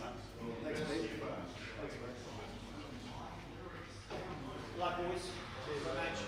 Thanks, Pete. Thanks, mate. Good luck, boys. Cheers, match.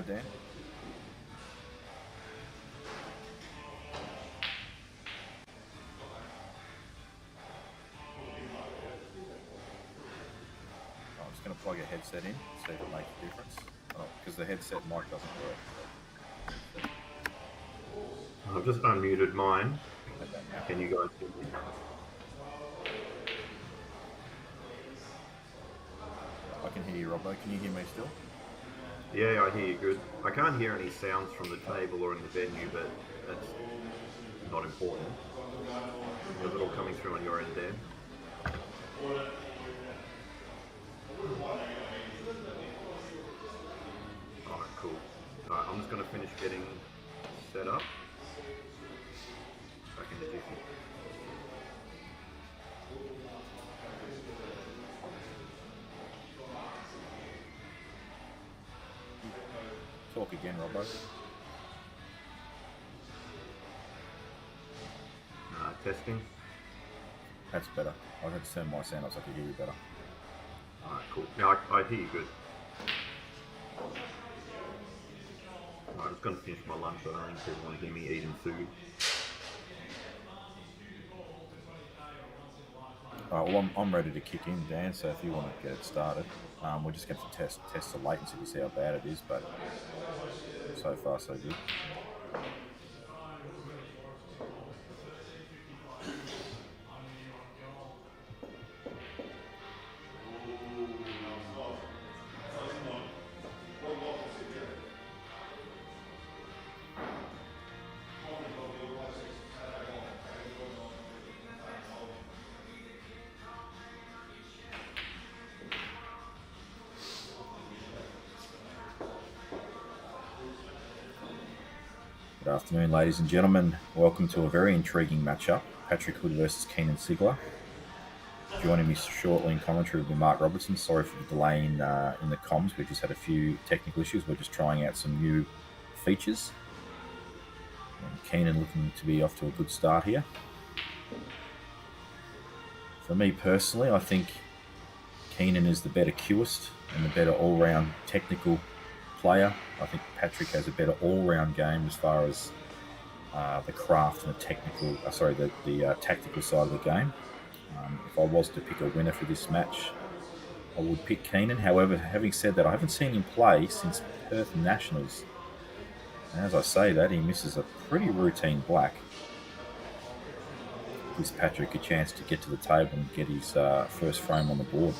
Dan? I'm just going to plug a headset in, see if it makes a difference. Because the headset mic doesn't work. I've just unmuted mine. Can you guys hear me? I can hear you, Robbo. Can you hear me still? Yeah, I hear you good. I can't hear any sounds from the table or in the venue, but that's not important. Is it all coming through on your end there? Alright, cool. Alright, I'm just going to finish getting set up. Back into Jiffy. Talk again, Robbo. Testing. That's better. I had to turn my sound up so I could hear you better. Alright, cool. Now I hear you good. I'm just going to finish my lunch. I don't think people want to hear me eating food. Alright, well, I'm ready to kick in, Dan, so if you want to get it started, we're just going to test the latency to see how bad it is, but so far so good. Good afternoon, ladies and gentlemen. Welcome to a very intriguing matchup. Patrick Hood versus Keenan Cigler. Joining me shortly in commentary will be Mark Robertson. Sorry for the delay in the comms. We just had a few technical issues. We're just trying out some new features. And Keenan looking to be off to a good start here. For me personally, I think Keenan is the better cueist and the better all-round technical player. I think Patrick has a better all-round game as far as the craft and the technical, the tactical side of the game. If I was to pick a winner for this match, I would pick Keenan. However, having said that, I haven't seen him play since Perth Nationals. And as I say that, he misses a pretty routine black. Gives Patrick a chance to get to the table and get his first frame on the board.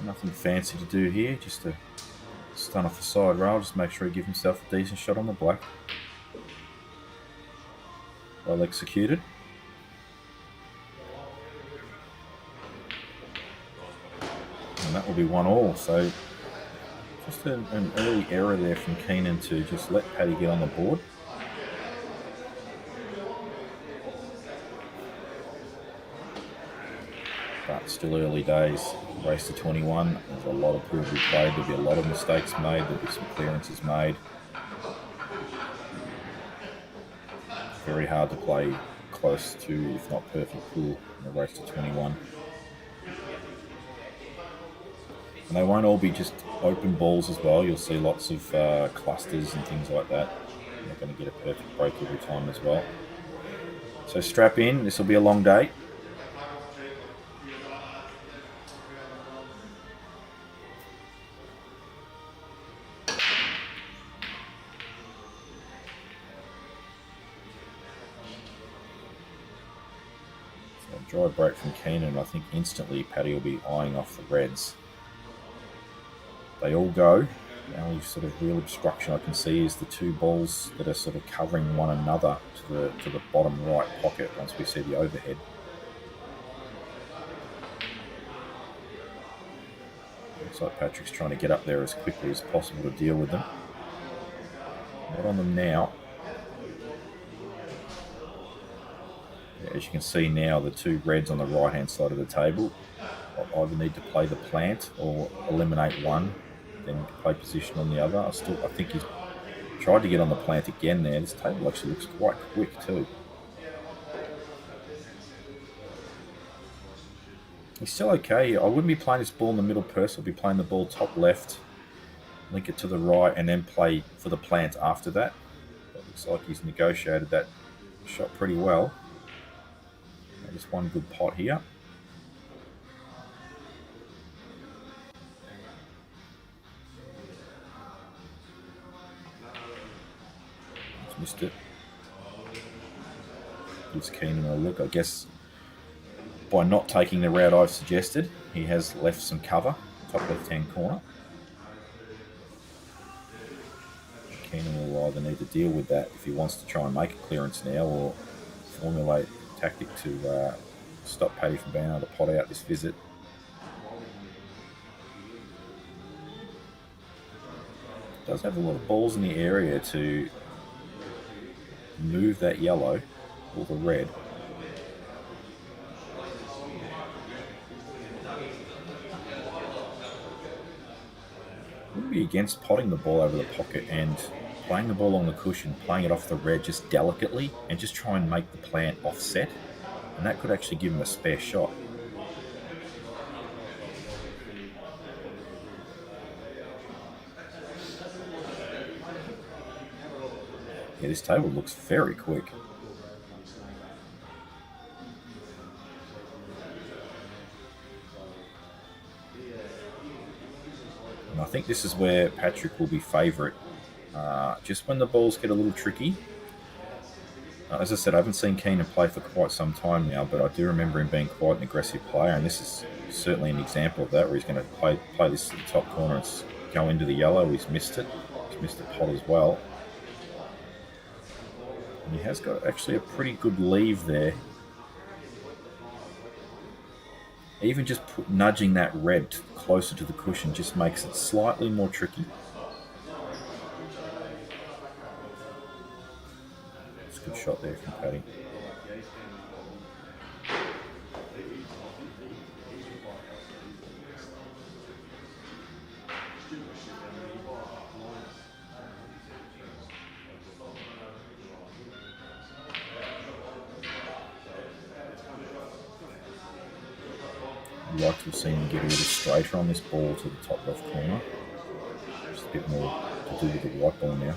Nothing fancy to do here, just to stun off the side rail, just make sure he gives himself a decent shot on the black. Well executed. And that will be 1-1, so just an early error there from Keenan to just let Paddy get on the board. But still early days. Race to 21. There's a lot of pool to be played. There'll be a lot of mistakes made. There'll be some clearances made. Very hard to play close to, if not perfect, pool in the race to 21. And they won't all be just open balls as well. You'll see lots of clusters and things like that. You're not going to get a perfect break every time as well. So strap in. This will be a long day. Dry break from Keenan. I think instantly Paddy will be eyeing off the reds. They all go. The only sort of real obstruction I can see is the two balls that are sort of covering one another to the bottom right pocket once we see the overhead. Looks like Patrick's trying to get up there as quickly as possible to deal with them. Not on them now. As you can see now, the two reds on the right-hand side of the table either need to play the plant or eliminate one, then play position on the other. I think he's Tried to get on the plant again there. This table actually looks quite quick too. He's still okay. I wouldn't be playing this ball in the middle personally. I'd be playing the ball top left, link it to the right, and then play for the plant after that. It looks like he's negotiated that shot pretty well. Just one good pot here. Just missed it. Gives Keenan a look. I guess by not taking the route I've suggested, he has left some cover, top left-hand corner. Keenan will either need to deal with that if he wants to try and make a clearance now, or formulate a tactic to stop Paddy from being able to pot out this visit. Does have a lot of balls in the area to move that yellow or the red. Wouldn't be against potting the ball over the pocket and playing the ball on the cushion, playing it off the red just delicately, and just try and make the plant offset, and that could actually give him a spare shot. Yeah, this table looks very quick. And I think this is where Patrick will be favourite. Just when the balls get a little tricky. As I said, I haven't seen Keenan play for quite some time now, but I do remember him being quite an aggressive player, and this is certainly an example of that, where he's going to play this to the top corner and go into the yellow. He's missed it. He's missed the pot as well. And he has got actually a pretty good leave there. Even just nudging that red closer to the cushion just makes it slightly more tricky. It's a good shot there from Paddy. I'd like to have seen him get a little straighter on this ball to the top left corner. Just a bit more to do with the white ball now.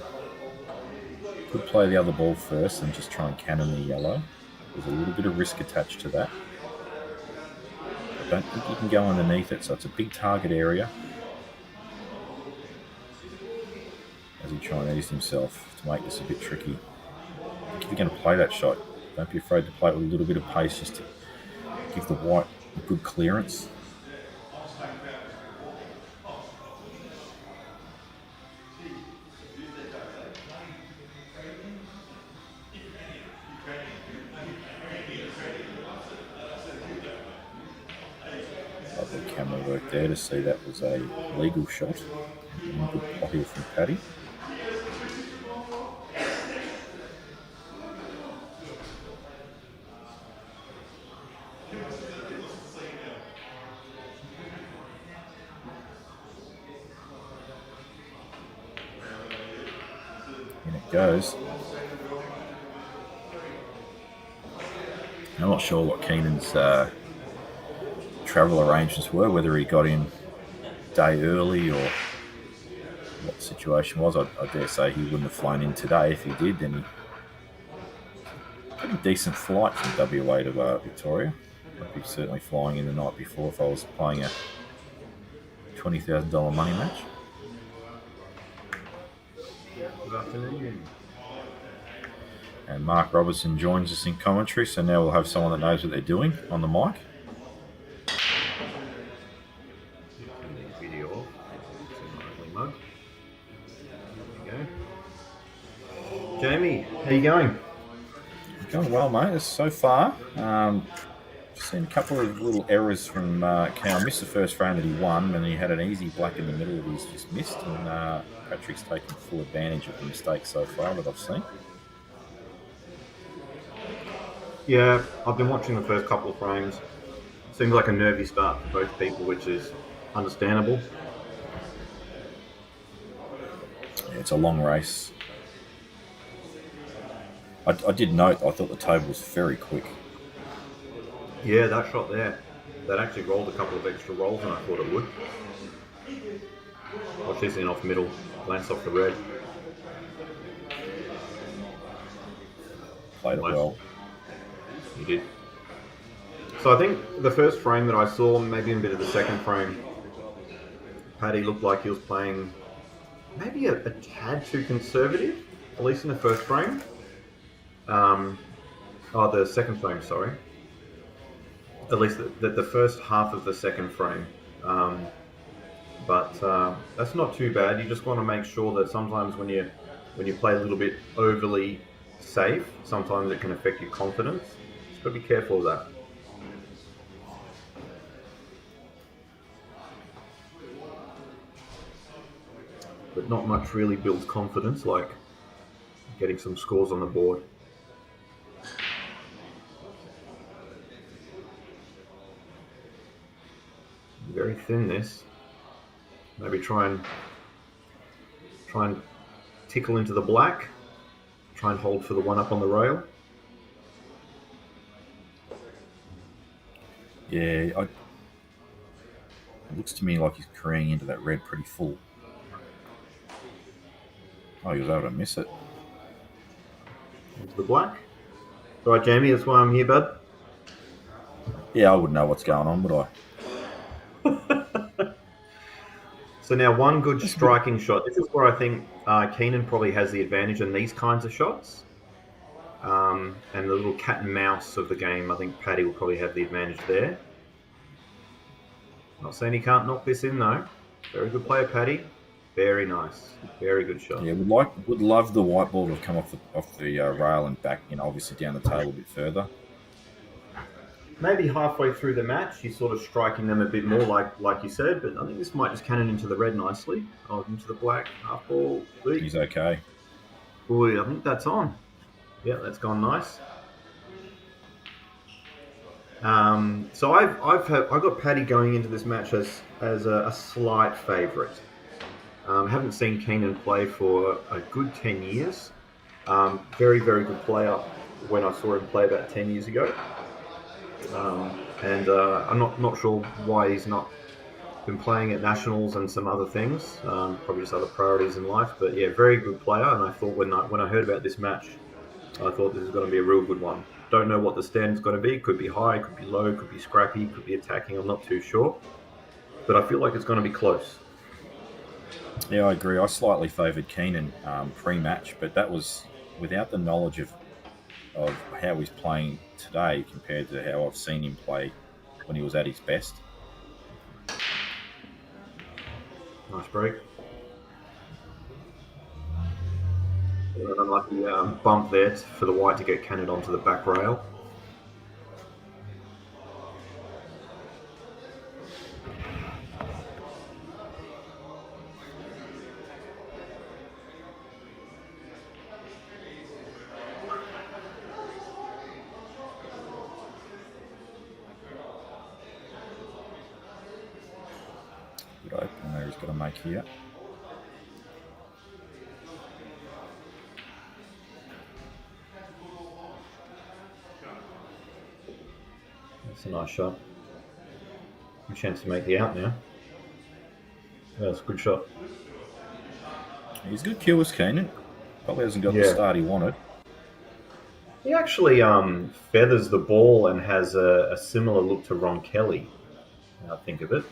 Could play the other ball first and just try and cannon the yellow. There's a little bit of risk attached to that. I don't think he can go underneath it, so it's a big target area. As he tries and ease himself to make this a bit tricky. If you're going to play that shot, don't be afraid to play it with a little bit of pace just to give the white a good clearance. Lovely camera work there to see that was a legal shot. And a good pot here from Paddy. In it goes. I'm not sure what Keenan's travel arrangements were, whether he got in a day early or what the situation was. I dare say he wouldn't have flown in today. If he did, then pretty decent flight from WA to Victoria. I'd be certainly flying in the night before if I was playing a $20,000 money match. Good afternoon. And Mark Robertson joins us in commentary, so now we'll have someone that knows what they're doing on the mic. Video off. Mug. There you go. Jamie, how you going? Going well, mate. So far, seen a couple of little errors from Cal. Missed the first frame that he won, and he had an easy black in the middle that he's just missed. And Patrick's taken full advantage of the mistakes so far that I've seen. Yeah, I've been watching the first couple of frames. Seems like a nervy start for both people, which is understandable. Yeah, it's a long race. I did note, I thought the table was very quick. Yeah, that shot there. That actually rolled a couple of extra rolls than I thought it would. Watch this in off middle, glance off the red. Played it Nice. well. He did. So I think the first frame that I saw, maybe a bit of the second frame, Paddy looked like he was playing maybe a tad too conservative, at least in the first frame. The second frame, sorry. At least the first half of the second frame. But that's not too bad. You just want to make sure that sometimes when you play a little bit overly safe, sometimes it can affect your confidence. Just got to be careful of that. But not much really builds confidence like getting some scores on the board. Very thin this. Maybe try and tickle into the black. Try and hold for the one up on the rail. Yeah, it looks to me like he's careening into that red pretty full. Oh, he was able to miss it. Into the black. All right, Jamie, that's why I'm here, bud. Yeah, I wouldn't know what's going on, would I? So now one good striking shot. This is where I think Keenan probably has the advantage in these kinds of shots. And the little cat and mouse of the game, I think Paddy will probably have the advantage there. Not saying he can't knock this in though. Very good player, Paddy. Very nice. Very good shot. Yeah, would love the white ball to have come off the rail and back, obviously down the table a bit further. Maybe halfway through the match, he's sort of striking them a bit more, like you said. But I think this might just cannon into the red nicely. Oh, into the black. Half ball. He's okay. Boy, I think that's on. Yeah, that's gone nice. So I've got Paddy going into this match as a slight favourite. Haven't seen Keenan play for a good 10 years. Very, very good player when I saw him play about 10 years ago. I'm not sure why he's not been playing at nationals and some other things. Probably just other priorities in life. But yeah, very good player. And I thought when I heard about this match, I thought this is going to be a real good one. Don't know what the standard's going to be. Could be high, could be low, could be scrappy, could be attacking. I'm not too sure. But I feel like it's going to be close. Yeah, I agree. I slightly favoured Keenan pre-match, but that was without the knowledge of how he's playing today compared to how I've seen him play when he was at his best. Nice break. An unlucky bump there for the white to get cannoned onto the back rail. Good open there he's got to make here. That's a nice shot. Good chance to make the out now. That's a good shot. He's good killers, Keenan. Probably hasn't got the start he wanted. He actually feathers the ball and has a similar look to Ron Kelly, now I think of it.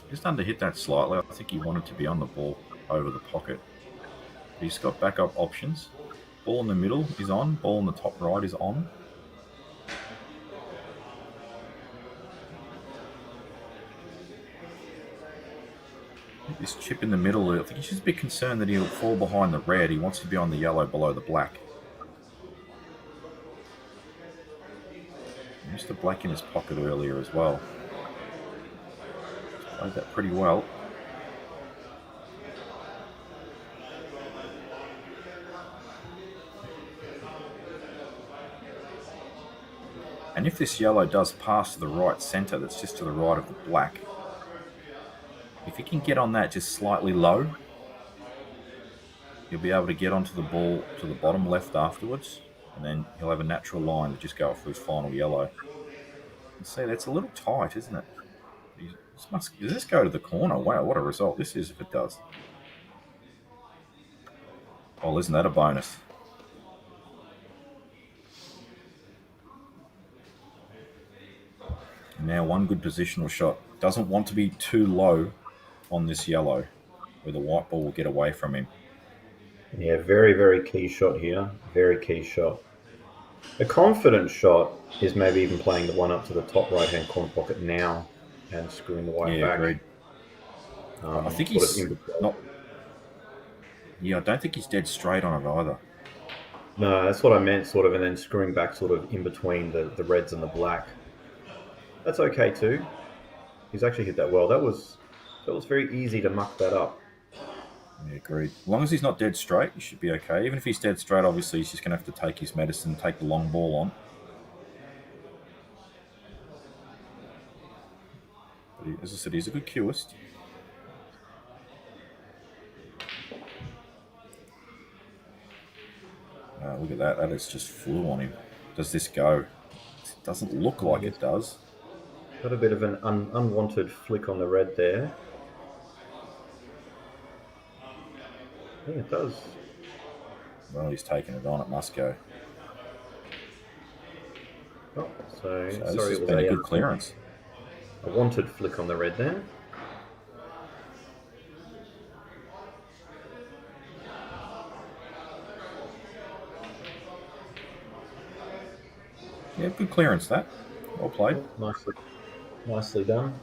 Just under hit that slightly. I think he wanted to be on the ball over the pocket. He's got backup options. Ball in the middle is on. Ball in the top right is on. This chip in the middle, I think he's just a bit concerned that he'll fall behind the red. He wants to be on the yellow below the black. Used the black in his pocket earlier as well. Played that pretty well. And if this yellow does pass to the right centre, that's just to the right of the black, If he can get on that just slightly low, he'll be able to get onto the ball to the bottom left afterwards, and then he'll have a natural line to just go for his final yellow. You see, that's a little tight, isn't it? Does this go to the corner? Wow, what a result this is if it does. Oh, isn't that a bonus? Now one good positional shot. Doesn't want to be too low on this yellow, where the white ball will get away from him. Yeah, very, very key shot here. Very key shot. A confident shot is maybe even playing the one up to the top right-hand corner pocket now and screwing the white back. Agreed. I think he's not. Yeah, I don't think he's dead straight on it either. No, that's what I meant, sort of, and then screwing back sort of in between the reds and the black. That's okay too. He's actually hit that well. That was very easy to muck that up. Yeah, agreed. As long as he's not dead straight, he should be okay. Even if he's dead straight, obviously he's just going to have to take his medicine, take the long ball on. But as I said, he's a good cueist. Look at that. That is just flew on him. Does this go? It doesn't look like it does. Got a bit of an unwanted flick on the red there. Yeah, it does. Well, he's taking it on. It must go. Oh, sorry, This it has was been a good clearance. A wanted flick on the red there. Yeah, good clearance that. Well played. Nicely done.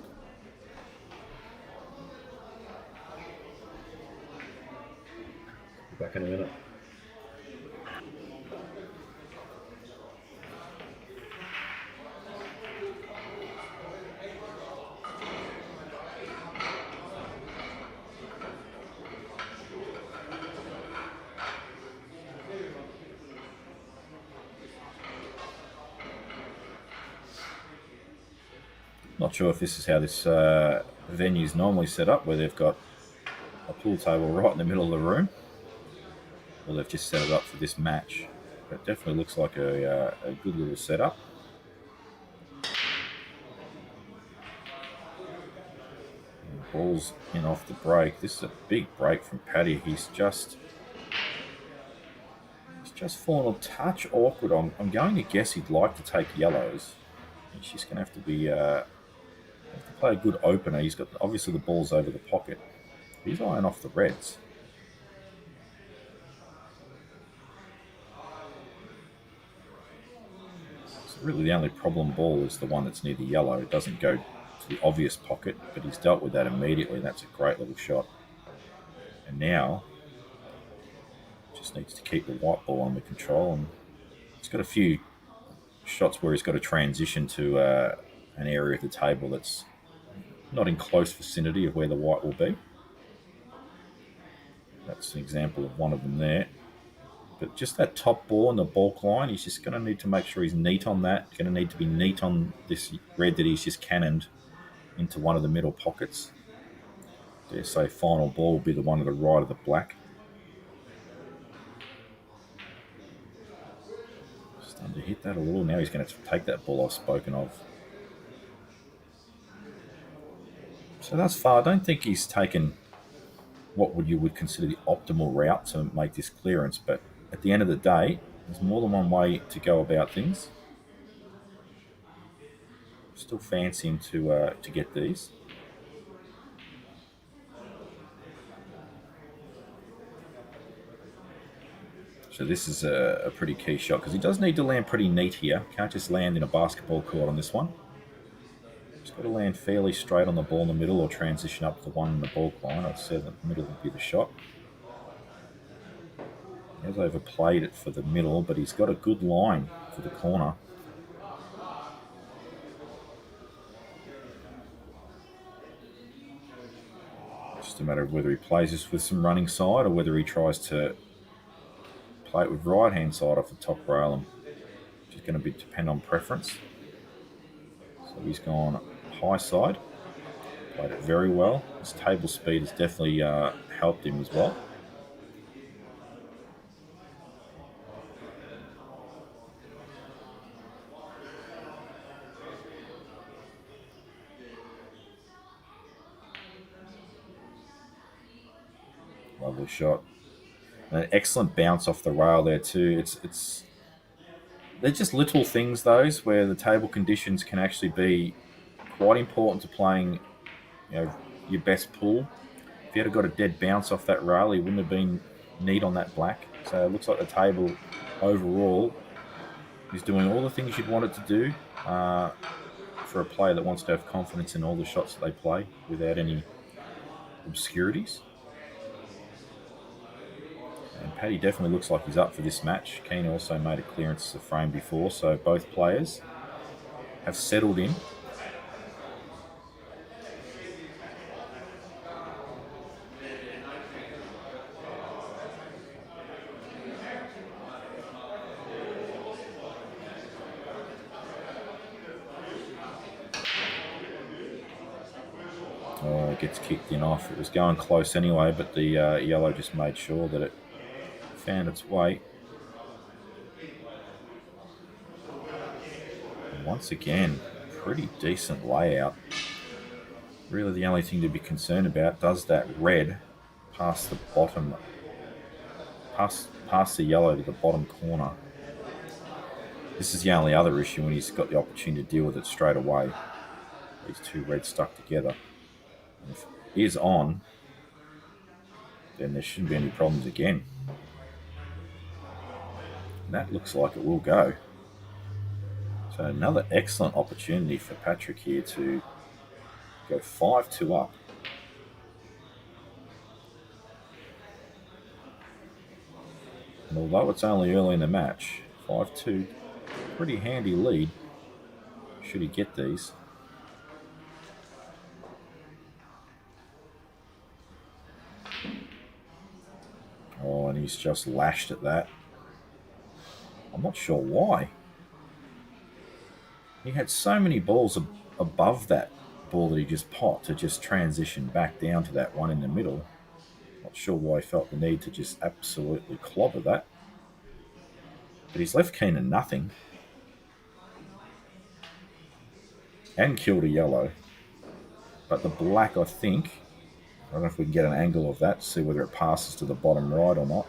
Back in a minute. Not sure if this is how this venue's normally set up, where they've got a pool table right in the middle of the room, or they've just set it up for this match. But it definitely looks like a good little setup. And ball's in off the break. This is a big break from Paddy. He's just fallen a touch awkward. I'm going to guess he'd like to take yellows. He's just going to have to be play a good opener. He's got obviously the ball's over the pocket. He's eyeing off the reds. So really the only problem ball is the one that's near the yellow. It doesn't go to the obvious pocket, but he's dealt with that immediately, and that's a great little shot. And now just needs to keep the white ball under control, and he's got a few shots where he's got to transition to an area of the table that's not in close vicinity of where the white will be. That's an example of one of them there. But just that top ball and the balk line, he's just going to need to make sure he's neat on that. He's going to need to be neat on this red that he's just cannoned into one of the middle pockets. Dare say final ball will be the one to the right of the black. Starting to hit that a little. Now he's going to take that ball I've spoken of. So thus far, I don't think he's taken what you would consider the optimal route to make this clearance, but at the end of the day, there's more than one way to go about things. Still fancy him to get these. So this is a pretty key shot, because he does need to land pretty neat here. Can't just land in a basketball court on this one. Just got to land fairly straight on the ball in the middle, or transition up to the one in the ball line. I'd say the middle would be the shot. He has overplayed it for the middle, but he's got a good line for the corner. Just a matter of whether he plays this with some running side, or whether he tries to play it with right hand side off the top rail. Which is going to depend on preference. So he's gone high side. Played it very well. His table speed has definitely helped him as well. Lovely shot. An excellent bounce off the rail there too. They're just little things, those, where the table conditions can actually be quite important to playing, your best pull. If he had got a dead bounce off that rail, he wouldn't have been neat on that black. So it looks like the table overall is doing all the things you'd want it to do for a player that wants to have confidence in all the shots that they play without any obscurities. And Paddy definitely looks like he's up for this match. Keenan also made a clearance of the frame before, so both players have settled in. Oh, it gets kicked in off. It was going close anyway, but the yellow just made sure that it found its way. And once again, pretty decent layout. Really the only thing to be concerned about, does that red past the bottom, past the yellow to the bottom corner. This is the only other issue when he's got the opportunity to deal with it straight away. These two reds stuck together. And if it is on, then there shouldn't be any problems again. And that looks like it will go. So another excellent opportunity for Patrick here to go 5-2 up. And although it's only early in the match, 5-2, pretty handy lead should he get these. Oh, and he's just lashed at that. I'm not sure why. He had so many balls above that ball that he just popped to just transition back down to that one in the middle. Not sure why he felt the need to just absolutely clobber that. But he's left Keenan nothing. And killed a yellow. But the black, I think, I don't know if we can get an angle of that to see whether it passes to the bottom right or not.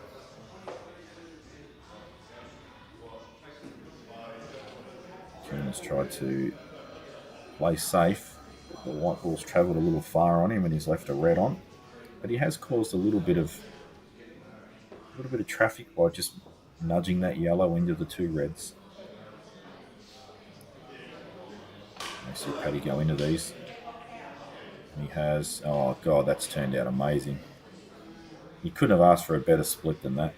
Keenan's tried to play safe. The white ball's travelled a little far on him and he's left a red on. But he has caused a little bit of traffic by just nudging that yellow into the two reds. I see Paddy go into these. He has, oh God, that's turned out amazing. He couldn't have asked for a better split than that.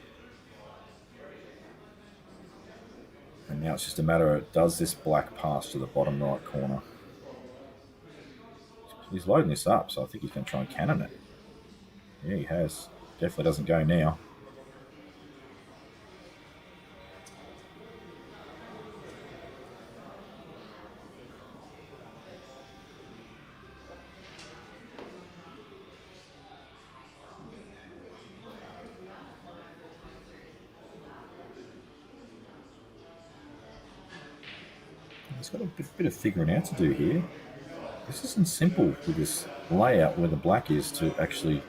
And now it's just a matter of, does this black pass to the bottom right corner? He's loading this up, so I think he's going to try and cannon it. Yeah, he has. Definitely doesn't go now. He's got a bit of figuring out to do here. This isn't simple with this layout where the black is to actually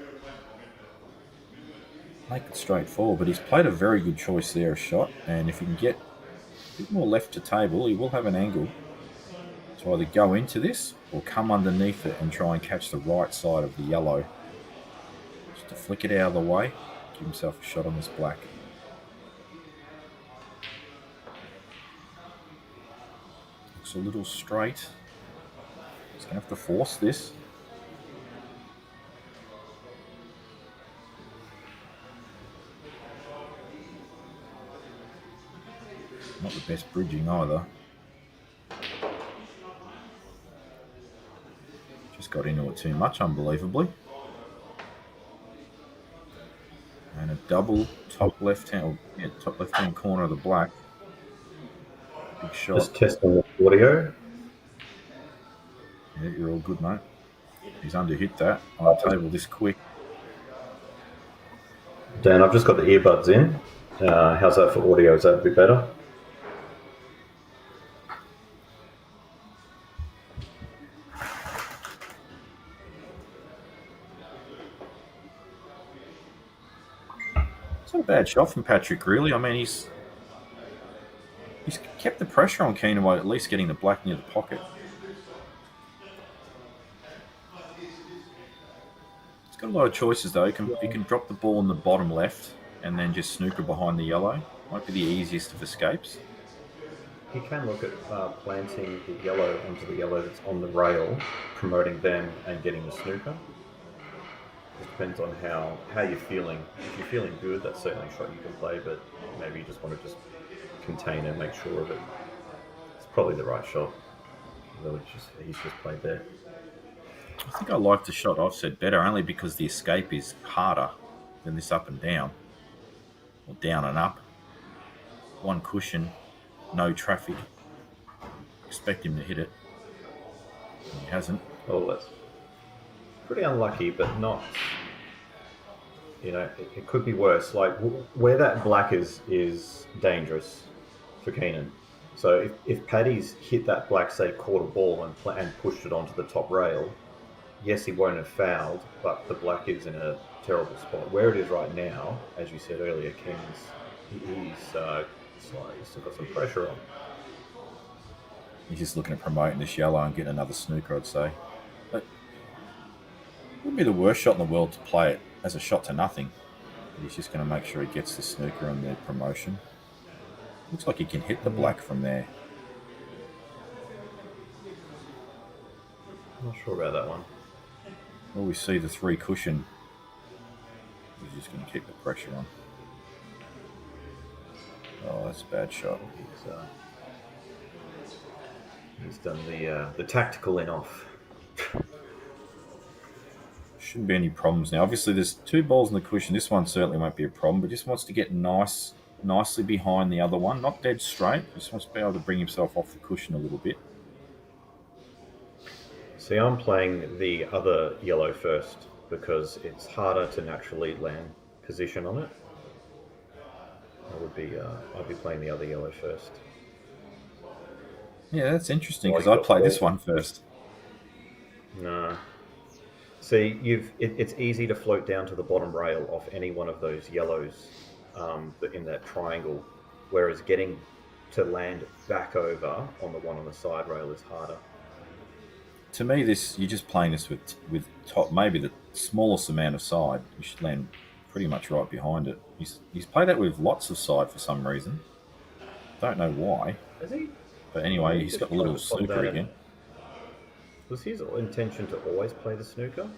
make it straightforward, but he's played a very good choice there, a shot, and if he can get a bit more left to table, he will have an angle to either go into this or come underneath it and try and catch the right side of the yellow. Just to flick it out of the way, give himself a shot on this black. Looks a little straight. He's going to have to force this. Not the best bridging either. Just got into it too much, unbelievably. And a double top left-hand corner of the black. Big shot. Just testing the audio. Yeah, you're all good, mate. He's underhit that. I'll table this quick. Dan, I've just got the earbuds in. How's that for audio? Is that a bit better? It's not a bad shot from Patrick, really. I mean, he's kept the pressure on Keenan by at least getting the black near the pocket. He's got a lot of choices, though. He can drop the ball in the bottom left and then just snooker behind the yellow. Might be the easiest of escapes. He can look at planting the yellow onto the yellow that's on the rail, promoting them and getting the snooker. It depends on how you're feeling. If you're feeling good, that's certainly a shot you can play, but maybe you just want to just contain and make sure of it. It's probably the right shot. Though he's just played there. I think I like the shot I've said better, only because the escape is harder than this up and down. Or down and up. One cushion, no traffic. Expect him to hit it. He hasn't. Well, that's pretty unlucky, but not. It could be worse. Like where that black is dangerous for Keenan. So if Paddy's hit that black, say, quarter ball and pushed it onto the top rail, yes, he won't have fouled, but the black is in a terrible spot. Where it is right now, as you said earlier, he's still got some pressure on. He's just looking at promoting this yellow and getting another snooker, I'd say. But it wouldn't be the worst shot in the world to play it as a shot to nothing. But he's just going to make sure he gets the snooker and the promotion. Looks like he can hit the black from there. I'm not sure about that one. Well, we see the 3 cushion. He's just going to keep the pressure on. Oh, that's a bad shot. He's done the tactical in off. Shouldn't be any problems now. Obviously, there's 2 balls in the cushion. This one certainly won't be a problem, but just wants to get nicely behind the other one. Not dead straight. Just wants to be able to bring himself off the cushion a little bit. See, I'm playing the other yellow first because it's harder to naturally land position on it. I'd be playing the other yellow first. Yeah, that's interesting because I played this one first. No. See, it's easy to float down to the bottom rail off any one of those yellows in that triangle, whereas getting to land back over on the one on the side rail is harder. To me, you're just playing this with top, maybe the smallest amount of side. You should land pretty much right behind it. He's played that with lots of side for some reason. Don't know why. Has he? But anyway, he's got the little snooker again. Was his intention to always play the snooker?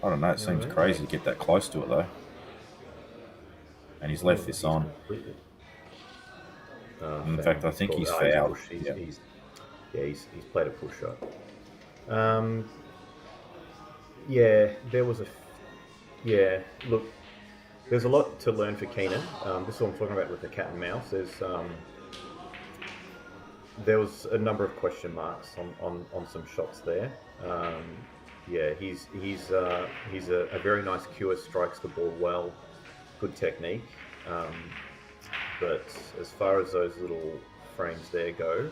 I don't know. It seems crazy to get that close to it though. And he's left this on. In fact, I think he's fouled. He's played a push shot. Look, there's a lot to learn for Keenan. This is what I'm talking about with the cat and mouse. There was a number of question marks on some shots there. He's a very nice cuer, strikes the ball well, good technique. But as far as those little frames there go,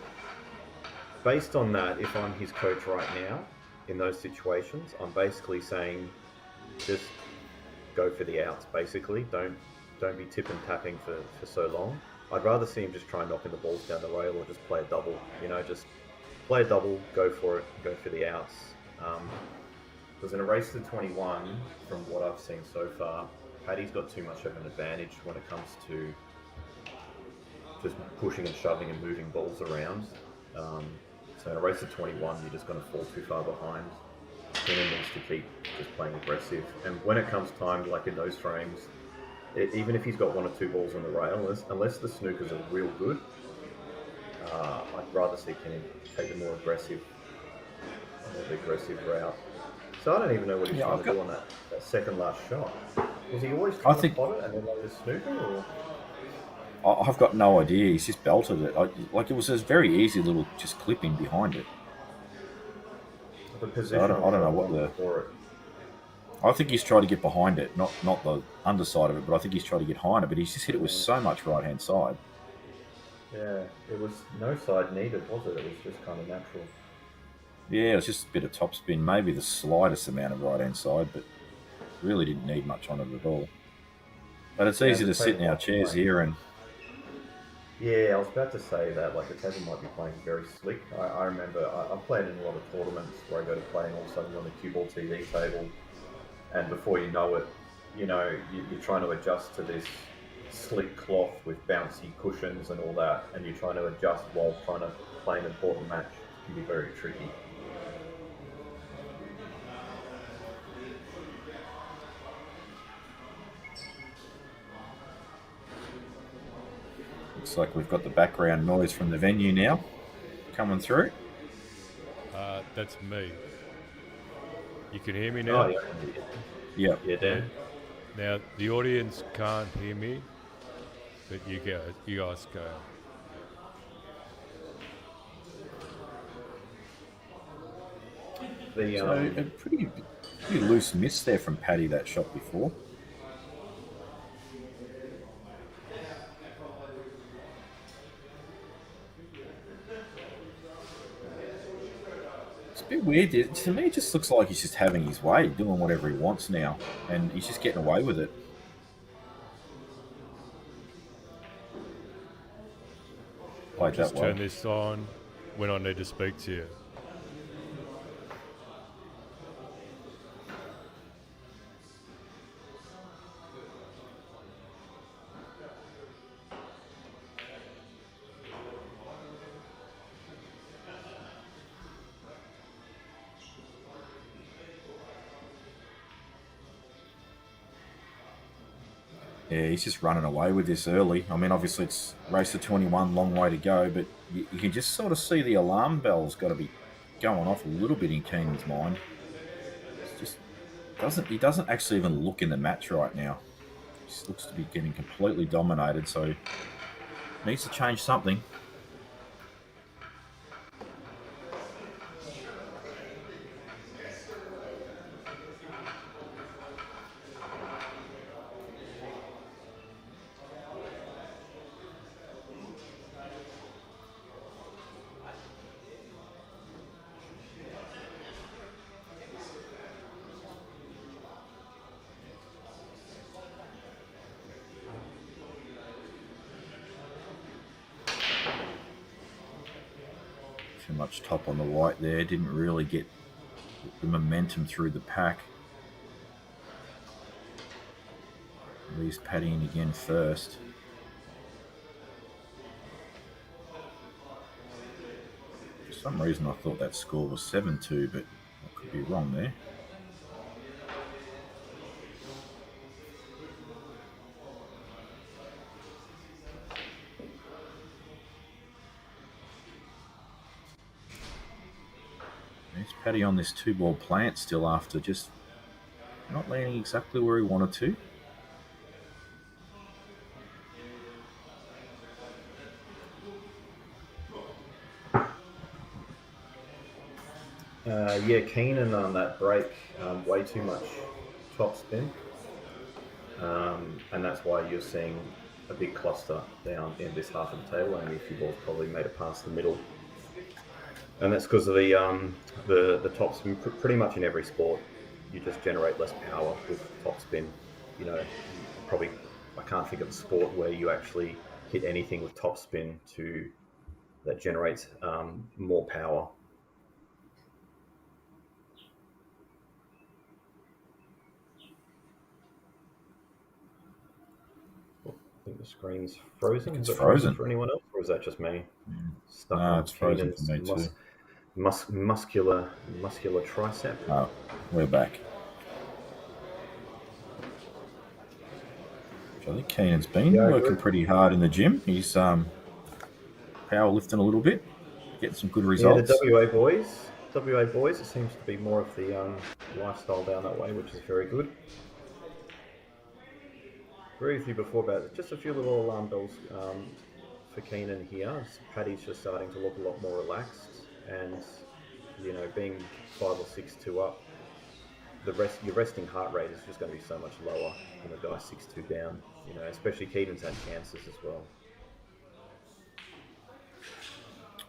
based on that, if I'm his coach right now, in those situations, I'm basically saying just go for the outs, basically. Don't be tip and tapping for so long. I'd rather see him just try knocking the balls down the rail or just play a double. Just play a double, go for it, go for the outs. Because in a race to 21, from what I've seen so far, Paddy's got too much of an advantage when it comes to just pushing and shoving and moving balls around. So in a race to 21, you're just going to fall too far behind. Keenan needs to keep just playing aggressive. And when it comes time, like in those frames, even if he's got 1 or 2 balls on the rail, unless the snookers are real good, I'd rather see Keenan take a more aggressive route. So I don't even know what he's trying to do on that second last shot. Was he always trying to pot it and then let the snooker? Or? I've got no idea. He's just belted it. It was a very easy little just clipping behind it. the So position I don't know what the. for it. I think he's tried to get behind it, not the underside of it, but I think he's tried to get behind it. But he's just hit it with so much right hand side. Yeah, it was no side needed, was it? It was just kind of natural. Yeah, it was just a bit of topspin, maybe the slightest amount of right hand side, but really didn't need much on it at all. But it's easy to sit in our chairs here and. Yeah, I was about to say that, like, the table might be playing very slick. I remember I've played in a lot of tournaments where I go to play and all of a sudden you're on the CueballTV table, and before you know it, you're trying to adjust to this slick cloth with bouncy cushions and all that, and you're trying to adjust while trying to play an important match. It can be very tricky. Looks like we've got the background noise from the venue now coming through. That's me. You can hear me now? Oh, yeah. Yep. Yeah, Dan. Now, the audience can't hear me, but you guys can. So a pretty loose miss there from Paddy, that shot before. It's a bit weird. To me, it just looks like he's just having his way, doing whatever he wants now, and he's just getting away with it. Played Just that well. turn this on when I need to speak to you. Yeah, he's just running away with this early. I mean, obviously it's race to 21, long way to go, but you can just sort of see the alarm bell's got to be going off a little bit in Keenan's mind. It's just he doesn't actually even look in the match right now. He just looks to be getting completely dominated, so needs to change something. Too much top on the white there. Didn't really get the momentum through the pack. Leaves Paddy in again first. For some reason I thought that score was 7-2, but I could be wrong there. There's Paddy on this 2-ball plant still after just not landing exactly where he wanted to. Yeah, Keenan on that break, way too much top spin, and that's why you're seeing a big cluster down in this half of the table. Only a few balls probably made it past the middle, and that's because of the top spin. Pretty much in every sport, you just generate less power with top spin. Probably I can't think of a sport where you actually hit anything with top spin that generates more power. I think the screen's frozen. It's is it frozen for anyone else, or is that just me? Stuck No, on it's frozen Keenan's for me too. muscular tricep. Oh, we're back. I think Keenan's been working pretty hard in the gym. He's power lifting a little bit, getting some good results. Yeah, the WA boys. It seems to be more of the lifestyle down that way, which is very good. Agree with you before about just a few little alarm bells for Keenan here. Paddy's just starting to look a lot more relaxed, and you know, being 5 or 6-2 up, your resting heart rate is just going to be so much lower than a guy 6-2 down. You know, especially Keaton's had chances as well.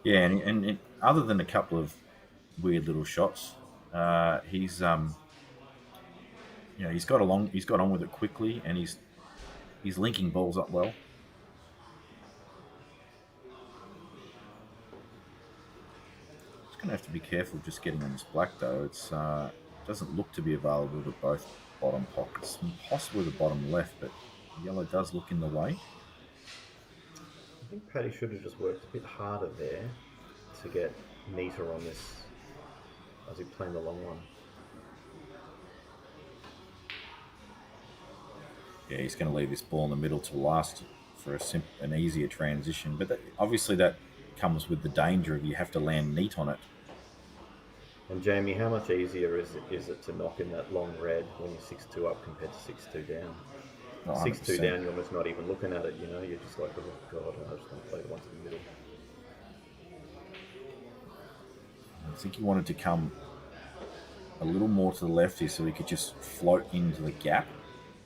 Yeah, and other than a couple of weird little shots, he's he's got on with it quickly, and he's linking balls up well. Just gonna have to be careful just getting on this black though. It's doesn't look to be available to both bottom pockets, possibly the bottom left, but yellow does look in the way. I think Paddy should have just worked a bit harder there to get neater on this as he playing the long one. Yeah, he's going to leave this ball in the middle to last for an easier transition. But obviously that comes with the danger of you have to land neat on it. And Jamie, how much easier is it to knock in that long red when you're 6-2 up compared to 6-2 down? 6-2 down, you're almost not even looking at it, you know? You're just like, oh God, I just want to play the one to the middle. I think he wanted to come a little more to the left here so he could just float into the gap.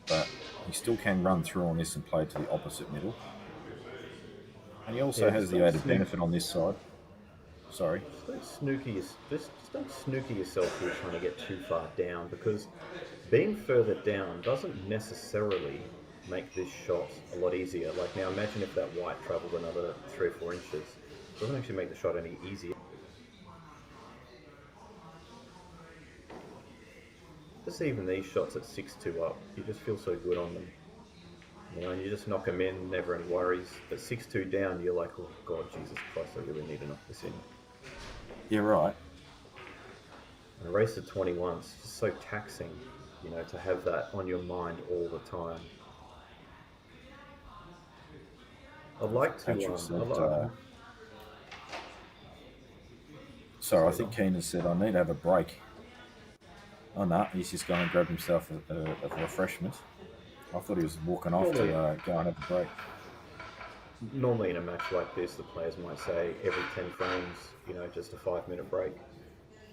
But he still can run through on this and play to the opposite middle. And he also has the added benefit on this side. Sorry. Just don't snooker yourself here trying to get too far down, because being further down doesn't necessarily make this shot a lot easier. Like now, imagine if that white travelled another 3 or 4 inches. It doesn't actually make the shot any easier. Just even these shots at 6-2 up, you just feel so good on them. You know, and you just knock them in, never any worries. But 6-2 down, you're like, oh God, Jesus Christ, I really need to knock this in. You're right. And a race of 21 is just so taxing, you know, to have that on your mind all the time. I'd like to... Sorry, I think Keenan said, I need to have a break. Oh no, he's just going to grab himself a refreshment. I thought he was walking off to go and have a break. Normally in a match like this, the players might say every 10 frames, you know, just a 5-minute break.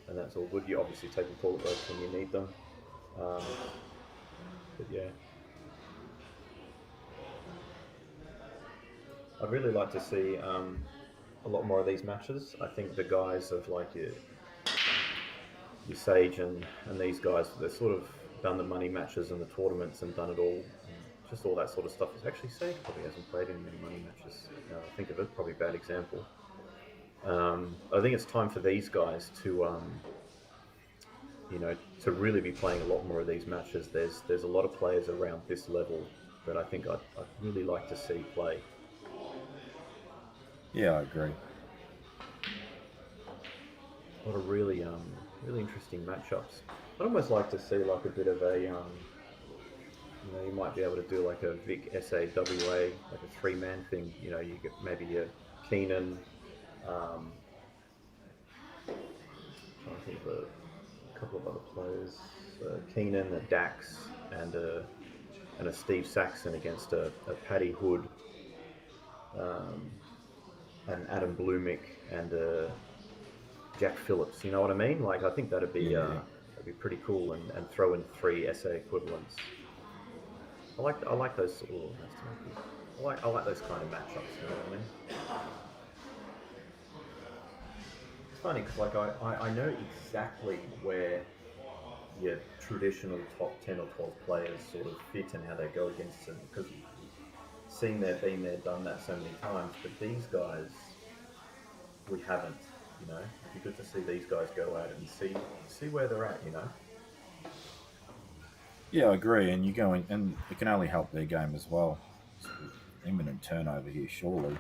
And that's all good. You obviously take the toilet breaks when you need them. But yeah. I'd really like to see a lot more of these matches. I think the guys of like your Sage and these guys, they've sort of done the money matches and the tournaments and done it all. And just all that sort of stuff. Actually, Sage probably hasn't played in many money matches. Now I think of it, probably a bad example. I think it's time for these guys to, you know, to really be playing a lot more of these matches. There's a lot of players around this level that I think I'd really like to see play. Yeah, I agree. A lot of really interesting matchups. I'd almost like to see like a bit of a, you know, you might be able to do like a Vic SAWA, like a 3-man thing. You know, you get maybe your Keenan, trying to think of a couple of other players, Keenan, a Dax, and a Steve Saxon against a Paddy Hood, and Adam Blumick, and Jack Phillips. You know what I mean? Like I think that'd be pretty cool, and throw in 3 SA equivalents. I like those. Oh, that's I like those kind of matchups. You know what I mean? It's funny because like I know exactly where your traditional top 10 or 12 players sort of fit and how they go against them, because seen there, been there, done that so many times. But these guys, we haven't. You know, it'd be good to see these guys go out and see where they're at. You know. Yeah, I agree, and you go in, and it can only help their game as well. Imminent turnover here, surely.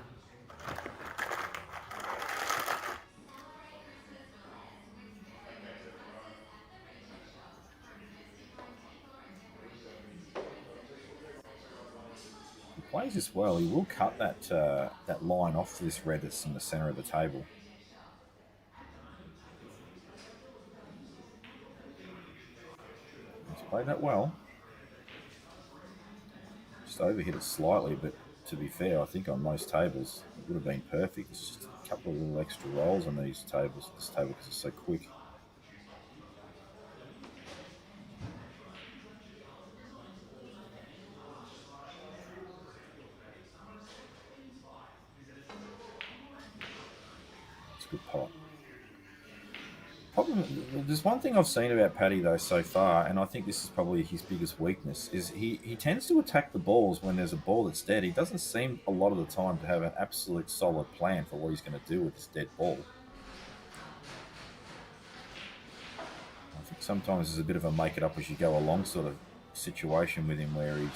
He plays this well. He will cut that line off to this red that's in the centre of the table. He's played that well. Just overhit it slightly, but to be fair, I think on most tables it would have been perfect. It's just a couple of little extra rolls on these tables. This table because it's so quick. It's a good pot. There's one thing I've seen about Paddy though so far, and I think this is probably his biggest weakness, is he tends to attack the balls when there's a ball that's dead. He doesn't seem a lot of the time to have an absolute solid plan for what he's going to do with this dead ball. I think sometimes there's a bit of a make it up as you go along sort of situation with him where he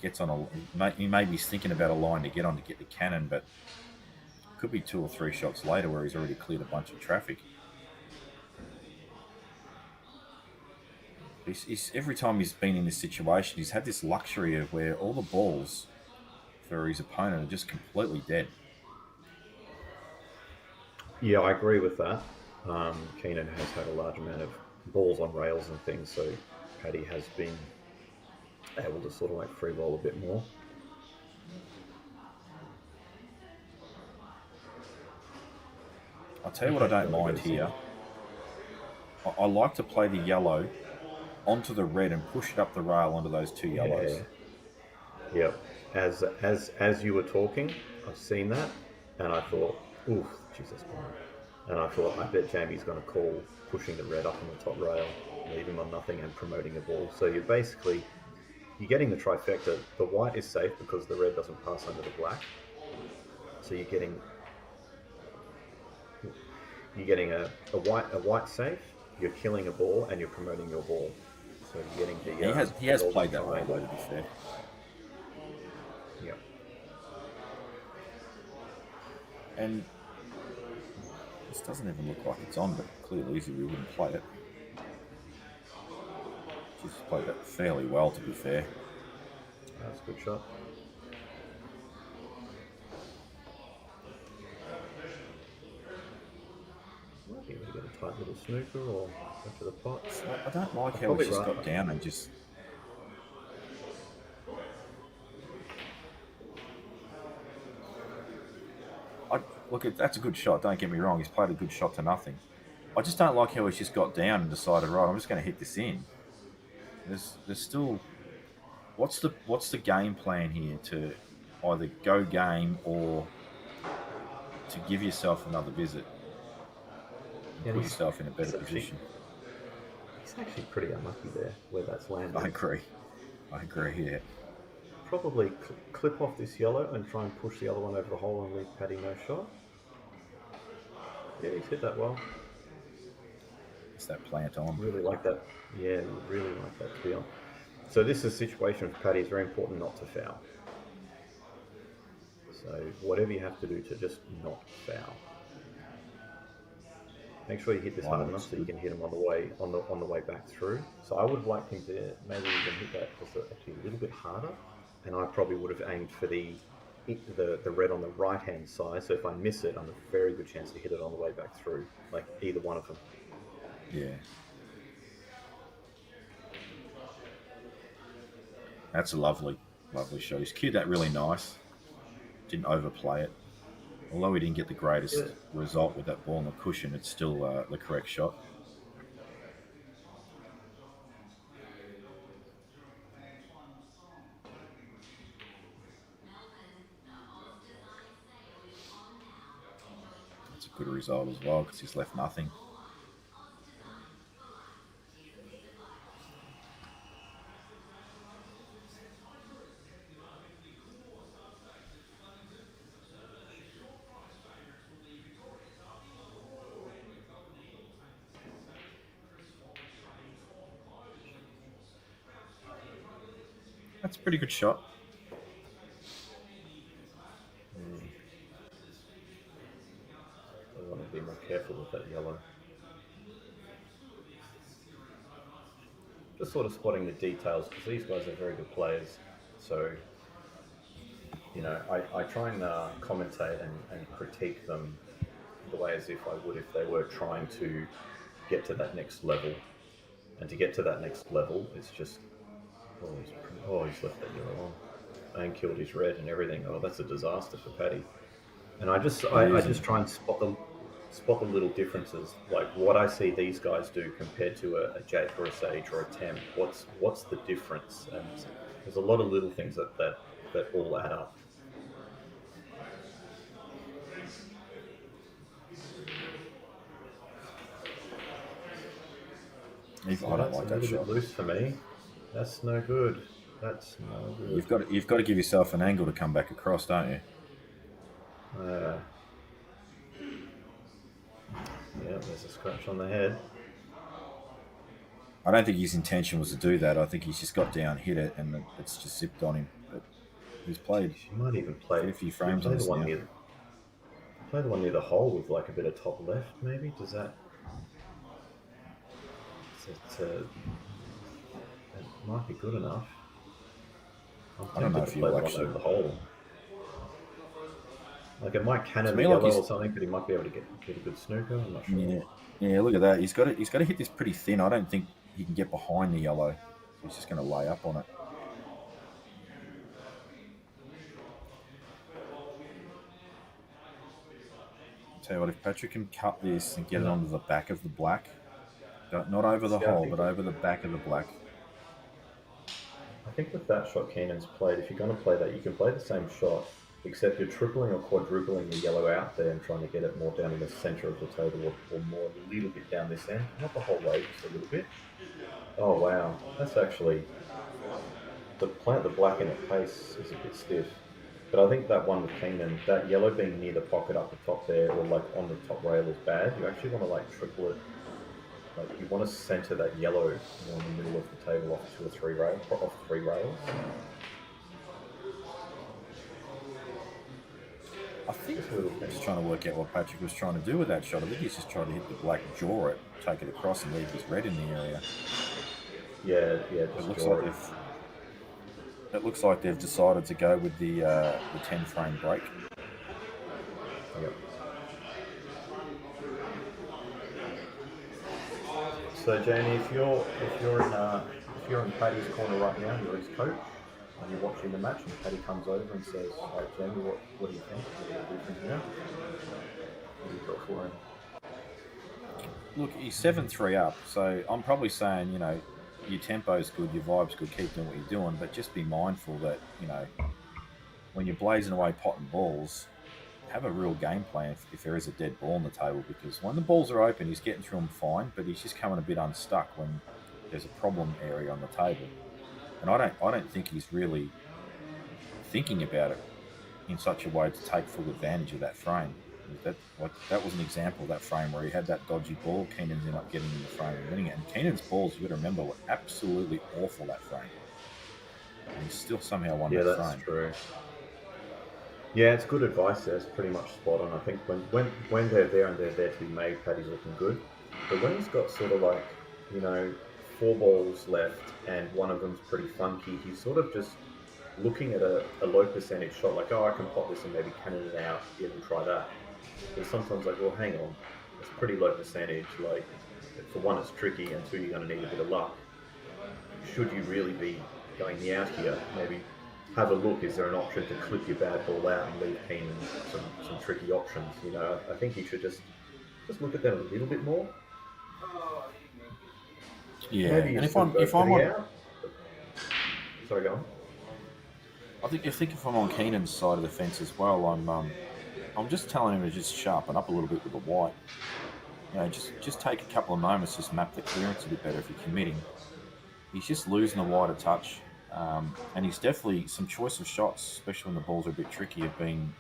gets on he may be thinking about a line to get on to get the cannon, but it could be 2 or 3 shots later where he's already cleared a bunch of traffic. Every time he's been in this situation, he's had this luxury of where all the balls for his opponent are just completely dead. Yeah, I agree with that. Keenan has had a large amount of balls on rails and things, so Paddy has been able to sort of like free roll a bit more. I'll tell you what I don't mind here. I like to play the yellow onto the red and push it up the rail onto those 2 yellows. Yeah. As you were talking, I've seen that, and I thought, oof, Jesus. And I thought, I bet Jamie's going to call pushing the red up on the top rail, leave him on nothing, and promoting a ball. So you're getting the trifecta. The white is safe because the red doesn't pass under the black. So you're getting a white safe. You're killing a ball, and you're promoting your ball. So you're getting the. He has played that way, though, to be fair. Yeah. And this doesn't even look like it's on, but clearly easy we wouldn't play it. Just played that fairly well, to be fair. That's a good shot. Might be able to get a tight little snooker or go to the pot. I don't like how he's just got down and just... Look, that's a good shot, don't get me wrong. He's played a good shot to nothing. I just don't like how he's just got down and decided, right, I'm just going to hit this in. There's still... What's the game plan here to either go game or to give yourself another visit and put yourself in a better position? He's actually pretty unlucky there where that's landed. I agree, yeah. Probably clip off this yellow and try and push the other one over the hole and leave Paddy no shot. Yeah, he's hit that well. It's that plant on. Really like that. Yeah, really like that, to be honest. So this is a situation for Paddy. It's very important not to foul. So whatever you have to do to just not foul. Make sure you hit this hard enough so you can hit him on the way back through. So I would have liked him to maybe even hit that just actually a little bit harder, and I probably would have aimed for the red on the right hand side. So if I miss it, I'm a very good chance to hit it on the way back through, like either one of them. Yeah. That's a lovely shot. He's cued that really nice. Didn't overplay it. Although he didn't get the greatest result with that ball on the cushion, it's still the correct shot. That's a good result as well because he's left nothing. That's a pretty good shot. I want to be more careful with that yellow. Just sort of spotting the details because these guys are very good players. So, you know, I try and commentate and critique them the way as if I would if they were trying to get to that next level. And to get to that next level, it's just... Oh, he's left that yellow on. and killed his red and everything. Oh, that's a disaster for Paddy. And I is, just and try and spot the little differences, like what I see these guys do compared to a Jake or a Sage or a Temp. What's the difference? And there's a lot of little things that all add up. I So don't that's a like that little shot. bit loose for me. That's no good. That's no good. You've got to give yourself an angle to come back across, don't you? Uh, yeah, there's a scratch on the head. I don't think his intention was to do that. I think he's just got down, hit it, and it's just zipped on him. But he's played She might even a play. fair few You frames on play the this one now. near. Play the one near the hole with like a bit of top left, maybe. Does that? That might be good enough. I'm I don't know tempted if to play you'll the one actually. over the hole. Like it might cannon To the me, like yellow he's or something, but he might be able to get a good snooker. I'm not sure. yeah, yeah. Look at that. He's got to hit this pretty thin. I don't think he can get behind the yellow. He's just going to lay up on it. Tell you what, if Patrick can cut this and get it onto the back of the black, not over the See, I hole, think but over the back of the black. I think with that shot Keenan's played, if you're going to play that, you can play the same shot, except you're tripling or quadrupling the yellow out there and trying to get it more down in the centre of the table or more a little bit down this end. Not the whole way, just a little bit. Oh, wow. That's actually... The plant the black in at pace is a bit stiff. But I think that one with Keenan, that yellow being near the pocket up the top there or like on the top rail is bad. You actually want to like triple it. Like you want to centre that yellow in the middle of the table off off three rails. I think Just a little he's thing. trying to work out what Patrick was trying to do with that shot. I think he's just trying to hit the black, draw it, take it across, and leave his red in the area. Yeah, It just looks draw like it. they've decided to go with the 10-frame break. Yep. So Jamie, if you're in Paddy's corner right now, you're his coach, and you're watching the match, and Paddy comes over and says, "All right, Jamie, what do you think? What do you do from here? What do you got for him?" Look, he's 7-3 up, so I'm probably saying, your tempo's good, your vibe's good, keep doing what you're doing, but just be mindful that, when you're blazing away potting balls, have a real game plan if there is a dead ball on the table, because when the balls are open, he's getting through them fine, but he's just coming a bit unstuck when there's a problem area on the table. And I don't think he's really thinking about it in such a way to take full advantage of that frame. That was an example of that frame where he had that dodgy ball. Keenan's ended up getting in the frame and winning it. And Keenan's balls, you got to remember, were absolutely awful that frame. And he still somehow won Yeah, that that's frame. true. Yeah, it's good advice there. It's pretty much spot on. I think when they're there and they're there to be made, Paddy's looking good. But when he's got sort of like, 4 balls left and one of them's pretty funky, he's sort of just looking at a low percentage shot, like, oh, I can pop this and maybe cannon it out. Yeah, we'll try that. But sometimes like, well, hang on, it's pretty low percentage. Like, for one, it's tricky, and two, you're going to need a bit of luck. Should you really be going the out here? Maybe have a look. Is there an option to clip your bad ball out and leave Keenan some tricky options? I think you should just look at them a little bit more. Yeah, Maybe and you still go if for I'm the on, out. Sorry, go on. I think if I'm on Keenan's side of the fence as well, I'm just telling him to just sharpen up a little bit with the white. Just take a couple of moments, just map the clearance a bit better if you're committing. He's just losing the white a touch, and he's definitely some choice of shots, especially when the balls are a bit tricky, have been,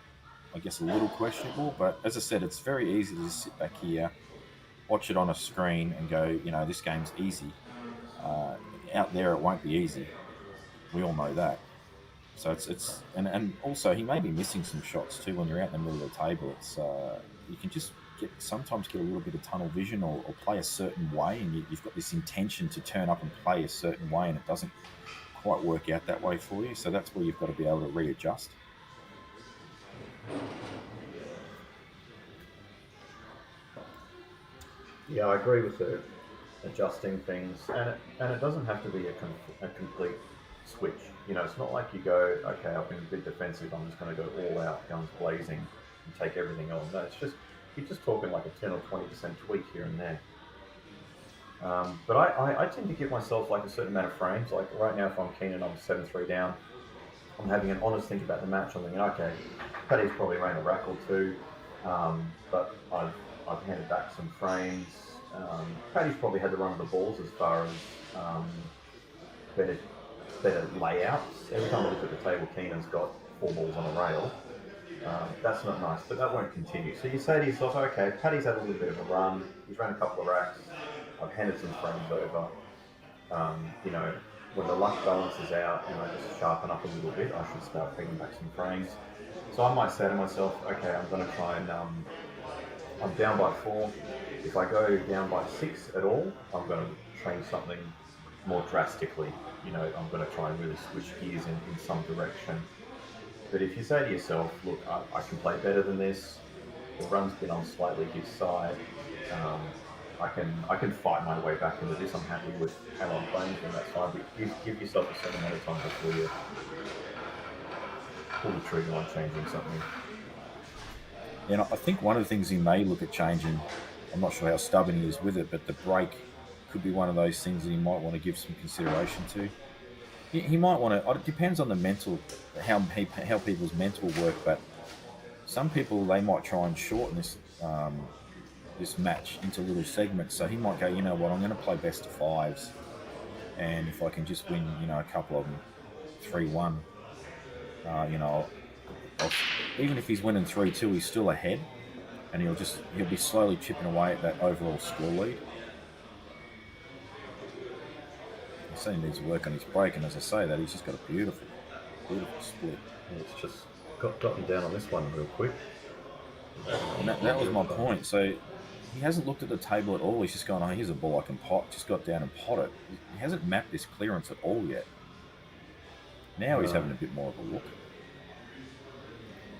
I guess, a little questionable. But as I said, it's very easy to just sit back here, watch it on a screen, and go, this game's easy. Out there, it won't be easy. We all know that. So it's and also he may be missing some shots too when you're out in the middle of the table. It's you can just sometimes get a little bit of tunnel vision or play a certain way, and you've got this intention to turn up and play a certain way, and it doesn't quite work out that way for you. So that's where you've got to be able to readjust. Yeah, I agree with the adjusting things, and it doesn't have to be a complete switch. You know, it's not like you go, okay, I've been a bit defensive, I'm just going to go all out, guns blazing, and take everything on. No, it's just, you're just talking like a 10 or 20% tweak here and there. But I tend to give myself like a certain amount of frames. Like right now, if I'm Keenan, I'm 7-3 down. I'm having an honest think about the match. I'm thinking, okay, Paddy's probably ran a rack or two, but I've handed back some frames. Paddy's probably had to run the balls as far as better layouts. Every time I look at the table, Keenan's got 4 balls on a rail. That's not nice, but that won't continue. So you say to yourself, okay, Paddy's had a little bit of a run. He's run a couple of racks. I've handed some frames over. You know, when the luck balances out and I just sharpen up a little bit, I should start bringing back some frames. So I might say to myself, okay, I'm going to try and, I'm down by 4. If I go down by 6 at all, I'm going to train something more drastically. You know, I'm going to try and really switch gears in some direction. But if you say to yourself, look, I can play better than this, the run's been on slightly his side, I can fight my way back into this. I'm happy with how I'm playing from that side. But give yourself a certain amount of time before you pull the trigger on changing something. And I think one of the things he may look at changing, I'm not sure how stubborn he is with it, but the break could be one of those things that he might want to give some consideration to. He might want to. It depends on the mental, how people's mental work. But some people, they might try and shorten this match into little segments. So he might go, you know what, I'm going to play best of 5s, and if I can just win, you know, a couple of them, 3-1, you know, even if he's winning 3-2, he's still ahead, and he'll be slowly chipping away at that overall score lead. I say he needs to work on his break, and as I say that, he's just got a beautiful split. And it's just gotten down on this one real quick. And that was my point. So he hasn't looked at the table at all. He's just gone, oh, here's a ball I can pot. Just got down and pot it. He hasn't mapped this clearance at all yet. Now he's having a bit more of a look.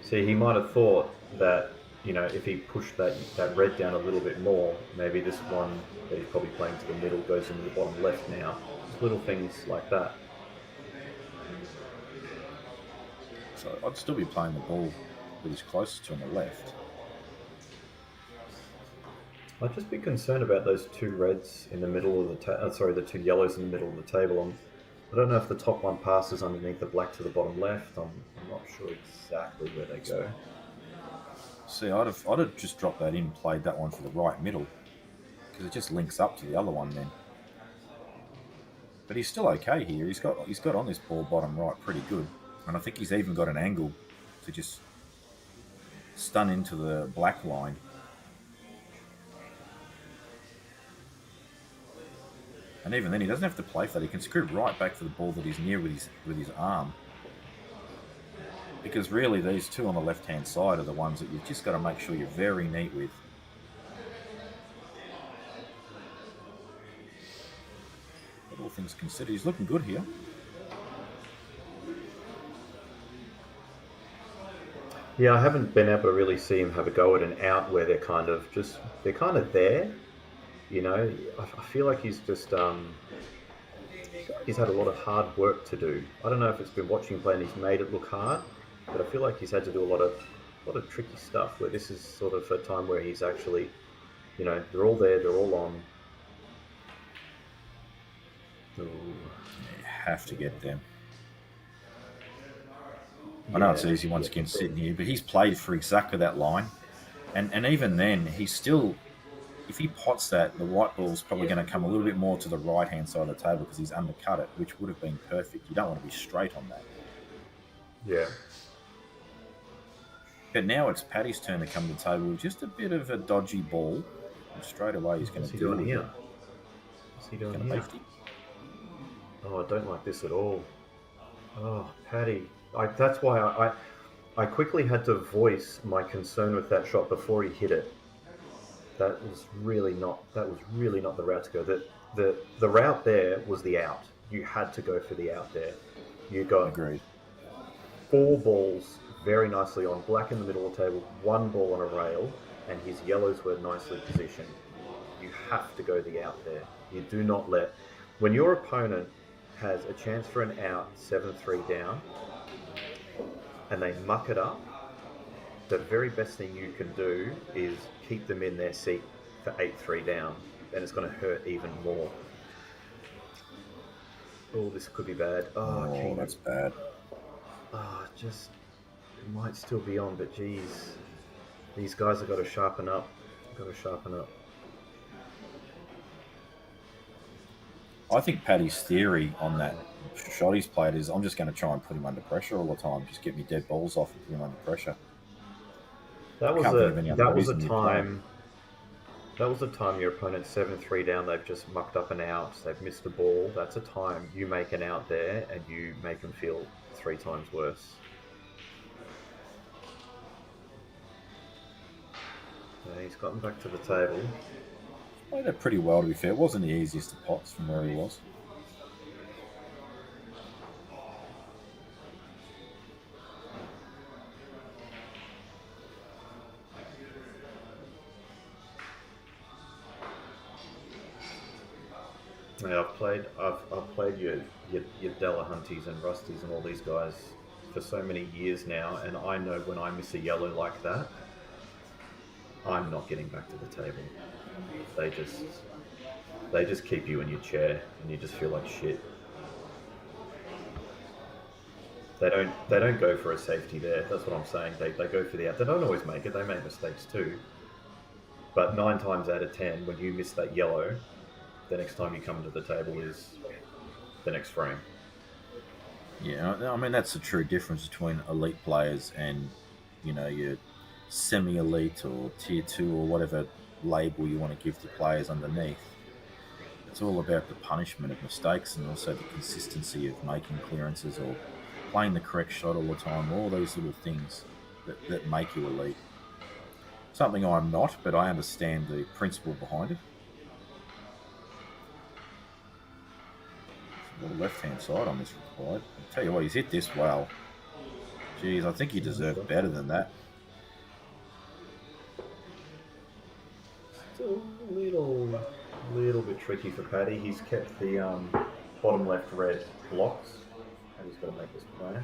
See, he might have thought that, you know, if he pushed that red down a little bit more, maybe this one that he's probably playing to the middle goes into the bottom left now. Just little things like that. So I'd still be playing the ball that he's closest to on the left. I'd just be concerned about those 2 reds in the middle of the the 2 yellows in the middle of the table. I don't know if the top one passes underneath the black to the bottom left. I'm not sure exactly where they go. See, I'd have just dropped that in, played that one for the right middle, because it just links up to the other one then. But he's still okay here. He's got on this ball bottom right pretty good, and I think he's even got an angle to just stun into the black line. And even then, he doesn't have to play for that. He can screw right back for the ball that he's near with his arm. Because really, these 2 on the left-hand side are the ones that you've just got to make sure you're very neat with. But all things considered, he's looking good here. Yeah, I haven't been able to really see him have a go at an out where they're kind of there. You know, I feel like he's just he's had a lot of hard work to do. I don't know if it's been watching play and he's made it look hard, but I feel like he's had to do a lot of tricky stuff. Where this is sort of a time where he's actually, you know, they're all there, they're all on. You have to get them. I know it's easy once again sitting here, but he's played for exactly that line, and even then he's still. If he pots that, the white ball's probably going to come a little bit more to the right-hand side of the table because he's undercut it, which would have been perfect. You don't want to be straight on that. Yeah. But now it's Paddy's turn to come to the table with just a bit of a dodgy ball. And straight away he's going to do it. Here? What's he doing here? Oh, I don't like this at all. Oh, Paddy. That's why I quickly had to voice my concern with that shot before he hit it. That was really not the route to go. The route there was the out. You had to go for the out there. You got Agreed. 4 balls very nicely on, black in the middle of the table, 1 ball on a rail, and his yellows were nicely positioned. You have to go the out there. You do not let... When your opponent has a chance for an out, 7-3 down, and they muck it up, the very best thing you can do is keep them in their seat for 8-3 down. Then it's going to hurt even more. Oh, this could be bad. Oh, Keenan. That's bad. Oh, just it might still be on, but geez, these guys have got to sharpen up. I think Paddy's theory on that shot he's played is I'm just going to try and put him under pressure all the time. Just get me dead balls off and put him under pressure. That was Can't think of any other a reason you'd time. That was the time your opponent's 7-3 down. They've just mucked up an out. They've missed a ball. That's a time you make an out there and you make them feel 3 times worse. Yeah, he's gotten back to the table. Played it pretty well, to be fair. It wasn't the easiest of pots from where he was. Yeah, I've played your Delahunties and Rusties and all these guys for so many years now, and I know when I miss a yellow like that, I'm not getting back to the table. They just keep you in your chair, and you just feel like shit. They don't go for a safety there. That's what I'm saying. They go for the out. They don't always make it. They make mistakes too. But 9 times out of 10, when you miss that yellow, the next time you come to the table is the next frame. Yeah, I mean, that's the true difference between elite players and, your semi-elite or tier 2 or whatever label you want to give to players underneath. It's all about the punishment of mistakes and also the consistency of making clearances or playing the correct shot all the time, all those little things that make you elite. Something I'm not, but I understand the principle behind it. The left-hand side on this required. I'll tell you what, he's hit this well. Jeez, I think he deserved better than that. It's a little bit tricky for Paddy. He's kept the bottom left red blocks, and he's got to make this play.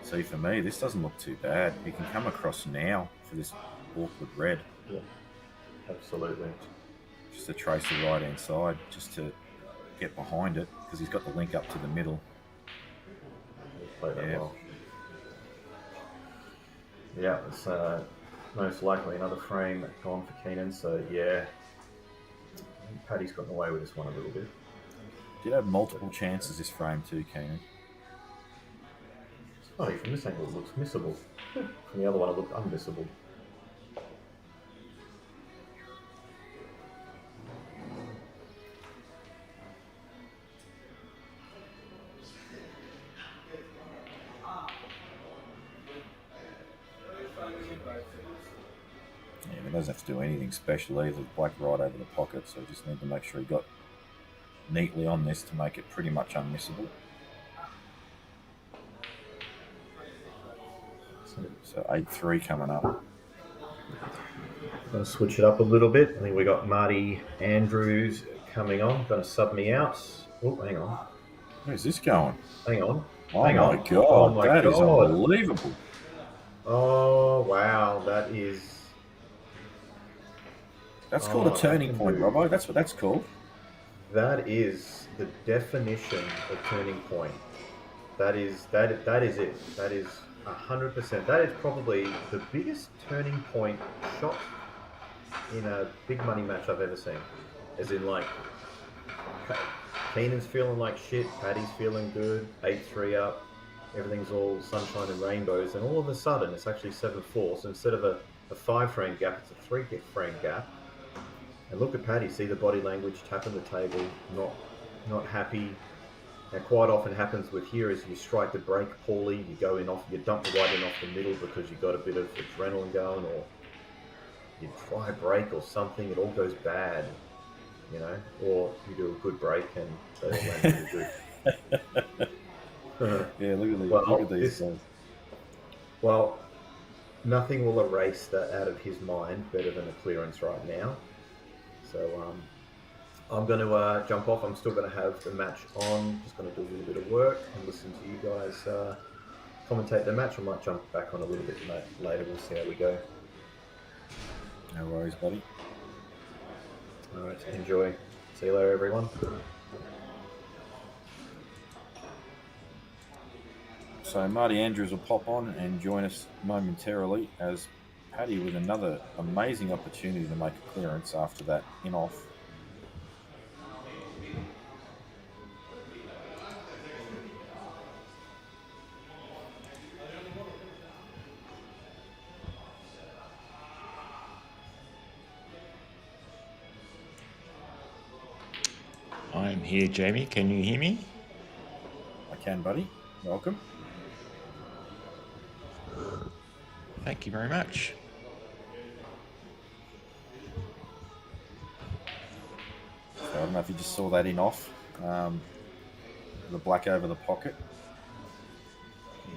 See, for me, this doesn't look too bad. He can come across now for this awkward red. Yeah, absolutely. Just to trace the right-hand side, just to get behind it, because he's got the link up to the middle. Played that Yeah. well. Yeah, it's most likely another frame gone for Keenan, so yeah. Paddy's gotten away with this one a little bit. Did have multiple chances this frame too, Keenan. It's funny, from this angle it looks missable. From the other one it looked unmissable. Yeah, he doesn't have to do anything special either. Black right over the pocket, so just need to make sure he got neatly on this to make it pretty much unmissable. So 8-3 coming up. Going to switch it up a little bit. I think we got Marty Andrews coming on. Going to sub me out. Oh, hang on. Where's this going? Hang on. Oh Hang my on. god, Oh my that is God. unbelievable. Oh, wow. That is... That's called a turning point, Robbo. That's what that's called. That is the definition of turning point. That is it. That is 100%. That is probably the biggest turning point shot in a big money match I've ever seen. As in, like, Keenan's feeling like shit, Paddy's feeling good, 8-3 up, everything's all sunshine and rainbows, and all of a sudden it's actually 7-4. So instead of a 5-frame gap, it's a 3-frame gap. And look at Paddy, see the body language, tapping the table, not happy. And quite often happens with here is you strike the brake poorly, you go in off, you dump the white in off the middle because you got a bit of adrenaline going, or you try a break or something, it all goes bad, or you do a good break and they all land really good. Yeah, look at these guys. Well, nothing will erase that out of his mind better than a clearance right now. So I'm going to jump off. I'm still going to have the match on. Just going to do a little bit of work and listen to you guys commentate the match. I might jump back on a little bit later. We'll see how we go. No worries, buddy. All right, enjoy. See you later, everyone. So Marty Andrews will pop on and join us momentarily as Paddy with another amazing opportunity to make a clearance after that in-off. I'm here, Jamie. Can you hear me? I can, buddy. Welcome. Thank you very much. So I don't know if you just saw that in-off. The black over the pocket.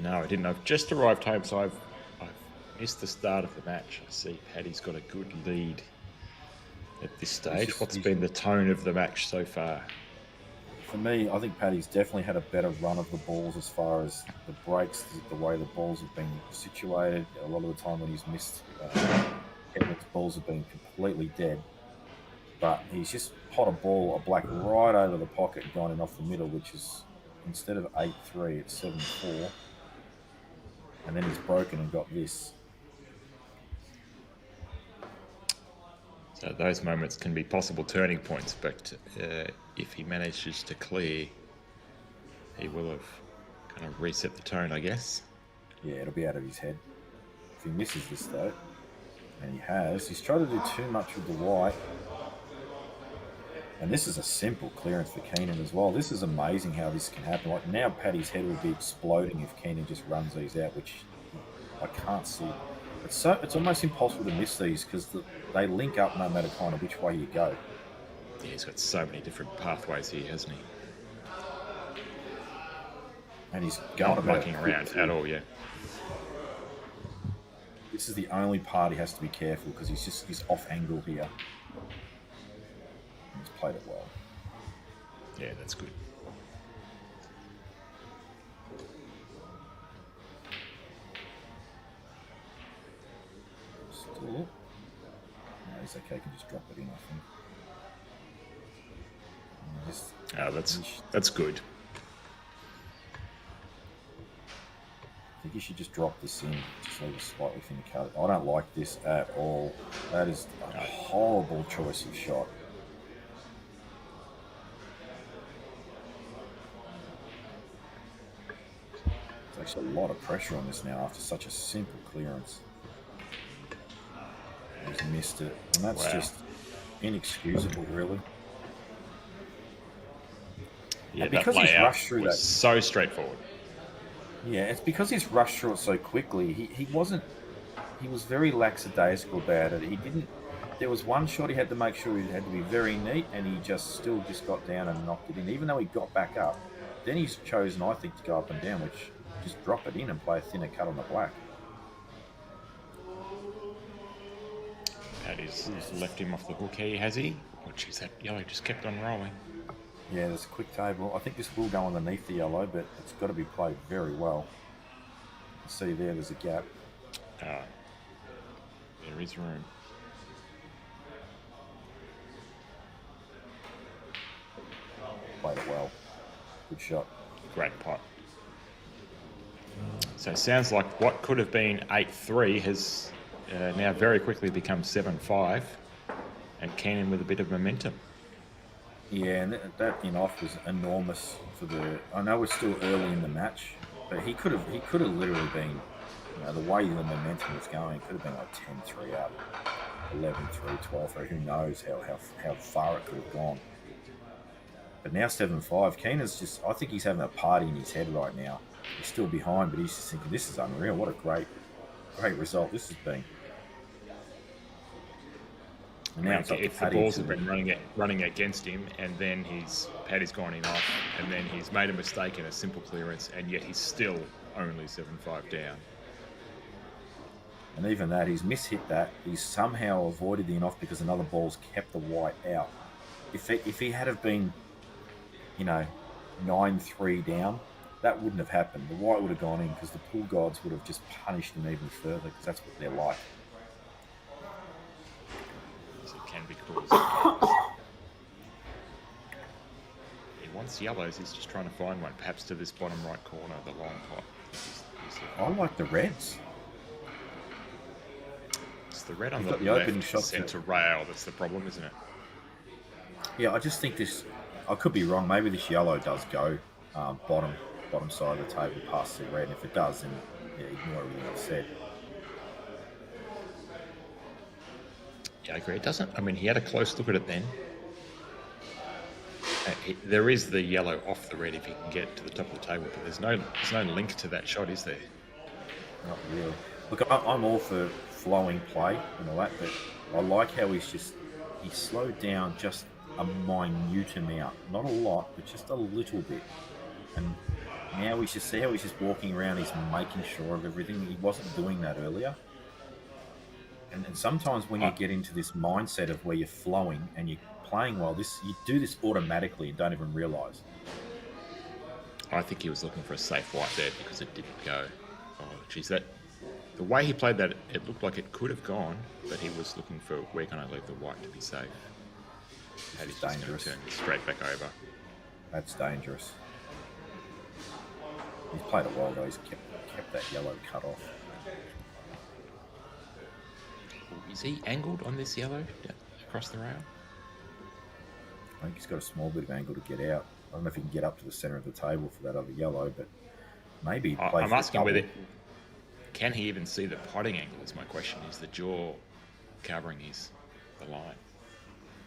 No, I didn't. I've just arrived home, so I've missed the start of the match. I see Paddy's got a good lead at this stage. What's been the tone of the match so far? For me, I think Paddy's definitely had a better run of the balls as far as the breaks, the way the balls have been situated. A lot of the time when he's missed, Edwards' balls have been completely dead. But he's just pot a ball, a black right over the pocket and gone in off the middle, which is, instead of 8-3, it's 7-4. And then he's broken and got this. So those moments can be possible turning points, but if he manages to clear, he will have kind of reset the tone, I guess. Yeah, it'll be out of his head. If he misses this though, and he has, he's tried to do too much with the white. And this is a simple clearance for Keenan as well. This is amazing how this can happen. Like now Paddy's head would be exploding if Keenan just runs these out, which I can't see. It's almost impossible to miss these because they link up no matter kind of which way you go. Yeah, he's got so many different pathways here, hasn't he? And he's going Not about mucking it around quickly. at all, yeah. This is the only part he has to be careful because he's off angle here. He's played it well. Yeah, that's good. Still, no, he's okay. He can just drop it in, I think. And just, That's good. I think you should just drop this in, just leave a slightly thinner cut. I don't like this at all. That is a horrible choice of shot. There's actually a lot of pressure on this now after such a simple clearance. He's missed it, and that's just inexcusable, really. Yeah, And that because he's layout rushed through was that. so straightforward. Yeah, it's because he's rushed through it so quickly. He was very lackadaisical about it. He didn't. There was one shot he had to make sure he had to be very neat, and he still got down and knocked it in. Even though he got back up, then he's chosen, I think, to go up and down, which just drop it in and play a thinner cut on the black. Paddy's left him off the hook here, has he? Oh, geez, that yellow just kept on rolling. Yeah, there's a quick table. I think this will go underneath the yellow, but it's got to be played very well. You see there's a gap. There is room. Played it well. Good shot. Great pot. So it sounds like what could have been 8-3 has now very quickly become 7-5, and Keenan with a bit of momentum. Yeah, and that in-off was enormous for the... I know we're still early in the match, but he could have literally been, the way the momentum was going, it could have been like 10-3 up, 11-3, 12-3, who knows how far it could have gone. But now 7-5, Keenan's just... I think he's having a party in his head right now. He's still behind, but he's just thinking, this is unreal. What a great result this has been. And now it's up to If the Paddy balls to- have been running against him, and then Paddy's gone in off, and then he's made a mistake in a simple clearance, and yet he's still only 7-5 down. And even that, he's mishit that. He's somehow avoided the in-off because another ball's kept the white out. if he had have been, 9-3 down, that wouldn't have happened. The white would have gone in because the pool gods would have just punished him even further because that's what they're like. So it can be cruel. He wants yellows. He's just trying to find one, perhaps to this bottom right corner, the long pot. I like the reds. It's the red on You've the got the opening left shot centre rail that's the problem, isn't it? Yeah, I just think this. I could be wrong. Maybe this yellow does go bottom side of the table past the red. And if it does, then ignore everything I've said. Yeah, I agree. It doesn't. I mean, he had a close look at it then. There is the yellow off the red if he can get to the top of the table, but there's no link to that shot, is there? Not really. Look, I'm all for flowing play and all that, but I like how he slowed down just a minute amount, not a lot, but just a little bit. And now we should see how he's just walking around. He's making sure of everything. He wasn't doing that earlier. And sometimes when you get into this mindset of where you're flowing and you're playing well, you do this automatically and don't even realise. I think he was looking for a safe white there because it didn't go. Oh, geez, the way he played that, it looked like it could have gone, but he was looking for where can I leave the white to be safe. That is dangerous. Turn straight back over. That's dangerous. He's played it well though. He's kept that yellow cut off. Is he angled on this yellow across the rail? I think he's got a small bit of angle to get out. I don't know if he can get up to the centre of the table for that other yellow, but maybe he'd play I'm for a asking double. whether can he even see the potting angle is my question. Is the jaw covering the line?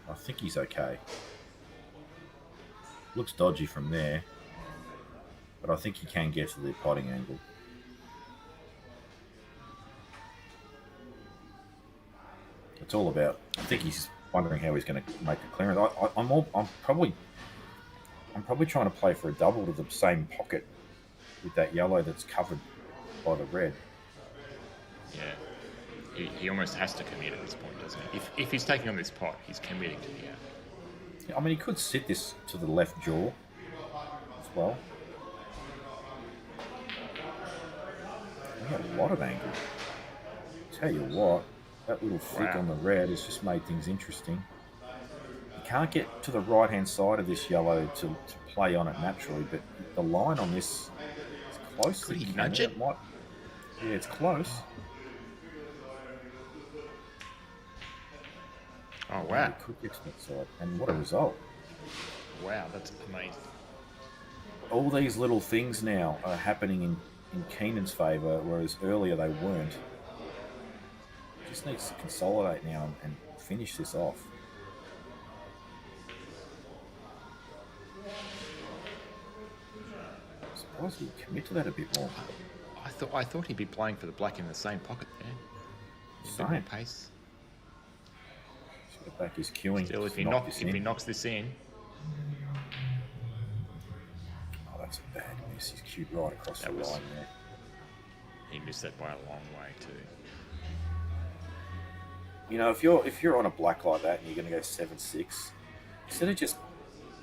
I think he's okay. Looks dodgy from there, but I think he can get to the potting angle. It's all about. I think he's wondering how he's going to make the clearance. I'm probably trying to play for a double to the same pocket with that yellow that's covered by the red. Yeah, he almost has to commit at this point, doesn't he? If he's taking on this pot, he's committing to the out. Yeah, I mean, he could sit this to the left jaw as well. He got a lot of angle. Tell you what. That little flick on the red has just made things interesting. You can't get to the right-hand side of this yellow to play on it naturally, but the line on this is close. Could he nudge it? Yeah, it's close. Oh, wow. He could get to that side. And what a result. Wow, that's amazing. All these little things now are happening in Keenan's favour, whereas earlier they weren't. Just needs to consolidate now and finish this off. I'm surprised he'd commit to that a bit more. I thought he'd be playing for the black in the same pocket there. Same Pace. Should have back his queuing. Still, if he knocks this in. Oh, that's a bad miss. He's cued right across the line there. He missed that by a long way too. You know, if you're on a black like that and you're going to go 7-6, instead of just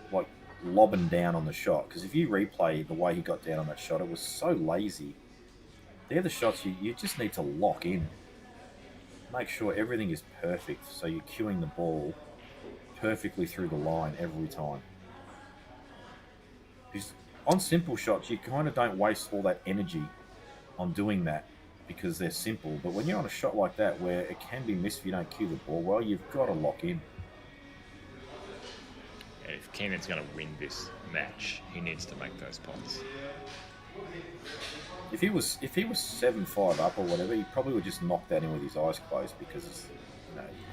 like lobbing down on the shot, because if you replay the way he got down on that shot, it was so lazy. They're the shots you just need to lock in. Make sure everything is perfect, so you're cueing the ball perfectly through the line every time. Because on simple shots, you kind of don't waste all that energy on doing that, because they're simple, but when you're on a shot like that where it can be missed if you don't cue the ball well, you've got to lock in. And if Keenan's going to win this match, he needs to make those pots. If he was 7-5 up or whatever, he probably would just knock that in with his eyes closed because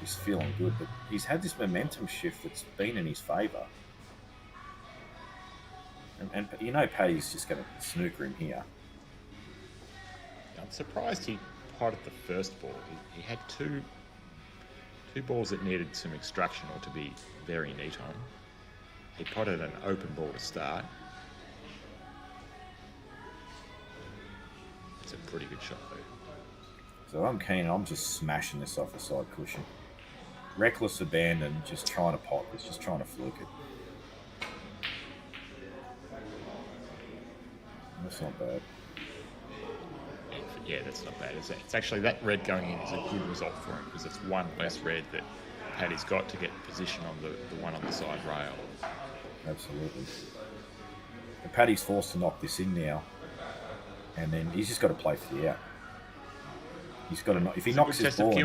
he's feeling good. But he's had this momentum shift that's been in his favour, and Paddy's just going to snooker him here. I'm surprised he potted the first ball. He had two balls that needed some extraction or to be very neat on. He potted an open ball to start. It's a pretty good shot though. So I'm keen. I'm just smashing this off the side cushion. reckless abandon, just trying to pop. It's just trying to fluke it. That's not bad. Yeah, that's not bad, is it? It's actually that red going in is a good result for him because it's one less red that Paddy's got to get position on the one on the side rail. Absolutely. And Paddy's forced to knock this in now, and then he's just got to play for the out. He's got to knock. If he knocks his ball,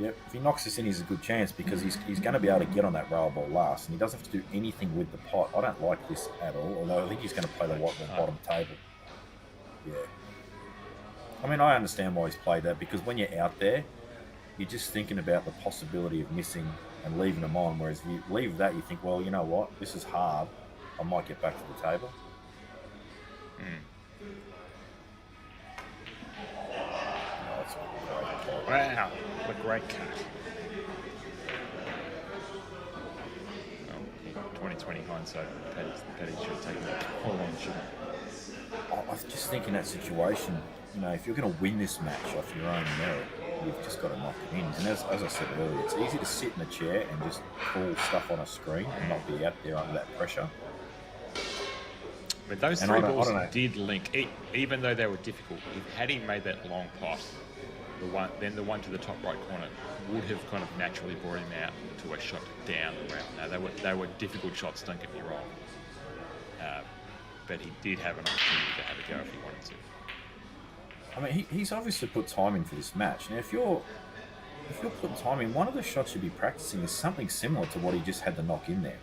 if he knocks this in, he's a good chance because he's going to be able to get on that rail ball last, and he doesn't have to do anything with the pot. I don't like this at all. Although I think he's going to play the bottom table. Yeah. I mean, I understand why he's played that because when you're out there, you're just thinking about the possibility of missing and leaving them on. Whereas if you leave that, you think, well, you know what? This is hard. I might get back to the table. Oh, that's a great call. Wow, what a great cut. Well, 2020 hindsight, Paddy should have taken that call on, shouldn't he? I was just thinking that situation, you know, if you're going to win this match off your own merit, you've just got to knock it in. And as I said earlier, it's easy to sit in a chair and just call stuff on a screen and not be out there under that pressure. But those three balls did link, even though they were difficult. Had he made that long pot, the one to the top right corner would have kind of naturally brought him out to a shot down the round. Now they were difficult shots, don't get me wrong. But he did have an opportunity to have a go if he wanted to. I mean, he's obviously put time in for this match. Now, if you're putting time in, one of the shots you'd be practicing is something similar to what he just had to knock in there.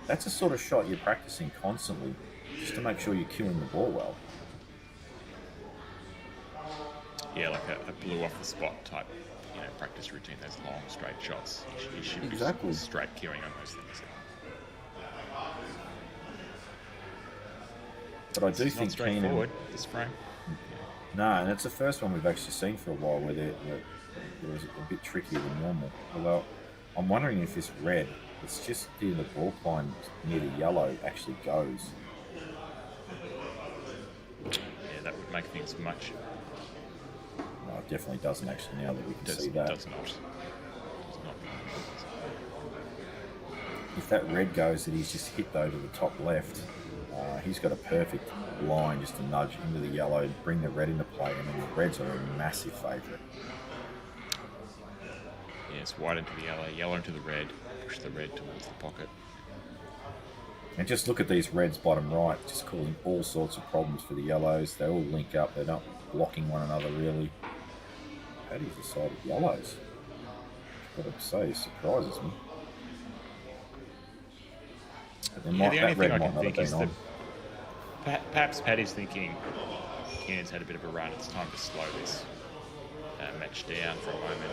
That's a sort of shot you're practicing constantly, just to make sure you're cueing the ball well. Yeah, like a blew off the spot type, practice routine. Those long straight shots. You should Exactly. be straight cueing on those things. But I do It's think not straightforward, this frame. No, and it's the first one we've actually seen for a while where it was a bit trickier than normal. Although I'm wondering if this red, it's just near the ball line near the yellow, actually goes. Yeah, that would make things much. No, it definitely doesn't actually now that we can see that. Does not. If that red goes that he's just hit though to the top left, he's got a perfect line just to nudge into the yellow, bring the red into play, and then the reds are a massive favourite. Yeah, it's white into the yellow into the red, push the red towards the pocket. And just look at these reds bottom right, just causing all sorts of problems for the yellows. They all link up, they're not blocking one another really. Paddy's decided yellows. I've got to say, it surprises me. The only thing I can think is that perhaps Paddy's thinking Keenan's had a bit of a run. It's time to slow this match down for a moment.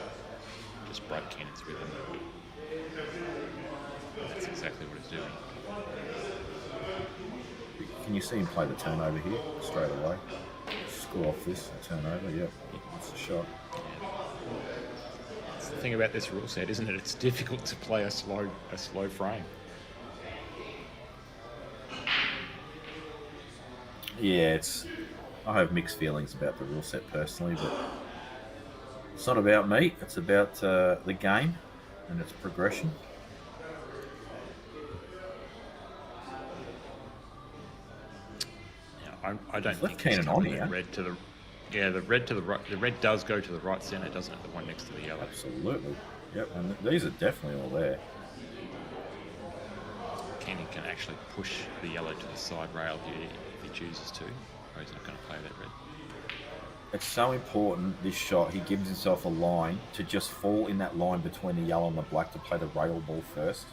Just break Keenan's rhythm. That's exactly what he's doing. Can you see him play the turnover here straight away? Score off this turnover. Yep, that's the shot. Yeah. That's the thing about this rule set, isn't it? It's difficult to play a slow frame. Yeah, I have mixed feelings about the rule set personally, but it's not about me. It's about the game and its progression. Yeah, I don't think Keenan on here. The red to the right. The red does go to the right centre, doesn't it? The one next to the yellow. Absolutely. Yep, and these are definitely all there. Keenan can actually push the yellow to the side rail here if he chooses to, or he's not going to play that red. It's so important, this shot. He gives himself a line to just fall in that line between the yellow and the black to play the rail ball first.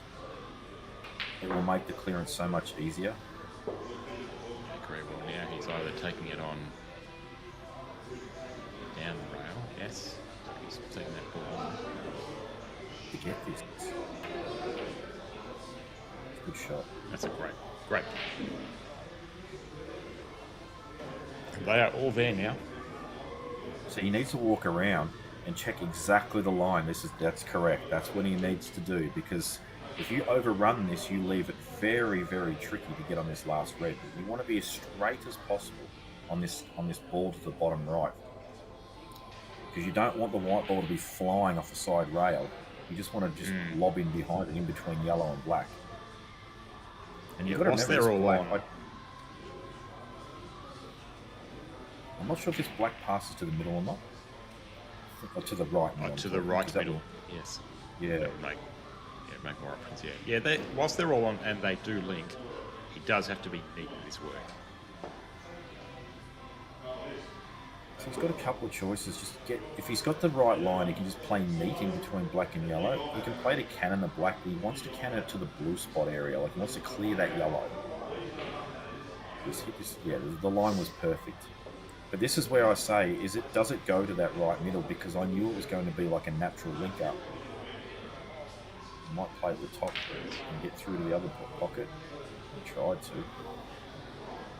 It will make the clearance so much easier. I agree. Well, now he's either taking it on down the rail, yes, he's taking that ball on. To get this. Good shot. That's a great. They are all there now. So he needs to walk around and check exactly the line. That's correct. That's what he needs to do, because if you overrun this, you leave it very, very tricky to get on this last red. You want to be as straight as possible on this ball to the bottom right, because you don't want the white ball to be flying off the side rail You just want to just lob in behind it, in between yellow and black. And you've Yeah, got to whilst remember they're this all black. on. I'm not sure if this black passes to the middle or not. Or to the right. Oh, middle, to I'm the talking, right 'cause that middle. Yes. Yeah. That would make more options. Yeah. Yeah. Whilst they're all on and they do link, he does have to be neat with his work. So he's got a couple of choices. If he's got the right line, he can just play neat in between black and yellow. He can play to cannon the black, but he wants to cannon it to the blue spot area. Like he wants to clear that yellow. Yeah, the line was perfect. But this is where I say, does it go to that right middle? Because I knew it was going to be like a natural link up. He might play at the top and get through to the other pocket. He tried to.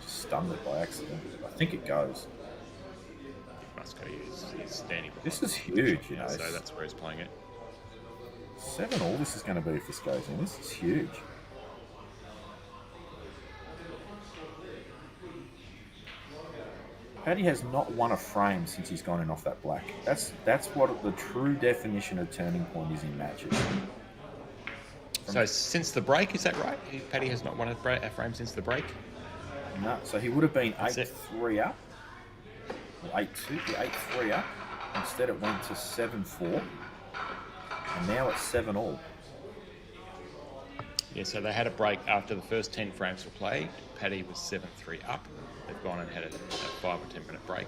Just stunned it by accident. I think it goes. Must go. He's standing. This is huge, you know. So that's where he's playing it. 7-all this is going to be if this goes in. This is huge. Paddy has not won a frame since he's gone in off that black. That's what the true definition of turning point is in matches. So since the break, is that right? Paddy has not won a frame since the break? No, so he would have been That's it. 8-3 up. Or 8-2, 8-3 up. Instead it went to 7-4. And now it's 7-all. Yeah, so they had a break after the first 10 frames were played. Paddy was 7-3 up. They've gone and had a 5 or 10 minute break.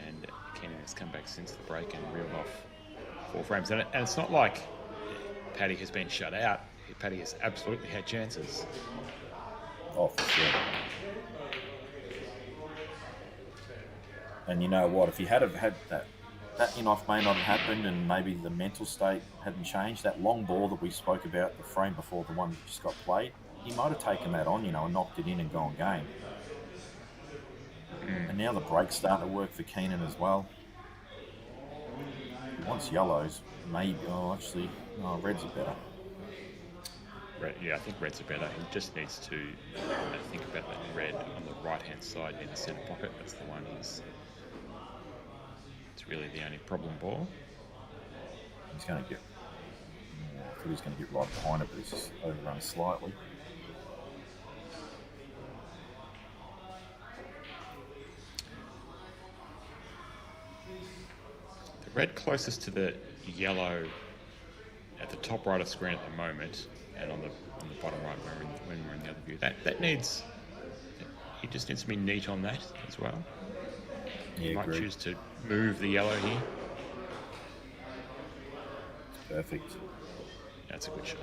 And Keenan has come back since the break and reeled off 4 frames. And it's not like Paddy has been shut out. Paddy has absolutely had chances. Oh, for sure. And you know what? If he had had that in-off may not have happened and maybe the mental state hadn't changed, that long ball that we spoke about the frame before the one that just got played, he might have taken that on, and knocked it in and gone game. And now the break's starting to work for Keenan as well. He wants yellows. Maybe. Reds are better. I think reds are better. He just needs to think about that red on the right-hand side in the centre pocket. That's the one it's really the only problem ball. He's going to get... I thought he was going to get right behind it, but he's just overrun slightly. The red closest to the yellow at the top right of screen at the moment, and on the bottom right when we're in the other view, that needs... He just needs to be neat on that as well. Yeah, He might agreed. choose to move the yellow here. Perfect. That's a good shot.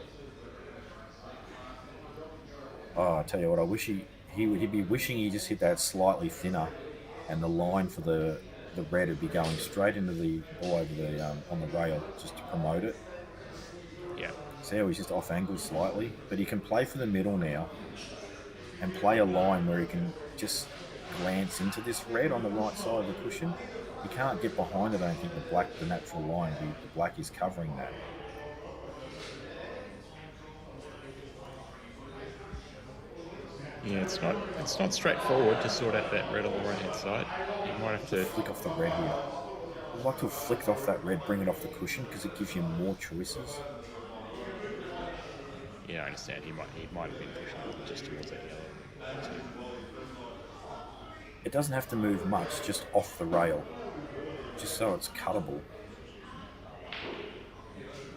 Oh, I tell you what, I wish he'd be wishing he just hit that slightly thinner, and the line for the red would be going straight into all over the on the rail just to promote it. Yeah. See how he's just off angle slightly, but he can play for the middle now, and play a line where he can just glance into this red on the right side of the cushion. He can't get behind it. I don't think the natural line. The black is covering that. Yeah, it's not straightforward to sort out that red on the right hand side. You might have to Flick off the red here. I'd like to have flicked off that red, bring it off the cushion, because it gives you more choices. Yeah, I understand. He might have been pushing just towards that yellow too. It doesn't have to move much, just off the rail, just so it's cuttable.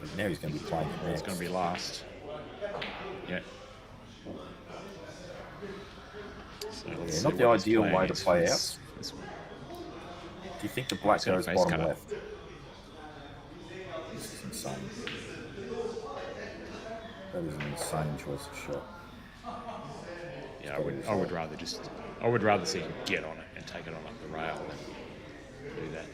But now he's going to be playing it next. It's going to be last. Yeah. So let's see not the what he's ideal playing. way to It's- play it's- it's- Do you think the black He's got a goes face bottom cutter. left? This is insane. That is an insane choice of shot. Yeah, I would rather see him get on it and take it on up the rail than do that.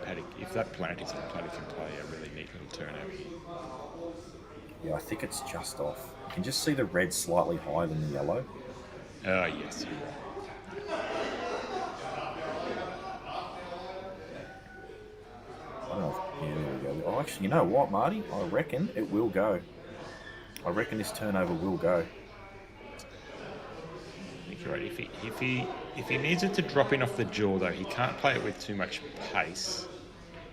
Paddy, if that plant is on, Paddy can play a really neat little turn out here. Yeah, I think it's just off. You can just see the red slightly higher than the yellow. Oh, yes, you're right. I don't know if, yeah, there we go. Oh, actually, you know what, Marty? I reckon it will go. I reckon this turnover will go. I think think you're right. If he needs it to drop in off the jaw, though, he can't play it with too much pace.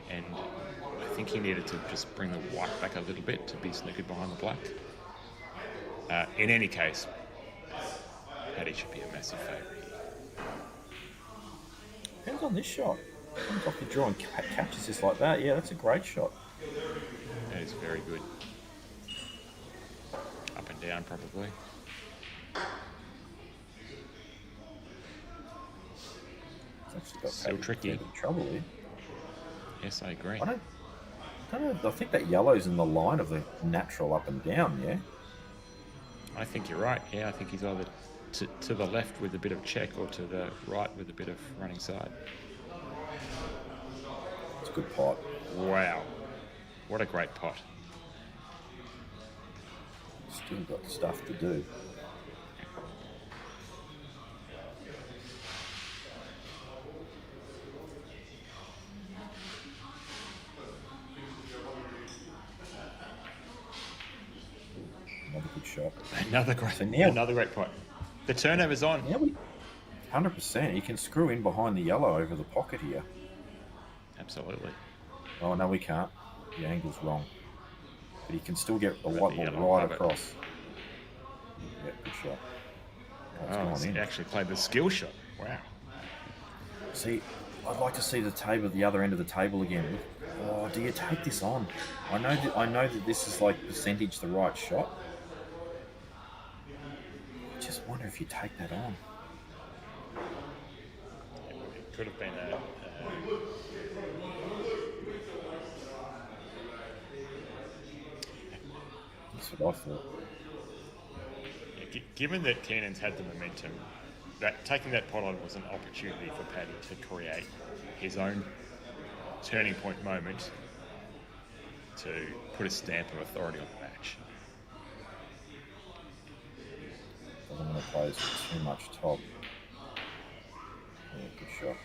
And I think he needed to just bring the white back a little bit to be snookered behind the black. In any case, Paddy should be a massive favourite here. Depends on this shot. Comes off the draw and catches this like that. Yeah, that's a great shot. That is very good. Up and down, probably. It's actually got Still Paddy tricky. in trouble here. Yes, I agree. I don't know. I think that yellow's in the line of the natural up and down. Yeah. I think you're right. Yeah, I think he's either to the left with a bit of check or to the right with a bit of running side. It's a good pot. Wow. What a great pot. Still got stuff to do. Another good shot. Another great pot. The turnover's on. Yeah, 100%. He can screw in behind the yellow over the pocket here. Absolutely. Oh, no, we can't. The angle's wrong. But he can still get a white ball yellow, right love it. across. Yeah, good shot. Oh, it's gone He in. actually played the skill shot. Wow. See, I'd like to see the table, the other end of the table again. Oh, do you take this on? I know that this is like percentage the right shot. I just wonder if you take that on. It could have been That's what I thought. given that Keenan's had the momentum, that taking that pot on was an opportunity for Paddy to create his own turning point moment to put a stamp of authority on the match. Doesn't want to play with too much top. Yeah, good shot.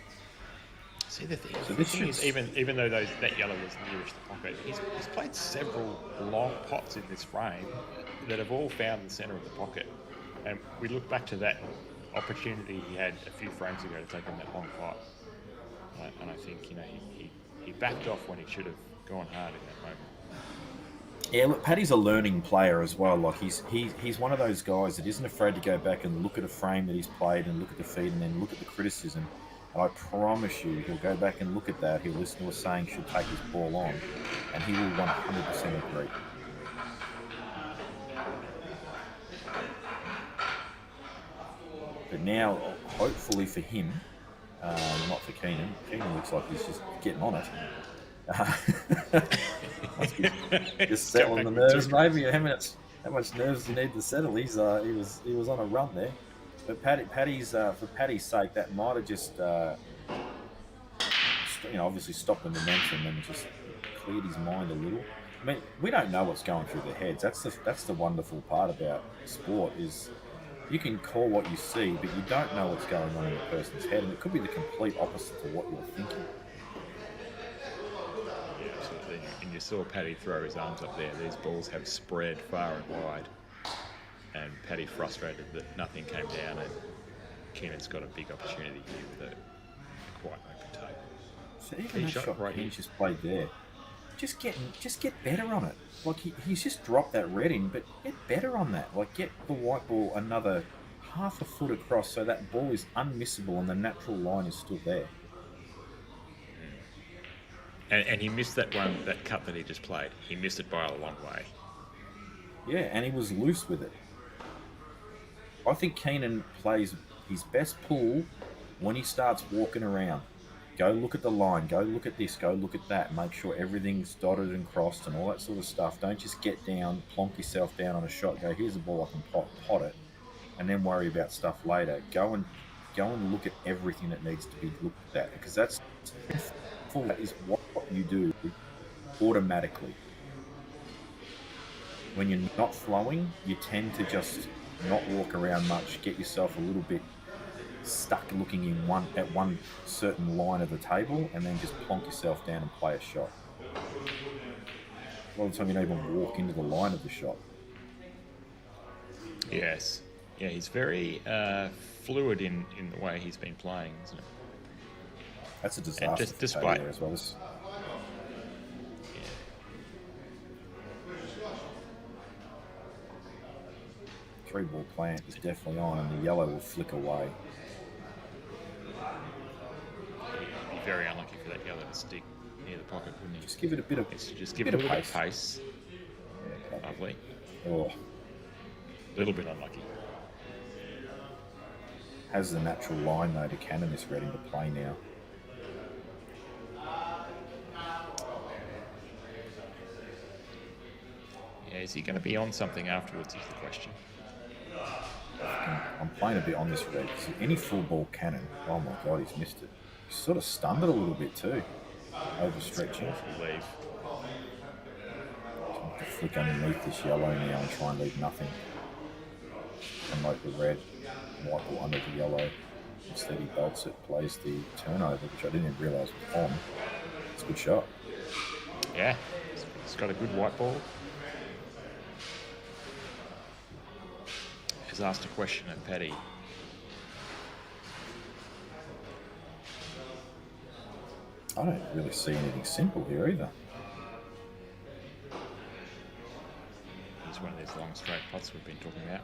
See the thing, So the this thing is, should- even though that yellow was nearest the pocket, he's played several long pots in this frame that have all found the centre of the pocket. And we look back to that opportunity he had a few frames ago to take on that long pot. And I think, he backed off when he should have gone hard in that moment. Yeah, look, Paddy's a learning player as well. Like he's one of those guys that isn't afraid to go back and look at a frame that he's played and look at the feed and then look at the criticism. And I promise you, he'll go back and look at that. He'll listen to us saying should take his ball on, and he will 100% agree. But now, hopefully for him, not for Keenan. Keenan looks like he's just getting on it. Just settling the nerves, maybe. How much nerves do you need to settle? He was on a run there. But for Paddy's sake, that might have just obviously stopped the momentum and just cleared his mind a little. I mean, we don't know what's going through their heads. That's the wonderful part about sport is you can call what you see, but you don't know what's going on in the person's head, and it could be the complete opposite to what you're thinking. Yeah, absolutely. And you saw Paddy throw his arms up there. These balls have spread far and wide. And Paddy frustrated that nothing came down, and Keenan's got a big opportunity here with a quite open table. So even that shot right he here. just played there, just get better on it. Like he's just dropped that red in, but get better on that. Like get the white ball another half a foot across so that ball is unmissable and the natural line is still there. And he missed that cut that he just played. He missed it by a long way. Yeah, and he was loose with it. I think Keenan plays his best pool when he starts walking around. Go look at the line, go look at this, go look at that, make sure everything's dotted and crossed and all that sort of stuff. Don't just get down, plonk yourself down on a shot, go, here's a ball, I can pot it, and then worry about stuff later. Go and look at everything that needs to be looked at, because that is what you do automatically. When you're not flowing, you tend to just not walk around much, get yourself a little bit stuck looking at one certain line of the table, and then just plonk yourself down and play a shot. A lot of the time you don't even walk into the line of the shot. Yes. Yeah, he's very fluid in the way he's been playing, isn't it? That's a disaster for despite- Paddy as well. Three ball plant is definitely on, and the yellow will flick away. He'd be very unlucky for that yellow to stick near the pocket, wouldn't he? Just give it a bit of Just give it a little bit of pace. Yeah, Lovely. oh, A little bit unlucky. has the natural line though to cannon this red into play now. Yeah, is he going to be on something afterwards is the question. I'm playing a bit on this red because any full ball cannon, oh my god, he's missed it. He's sort of stunned it a little bit too, overstretching. Awful leave. Have to flick underneath this yellow now and try and leave nothing. Promote the red, white ball under the yellow. Instead he bolts it, plays the turnover, which I didn't even realise was on. It's a good shot. Yeah, he's got a good white ball. Has asked a question at Paddy. I don't really see anything simple here either. He's one of these long straight putts we've been talking about.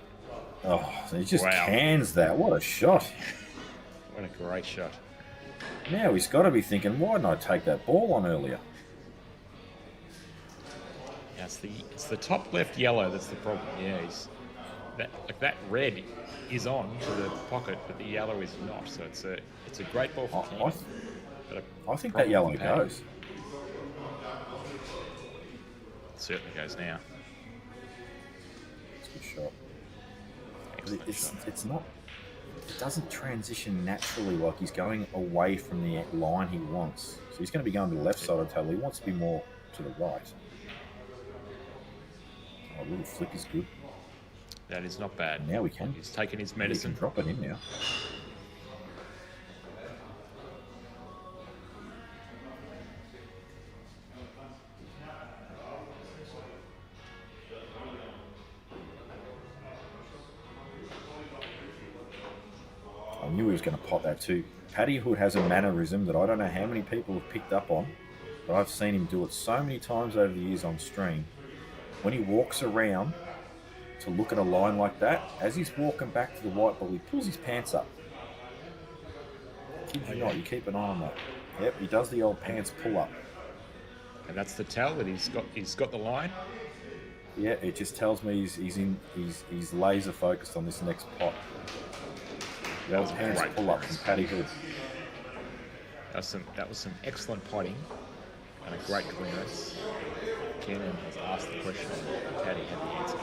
Oh, so he just Wow. cans that. What a shot. What a great shot. Now he's got to be thinking, why didn't I take that ball on earlier? Yeah, it's the top left yellow that's the problem. Yeah, that red is on to the pocket, but the yellow is not. So it's a great ball for Keenan. I think that yellow goes. It certainly goes now. It's a good shot. Excellent shot. It's not. It doesn't transition naturally like he's going away from the line he wants. So he's going to be going to the left side of the table. He wants to be more to the right. Oh, a little flick is good. That is not bad. Now we can. He's taken his He medicine. can drop it in now. I knew he was going to pot that too. Paddy Hood has a mannerism that I don't know how many people have picked up on, but I've seen him do it so many times over the years on stream. When he walks around to look at a line like that, as he's walking back to the white ball, he pulls his pants up. Kid you not, you keep an eye on that. Yep, he does the old pants pull up. And that's the tell that he's got the line. Yeah, it just tells me he's laser focused on this next pot. The old pants great pull up from Paddy Hood. That was some excellent potting and a great clearance. Keenan has asked the question and Paddy had the answer.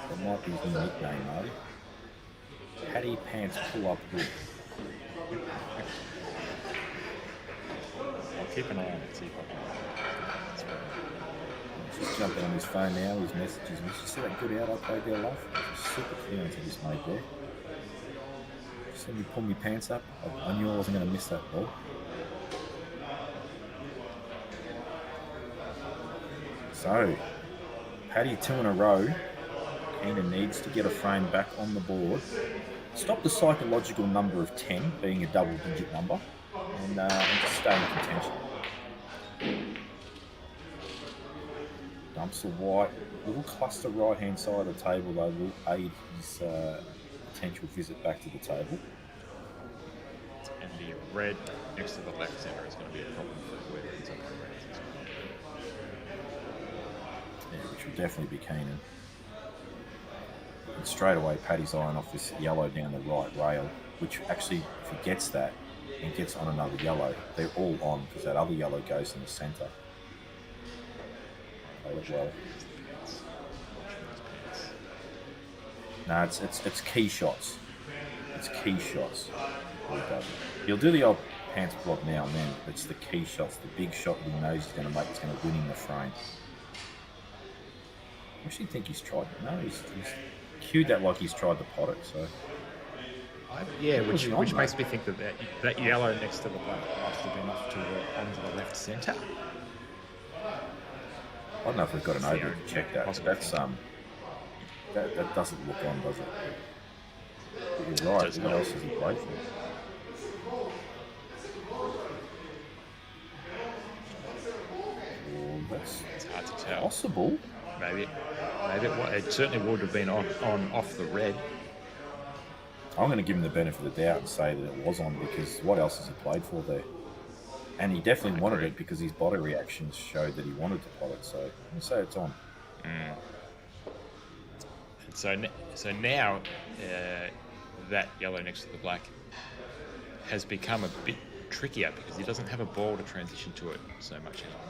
That might be his nickname, though. Paddy Pants Pull Up Hood. I'll keep an eye on it, see if I can. Just jumping on his phone now, his messages. Did you see that good out I played there, love? Super clearance I just made there. Just let me pull my pants up. I knew I wasn't going to miss that ball. So, Paddy 2 in a row. Keenan needs to get a frame back on the board. Stop the psychological number of 10 being a double-digit number, and just stay in contention. Dumps the white. Little cluster right-hand side of the table, though, will aid his potential visit back to the table. And the red next to the left centre is going to be a problem for whoever ends up on red. Yeah, which will definitely be Keenan. And straight away, Paddy's eyeing off this yellow down the right rail, which actually, if he gets that and gets on another yellow, they're all on because that other yellow goes in the centre. Well. No, it's key shots. It's key shots. He'll do the old pants pull up now and then, but it's the key shots, the big shot that he knows he's going to make, it's going to win him the frame. I actually think he's tried. No, he's cued that like he's tried to pot it. So Yeah, which makes me think that yellow next to the black must have been off to onto the left centre. I don't know if we've got an over to check that. But That doesn't look on, does it? But you're right. Does What not. else has he played for? Oh, that's It's hard to tell. possible. Maybe it certainly would have been off the red. I'm going to give him the benefit of the doubt and say that it was on because what else has he played for there? And he definitely wanted it because his body reactions showed that he wanted to play it. So I'm going to say it's on. So now that yellow next to the black has become a bit trickier because he doesn't have a ball to transition to it so much anymore.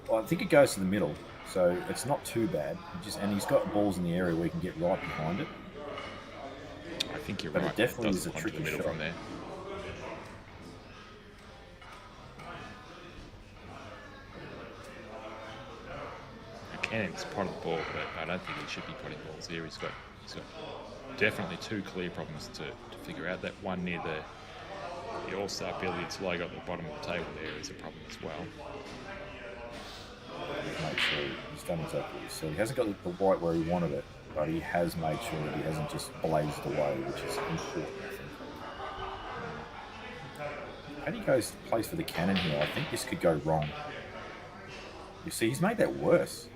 Well, I think it goes to the middle, so it's not too bad. And he's got balls in the area where he can get right behind it. I think you're But it right. definitely does is a come to tricky the middle shot. from there. Cannon's part of the ball, but I don't think he should be putting balls here. He's got definitely two clear problems to figure out. That one near the All-Star Billiards logo at the bottom of the table there is a problem as well. Make sure he's done exactly what he said. He hasn't got the right where he wanted it, but he has made sure that he hasn't just blazed away, which is important, I think. Paddy plays for the Cannon here. I think this could go wrong. You see, he's made that worse.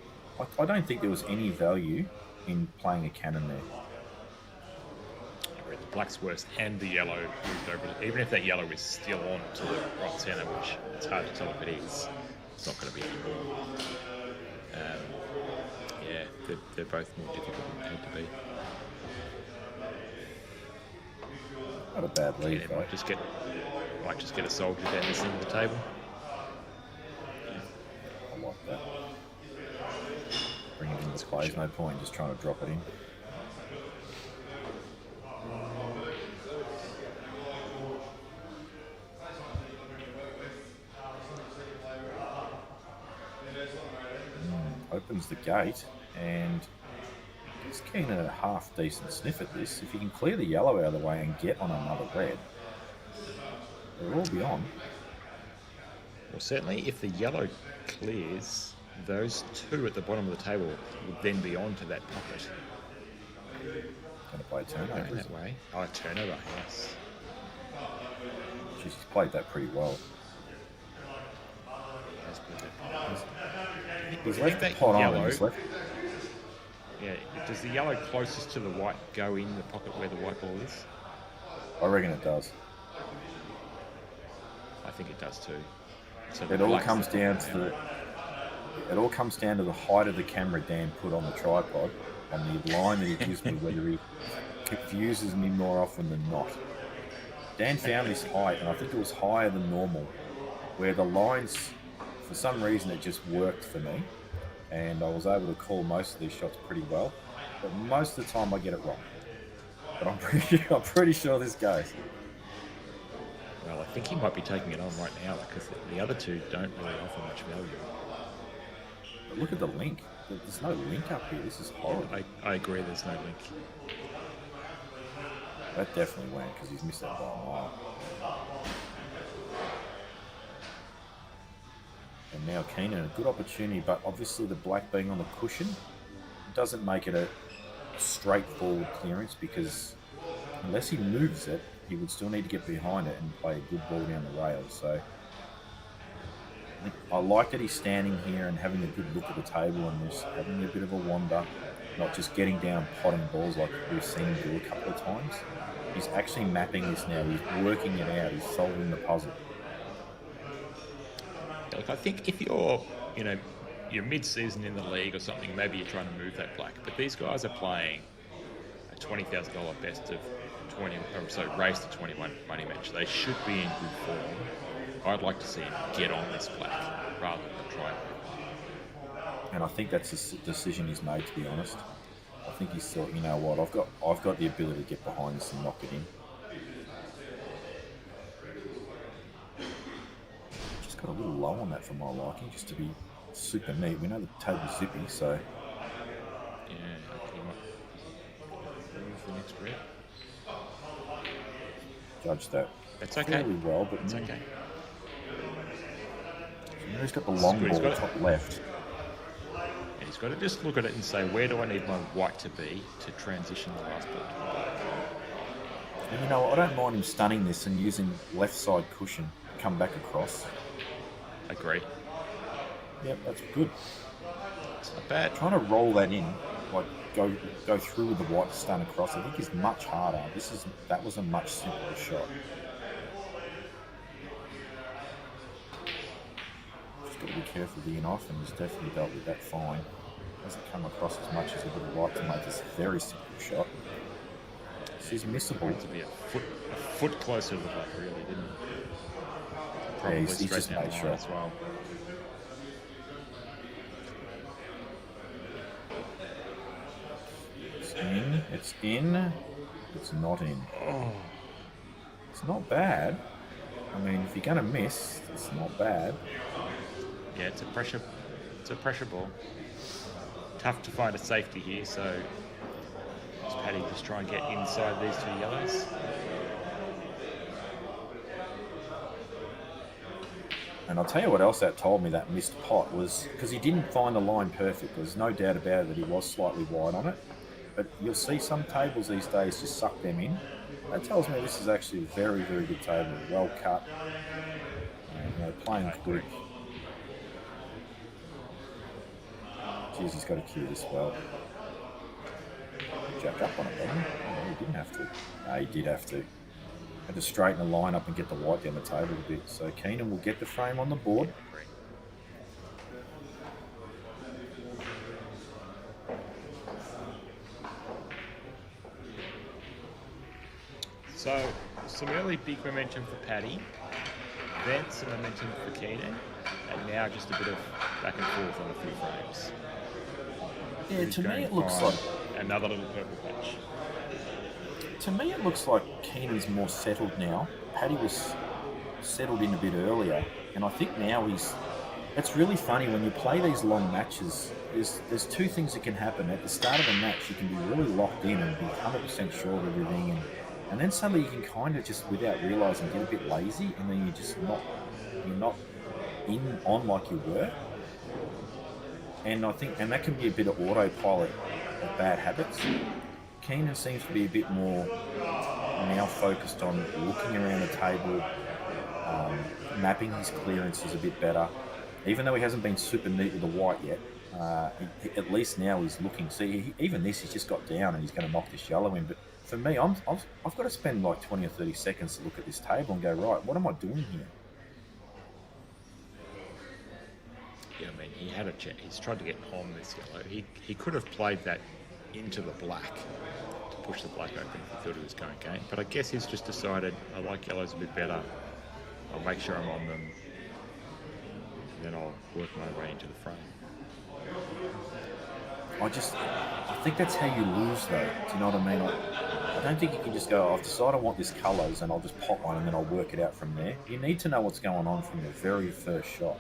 I don't think there was any value in playing a Cannon there. Where the black's worse and the yellow moved over. Even if that yellow is still on to the right centre, which it's hard to tell if it is, it's not going to be anymore. Yeah, they're both more difficult than they need to be. Not a bad lead, It though. might just get a soldier down the centre of the table. I like that. Bring it into play. There's no point just trying to drop it in. Opens the gate and gives Keenan a half decent sniff at this. If you can clear the yellow out of the way and get on another red, they'll all be on. Well, certainly if the yellow clears, those two at the bottom of the table would then be on to that pocket. Going to play a turnover. Going isn't that way. Oh, a turnover, yes. Jeez, he's played that pretty well. That's good. He's I left think the that pot on yellow- and he's left. Yeah, does the yellow closest to the white go in the pocket where the white ball is? I reckon it does. I think it does too. So It all comes down to the height of the camera Dan put on the tripod, on the line that he gives me, whether he confuses me more often than not. Dan found this height, and I think it was higher than normal, where the lines, for some reason, it just worked for me, and I was able to call most of these shots pretty well. But most of the time, I get it wrong. But I'm pretty sure this goes. Well, I think he might be taking it on right now because the other two don't really offer much value. But look at the link. There's no link up here. This is horrible. I agree, there's no link. That definitely went because he's missed that by a mile. And now Keenan, a good opportunity, but obviously the black being on the cushion doesn't make it a straightforward clearance because unless he moves it, he would still need to get behind it and play a good ball down the rail. So I like that he's standing here and having a good look at the table and just having a bit of a wander, not just getting down potting balls like we've seen him do a couple of times. He's actually mapping this now. He's working it out. He's solving the puzzle. Look, I think if you're mid-season in the league or something, maybe you're trying to move that black. But these guys are playing a $20,000 best of 20, or so race to 21 money match. They should be in good form. I'd like to see him get on this black rather than try. And I think that's a decision he's made, to be honest. I think he's thought, you know what, I've got the ability to get behind this and knock it in. Just got a little low on that for my liking, just to be super neat. We know the table's zippy, so Yeah, he might move the next red. judge that That's okay. fairly well. But It's okay. He's got the long He's ball got it. top left. And he's He's got to just look at it and say, where do I need my white to be to transition the last ball to the black? And you know, I don't mind him stunning this and using left side cushion, come back across. Agree. Yep, that's good. It's not bad. Trying to roll that in, like go through with the white stun across, I think is much harder. That was a much simpler shot. Just got to be careful of the in-off, and he's definitely dealt with that fine. Hasn't come across as much as he would have liked to make this a very simple shot. This is missable. To be a foot closer to the black, really, didn't it? Yeah, Probably he's straight just down made the line sure. as well. It's in, it's not in. Oh. It's not bad. I mean, if you're going to miss, it's not bad. Yeah, it's a pressure ball. Tough to find a safety here, so does Paddy just try and get inside these two yellows? And I'll tell you what else that told me, that missed pot, was because he didn't find the line perfect. There's no doubt about it that he was slightly wide on it. But you'll see some tables these days just suck them in. That tells me this is actually a very, very good table. Well cut. Playing good. Jeez, he's got to cue this well. Jack up on it, didn't he? Oh, he didn't have to. No, he did have to. Had to straighten the line up and get the white down the table a bit. So Keenan will get the frame on the board. So, some early big momentum for Paddy, then some momentum for Keenan, and now just a bit of back and forth on a few frames. Yeah, Who's to me going it looks find like... another little purple patch. To me it looks like Keenan's more settled now. Paddy was settled in a bit earlier, and I think now he's... It's really funny when you play these long matches. There's two things that can happen. At the start of a match, you can be really locked in and be 100% sure of everything, and then suddenly you can kind of just, without realising, get a bit lazy, and then you're not on like you were. And I think, and that can be a bit of autopilot of bad habits. Keenan seems to be a bit more now focused on looking around the table, mapping his clearances a bit better. Even though he hasn't been super neat with the white yet, at least now he's looking. See, even this, he's just got down and he's going to knock this yellow in. But for me, I've got to spend like 20 or 30 seconds to look at this table and go, right, what am I doing here? Yeah, I mean, he had a chance. He's tried to get on this yellow. He could have played that into the black to push the black open if he thought he was going game. But I guess he's just decided, I like yellows a bit better. I'll make sure I'm on them. And then I'll work my way into the frame. I think that's how you lose, though. Do you know what I mean? I don't think you can just go, I've decided I want this colours and I'll just pop one and then I'll work it out from there. You need to know what's going on from the very first shot.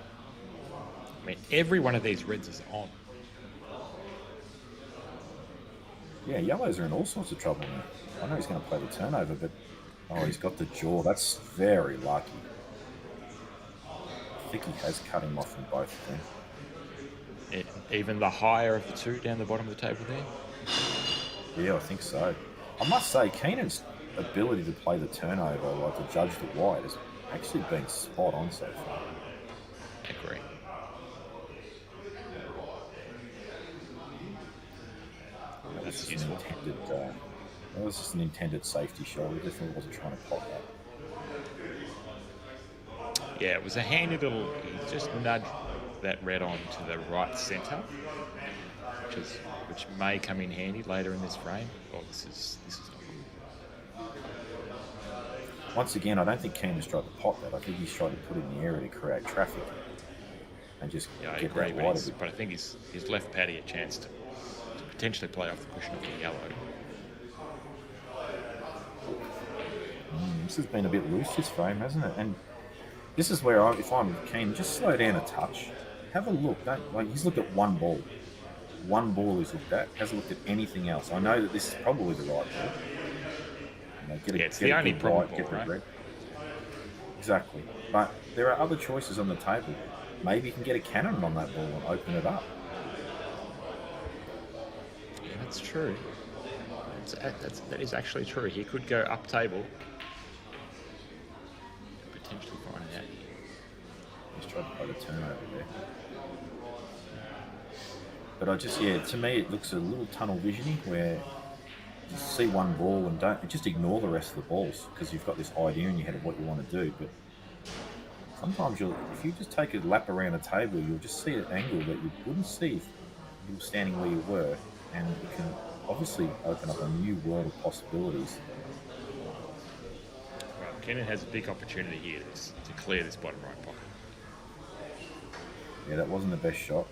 I mean, every one of these reds is on. Yeah, yellows are in all sorts of trouble now. I know he's going to play the turnover, but he's got the jaw. That's very lucky. I think he has cut him off from both of them. Even the higher of the two down the bottom of the table there? Yeah, I think so. I must say, Keenan's ability to play the turnover, like to judge the white, has actually been spot on so far. Agree. That was just an intended safety shot. He definitely wasn't trying to pop that. Yeah, it was a handy little. He just nudged that red on to the right centre, which may come in handy later in this frame. Oh, this is not good. Once again, I don't think Keenan's tried to pop that. I think he's tried to put it in the area to create traffic and just I get agree, that wide. but I think he's left Paddy a chance to potentially play off the cushion of the yellow. This has been a bit loose, this frame, hasn't it? And this is where, if I'm keen, just slow down a touch. Have a look. He's looked at one ball. One ball he's looked at. Hasn't looked at anything else. I know that this is probably the right ball. It's the only problem, get the right? red. Exactly. But there are other choices on the table. Maybe you can get a cannon on that ball and open it up. That's true. That is actually true. He could go up table, potentially find it out. Just tried to play the turnover there. But to me, it looks a little tunnel visiony where you see one ball and just ignore the rest of the balls because you've got this idea in your head of what you want to do. But sometimes if you just take a lap around a table, you'll just see an angle that you wouldn't see if you were standing where you were, and it can obviously open up a new world of possibilities. Right, Keenan has a big opportunity here to clear this bottom right pocket. Yeah, that wasn't the best shot.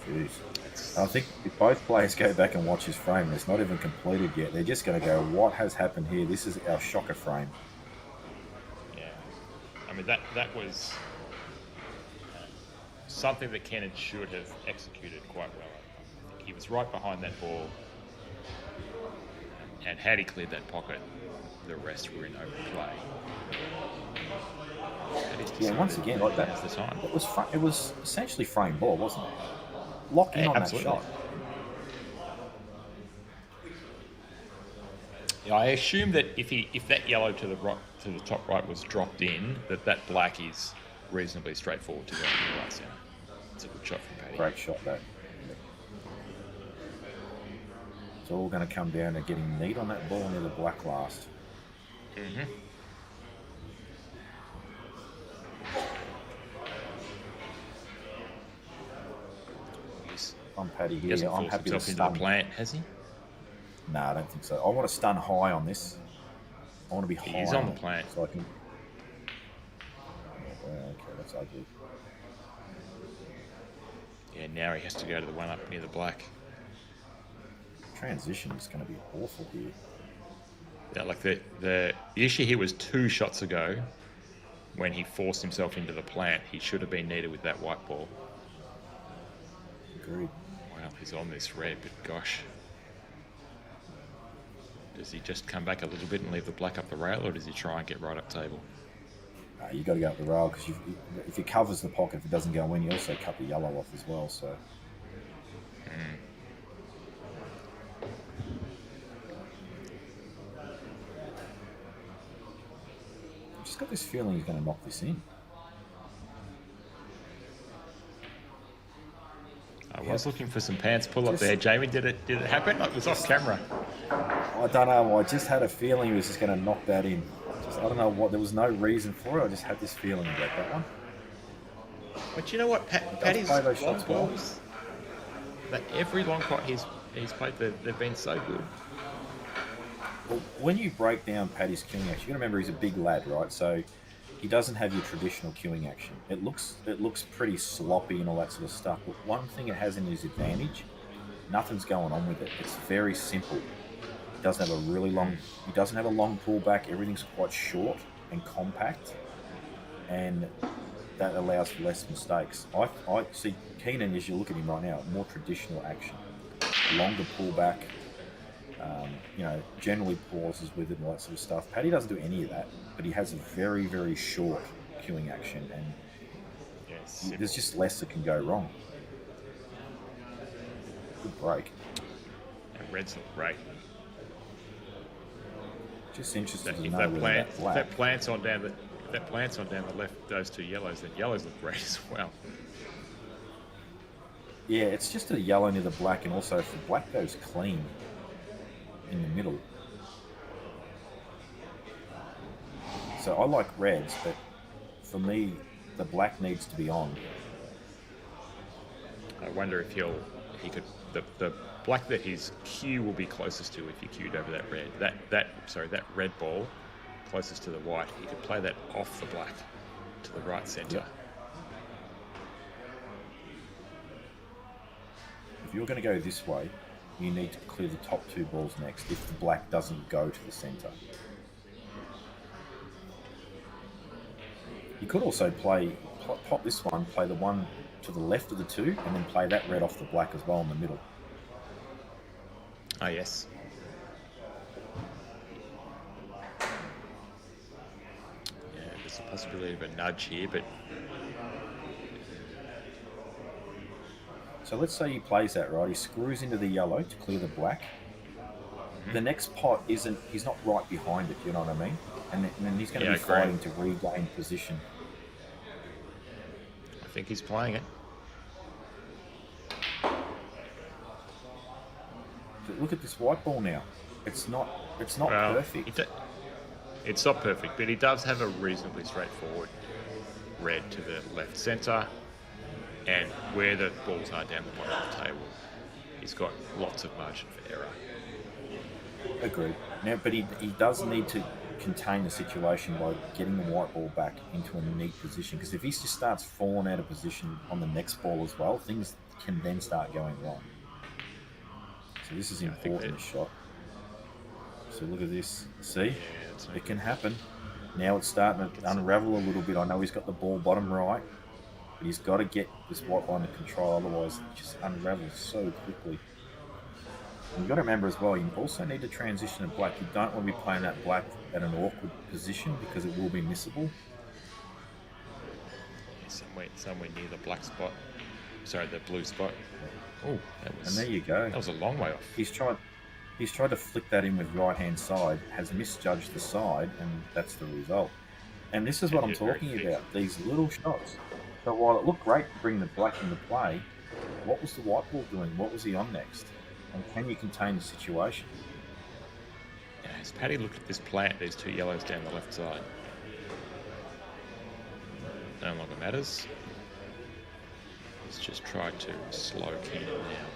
Jeez. I think if both players go back and watch his frame, it's not even completed yet. They're just going to go, what has happened here? This is our shocker frame. Yeah. I mean, that was something that Keenan should have executed quite well. I think he was right behind that ball. And had he cleared that pocket, the rest were in open play. Yeah, once again, like that, the time. It was essentially frame ball, wasn't it? Lock in on absolutely. that shot. Yeah, I assume that if that yellow to the top right was dropped in, that black is reasonably straightforward to go in the right centre. It's a good shot from Paddy. Great shot, though. It's all going to come down to getting neat on that ball near the black last. Mm-hmm. I'm Paddy He hasn't here. I'm forced happy to himself into the stun. plant, has he? No, I don't think so. I want to stun high on this. I want to be high. He's on the plant. So I can... Oh, okay, that's ugly. Yeah, now he has to go to the one up near the black. Transition is going to be awful here. Yeah, like the issue here was 2 shots ago when he forced himself into the plant. He should have been neater with that white ball. Agreed. Wow, he's on this red, but gosh. Does he just come back a little bit and leave the black up the rail, or does he try and get right up table? You got to go up the rail because if he covers the pocket, if it doesn't go in, you also cut the yellow off as well. So. I've just got this feeling he's going to knock this in. I was looking for some pants pull up there. Jamie, did it happen? It was off camera. I don't know. I just had a feeling he was just going to knock that in. I don't know what. There was no reason for it. I just had this feeling about that one. But you know what? Paddy's play those long shots well. balls, that every long pot he's played, they've been so good. Well, when you break down Paddy's queuing action, you got to remember he's a big lad, right? So he doesn't have your traditional queuing action. It looks pretty sloppy and all that sort of stuff. But one thing it has in his advantage, nothing's going on with it. It's very simple. He doesn't have a long pullback. Everything's quite short and compact, and that allows for less mistakes. I see Keenan, as you look at him right now, more traditional action, longer pullback. Generally pauses with it and all that sort of stuff. Paddy doesn't do any of that, but he has a very, very short queuing action, and there's just less that can go wrong. Good break. And Reds look great. Just interested to If know that whether plant, that if black. that plant's on down the left, those 2 yellows, then yellows look great as well. Yeah, it's just a yellow near the black, and also if the black goes clean in the middle. So I like reds, but for me, the black needs to be on. I wonder if he could the black that his cue will be closest to if he cued over that red. That red ball closest to the white, he could play that off the black to the right centre. Yep. If you're going to go this way, you need to clear the top 2 balls next if the black doesn't go to the centre. You could also pop this one, play the one to the left of the 2, and then play that red off the black as well in the middle. Oh, yes. Yeah, There's a possibility of a nudge here, but So let's say he plays that, right? He screws into the yellow to clear the black. The next pot isn't, he's not right behind it, you know what I mean? And then he's going to Yeah, be I agree. fighting to regain position. I think he's playing it. But look at this white ball now. It's not Well, perfect. It's not perfect, but he does have a reasonably straightforward red to the left centre, and where the balls are down the bottom of the table, he's got lots of margin for error. Agreed. Now, but he does need to contain the situation by getting the white ball back into a neat position, because if he just starts falling out of position on the next ball as well, things can then start going wrong. So this is important, this shot. So look at this. See? It can happen. Now it's starting to unravel a little bit. I know he's got the ball bottom right, but he's got to get this white ball under control, otherwise it just unravels so quickly. And you've got to remember as well, you also need to transition to black. You don't want to be playing that black at an awkward position because it will be missable. Somewhere near the black spot. Sorry, the blue spot. Oh, And there you go. That was a long way off. He's tried to flick that in with right hand side, has misjudged the side, and that's the result. And this is what I'm talking about, these little shots. So while it looked great to bring the black into play, what was the white ball doing? What was he on next? And can you contain the situation? Yeah, has Paddy looked at this plant, these two yellows down the left side? No longer matters. He's just tried to slow Keenan now.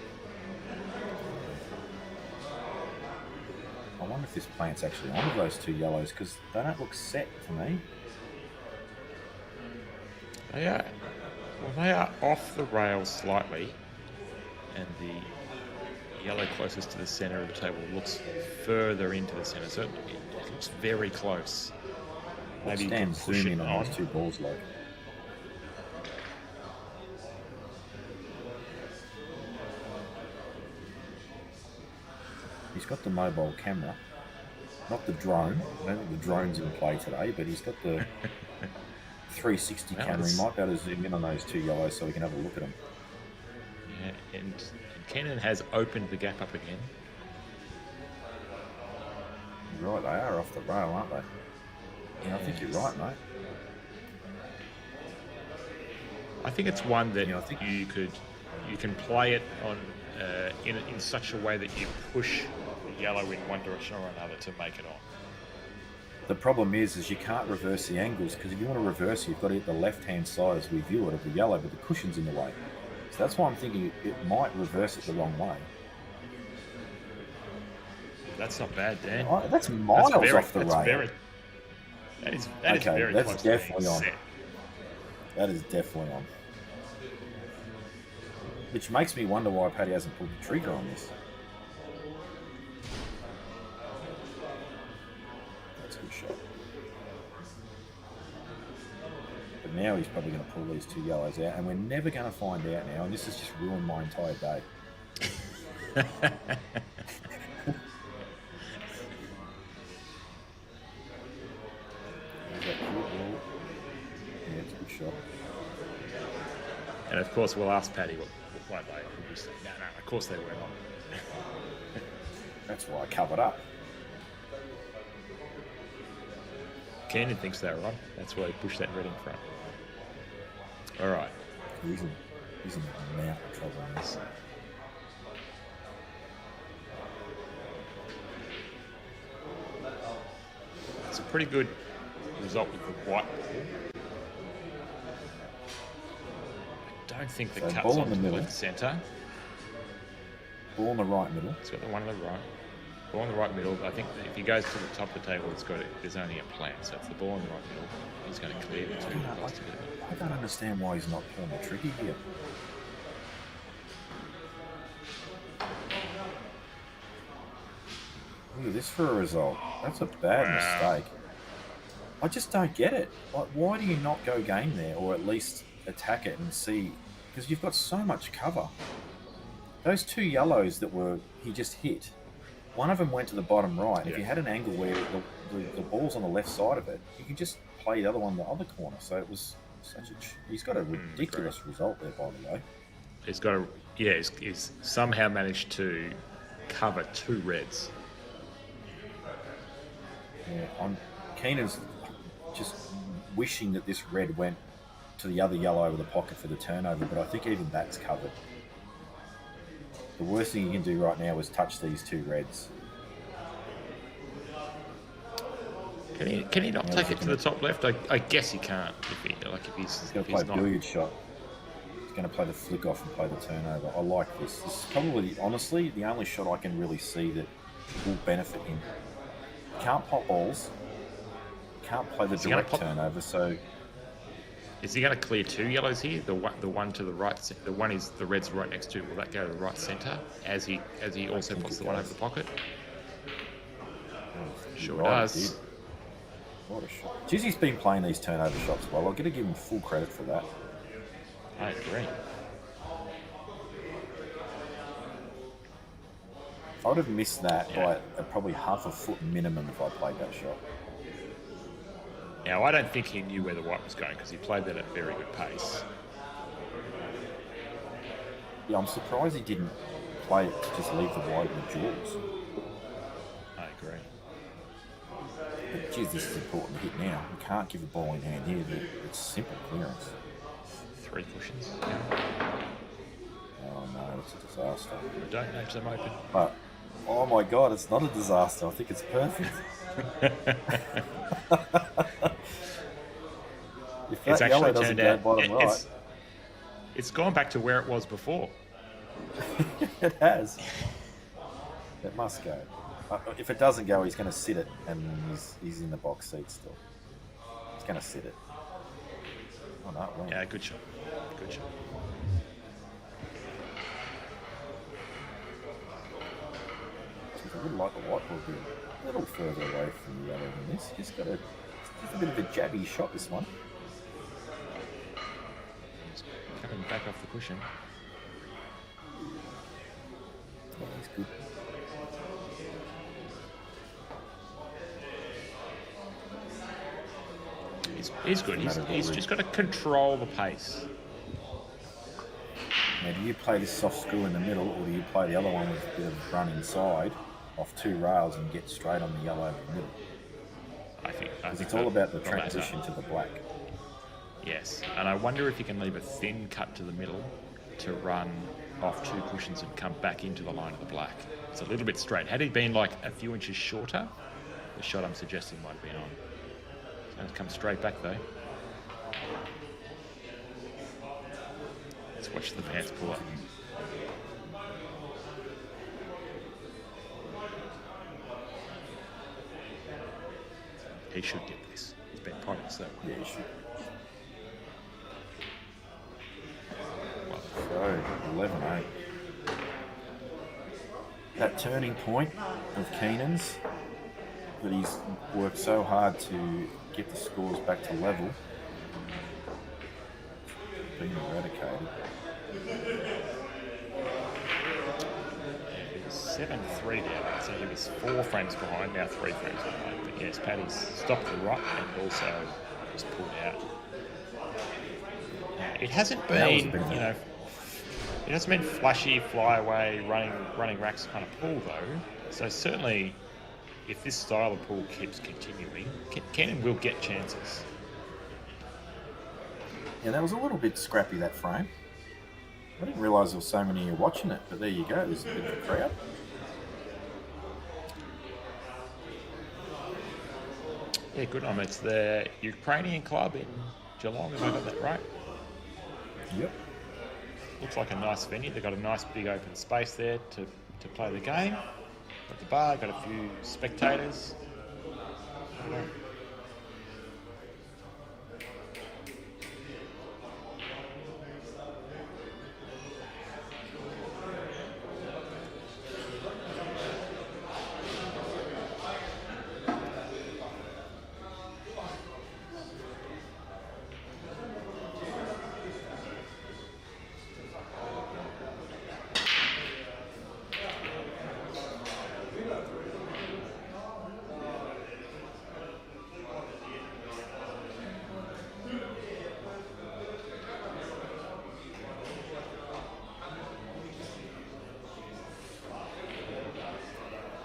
I wonder if this plant's actually on those two yellows, because they don't look set to me. They are off the rails slightly, and the yellow closest to the centre of the table looks further into the centre, so it looks very close. Maybe you can Stand push zoom it in on on. those two balls, like. He's got the mobile camera, not the drone. I don't think the drone's in play today, but he's got the 360 camera. He might be able to zoom in on those two yellows so we can have a look at them. Yeah, and Keenan has opened the gap up again. You're right, they are off the rail, aren't they? Yeah, I think you're right, mate. I think it's one that Yeah, I think- you can play it on in such a way that you push the yellow in one direction or another to make it on. The problem is you can't reverse the angles, because if you want to reverse, you've got to hit the left-hand side as we view it of the yellow, but the cushion's in the way. So that's why I'm thinking it might reverse it the wrong way. That's not bad, Dan. Oh, that's miles off the rail. That is Okay, very that's close to being definitely on. set. That is definitely on. Which makes me wonder why Paddy hasn't pulled the trigger on this. That's a good shot. But now he's probably going to pull these two yellows out, and we're never going to find out now, and this has just ruined my entire day. Is that good? Well, yeah, it's a good shot. And of course, we'll ask Paddy what they will say. No, of course they were not. That's why I covered up. Keenan thinks they were on. That's why he pushed that red in front. All right. He's in a mouth of trouble on this. It's a pretty good result with the white ball. I don't think the So cut's ball in on the the middle. left centre. Ball in the right middle. It's got the one on the right. Ball on the right middle. I think if he goes to the top of the table, there's only a plan. So it's the ball on the right middle. He's going to clear the two close together. I don't understand why he's not pulling the trigger here. Look at this for a result. That's a bad mistake. I just don't get it. Like, why do you not go game there, or at least attack it and see? Because you've got so much cover. Those two yellows that he just hit, one of them went to the bottom right. And if Yeah. you had an angle where the ball's on the left side of it, you can just play the other one the other corner. So it was such a. He's got a ridiculous result there, by the way. He's got a he's somehow managed to cover 2 reds. Yeah, Keenan's just wishing that this red went to the other yellow over the pocket for the turnover, but I think even that's covered. The worst thing you can do right now is touch these 2 reds. Can he not take it to the top left? I guess he can't. If he's He's going to play a not. billiard shot. He's going to play the flick off and play the turnover. I like this. This is probably, honestly, the only shot I can really see that will benefit him. Can't pop balls. Can't play the direct turnover, so... Is he going to clear 2 yellows here? The one to the right, the one is the red's right next to. Will that go to the right centre as he also puts the one over the pocket? Sure does. What a shot. Geez, he's been playing these turnover shots well. I've got to give him full credit for that. I agree. I would have missed that by probably half a foot minimum if I played that shot. Now, I don't think he knew where the white was going because he played that at very good pace. Yeah, I'm surprised he didn't play it to just leave the white in the jaws. I agree. But geez, this is important to hit now. We can't give a ball in hand here. It's simple clearance. 3 cushions. Oh no, it's a disaster. Don't match them open. But, oh my god, it's not a disaster. I think it's perfect. If that It's yellow actually doesn't turned go out. bottom right, It's gone back to where it was before. it has. It must go. If it doesn't go, he's going to sit it, and he's in the box seat still. He's going to sit it. Oh no, it went. Yeah, good shot. Good shot. I would like the whiteboard being a little further away from the yellow than this. Just got a bit of a jabby shot, this one. Coming back off the cushion. Oh, he's good. He's good. He's just got to control the pace. Now, do you play this soft screw in the middle, or do you play the other one with a bit of run inside off 2 rails and get straight on the yellow over the middle? I think It's all about the transition to the black. Yes, and I wonder if you can leave a thin cut to the middle to run off 2 cushions and come back into the line of the black. It's a little bit straight. Had he been like a few inches shorter, the shot I'm suggesting might have been on. It's going to come straight back though. Let's watch the pants pull up. He should get this. He's been promised that one. Yeah, you should. So, 11-8. That turning point of Keenan's that he's worked so hard to get the scores back to level, being eradicated. He was 7-3 down, so he was 4 frames behind, now 3 frames behind. But yes, Paddy's stopped the rock and also was pulled out. It hasn't been, it hasn't been flashy, fly away, running racks kind of pull though. So certainly, if this style of pull keeps continuing, Keenan will get chances. Yeah, that was a little bit scrappy, that frame. I didn't realise there were so many here watching it, but there you go, there's a bit of a crowd. Yeah, good on. It's the Ukrainian club in Geelong, have I got that right? Yep. Looks like a nice venue. They've got a nice big open space there to play the game. Got the bar, got a few spectators.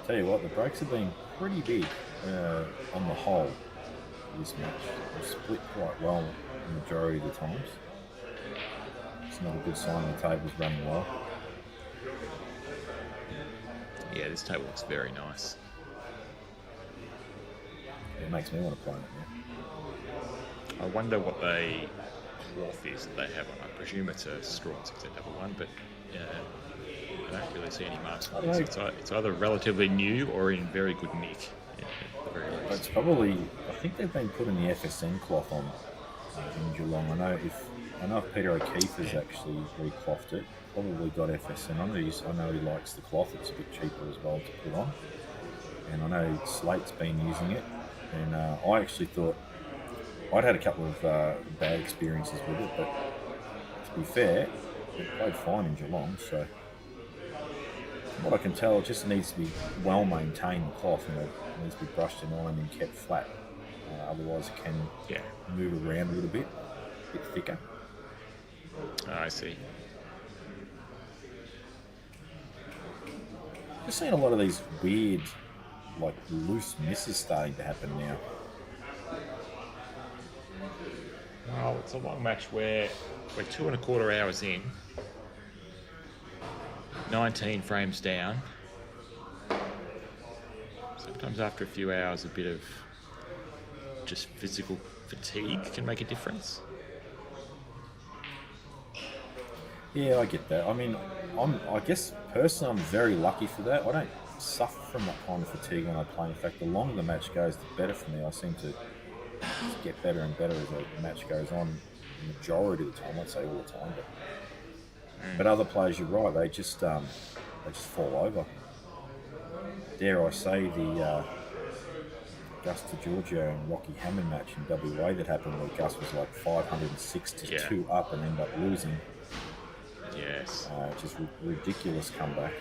Tell you what, the breaks have been pretty big on the whole this match. They've split quite well the majority of the times. It's not a good sign the table's running well. Yeah, this table looks very nice. It makes me want to play it now. I wonder what the cloth is that they have on. I presume it's a straw 16 double one, but I don't really see any marks on this. It's either relatively new or in very good nick. At the very least. It's probably, I think they've been putting the FSN cloth on in Geelong. I know if Peter O'Keefe has actually reclothed it, probably got FSN on it. I know he likes the cloth, it's a bit cheaper as well to put on. And I know Slate's been using it. And I actually thought, I'd had a couple of bad experiences with it, but to be fair, it played fine in Geelong, so from what I can tell, it just needs to be well maintained, the cloth, it needs to be brushed and ironed and kept flat. Otherwise it can move around a little bit thicker. Oh, I see. I've seen a lot of these weird, like, loose misses starting to happen now. Well, it's a long match where we're 2.25 hours in, 19 frames down. Sometimes after a few hours, a bit of just physical fatigue can make a difference. Yeah, I get that. I mean, I guess personally, I'm very lucky for that. I don't suffer from that kind of fatigue when I play. In fact, the longer the match goes, the better for me. I seem to get better and better as the match goes on. The majority of the time, I'd say all the time, but other players, you're right. They just fall over. Dare I say the Gus DeGiorgio and Rocky Hammond match in WA that happened where Gus was like 506 to 2 up and ended up losing. Yes. Just ridiculous comeback.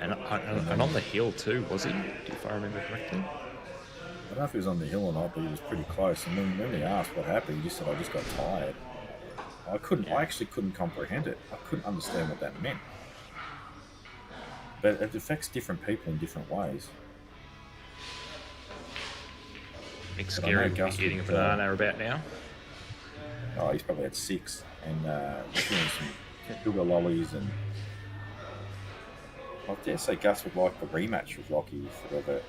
And on the hill too, was he? If I remember correctly. I don't know if he was on the hill or not, but he was pretty close. And when he asked what happened, he just said, "I just got tired." I actually couldn't comprehend it. I couldn't understand what that meant. But it affects different people in different ways. It's scary. Gus Eating a banana about now. Oh, he's probably had 6 and doing some sugar lollies, and I dare say Gus would like the rematch with Rocky if it ever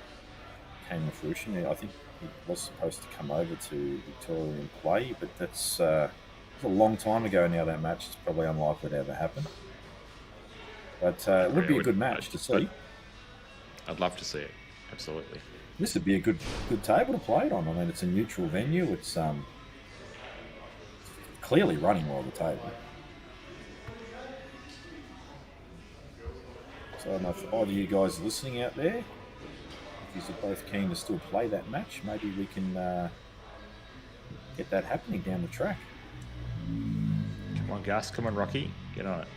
came to fruition. I think he was supposed to come over to Victoria and play, but that's a long time ago now. That match is probably unlikely to ever happen. But it would be a good match to see. I'd love to see it. Absolutely. This would be a good table to play it on. I mean, it's a neutral venue. It's clearly running well, the table. So I don't know if either of you guys are listening out there, if you're both keen to still play that match, maybe we can get that happening down the track. Come on, Gus. Come on, Rocky. Get on it.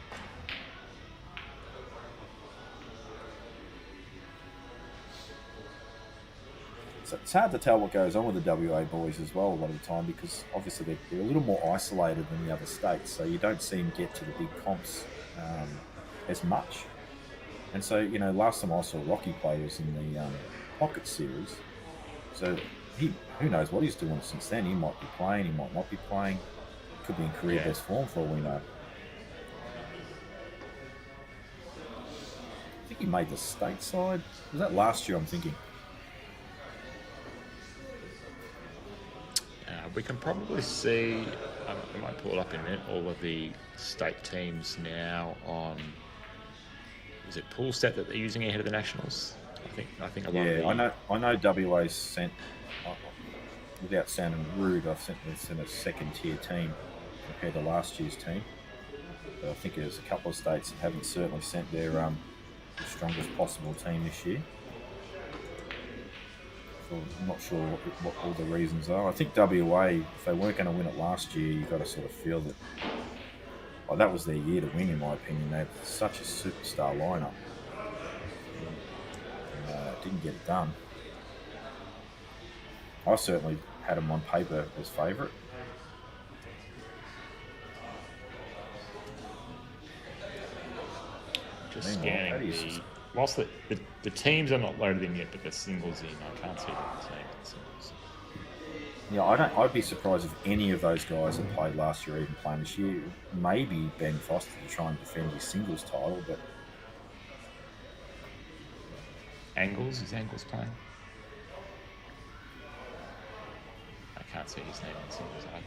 So it's hard to tell what goes on with the WA boys as well a lot of the time, because obviously they're a little more isolated than the other states, so you don't see them get to the big comps as much. And so, last time I saw Rocky play was in the Pocket Series, so who knows what he's doing since then. He might be playing, he might not be playing, could be in career best form for all we know. I think he made the stateside. Was that last year, I'm thinking? We can probably see, I might pull it up in a minute, all of the state teams now on, is it pool stat that they're using ahead of the Nationals? I think a lot of the... I know WA's sent, without sounding rude, I've sent a second tier team compared to last year's team. But I think there's a couple of states that haven't certainly sent their strongest possible team this year. So I'm not sure what all the reasons are. I think WA, if they weren't going to win it last year, you've got to sort of feel that that was their year to win, in my opinion. They had such a superstar lineup. Didn't get it done. I certainly had them on paper as favourite. Just scanning the whilst the teams are not loaded in yet, but the singles in, I can't see them team singles. Yeah, I'd be surprised if any of those guys that played last year are even playing this year. Maybe Ben Foster to try and defend his singles title, but Is Angles playing? I can't see his name in singles either.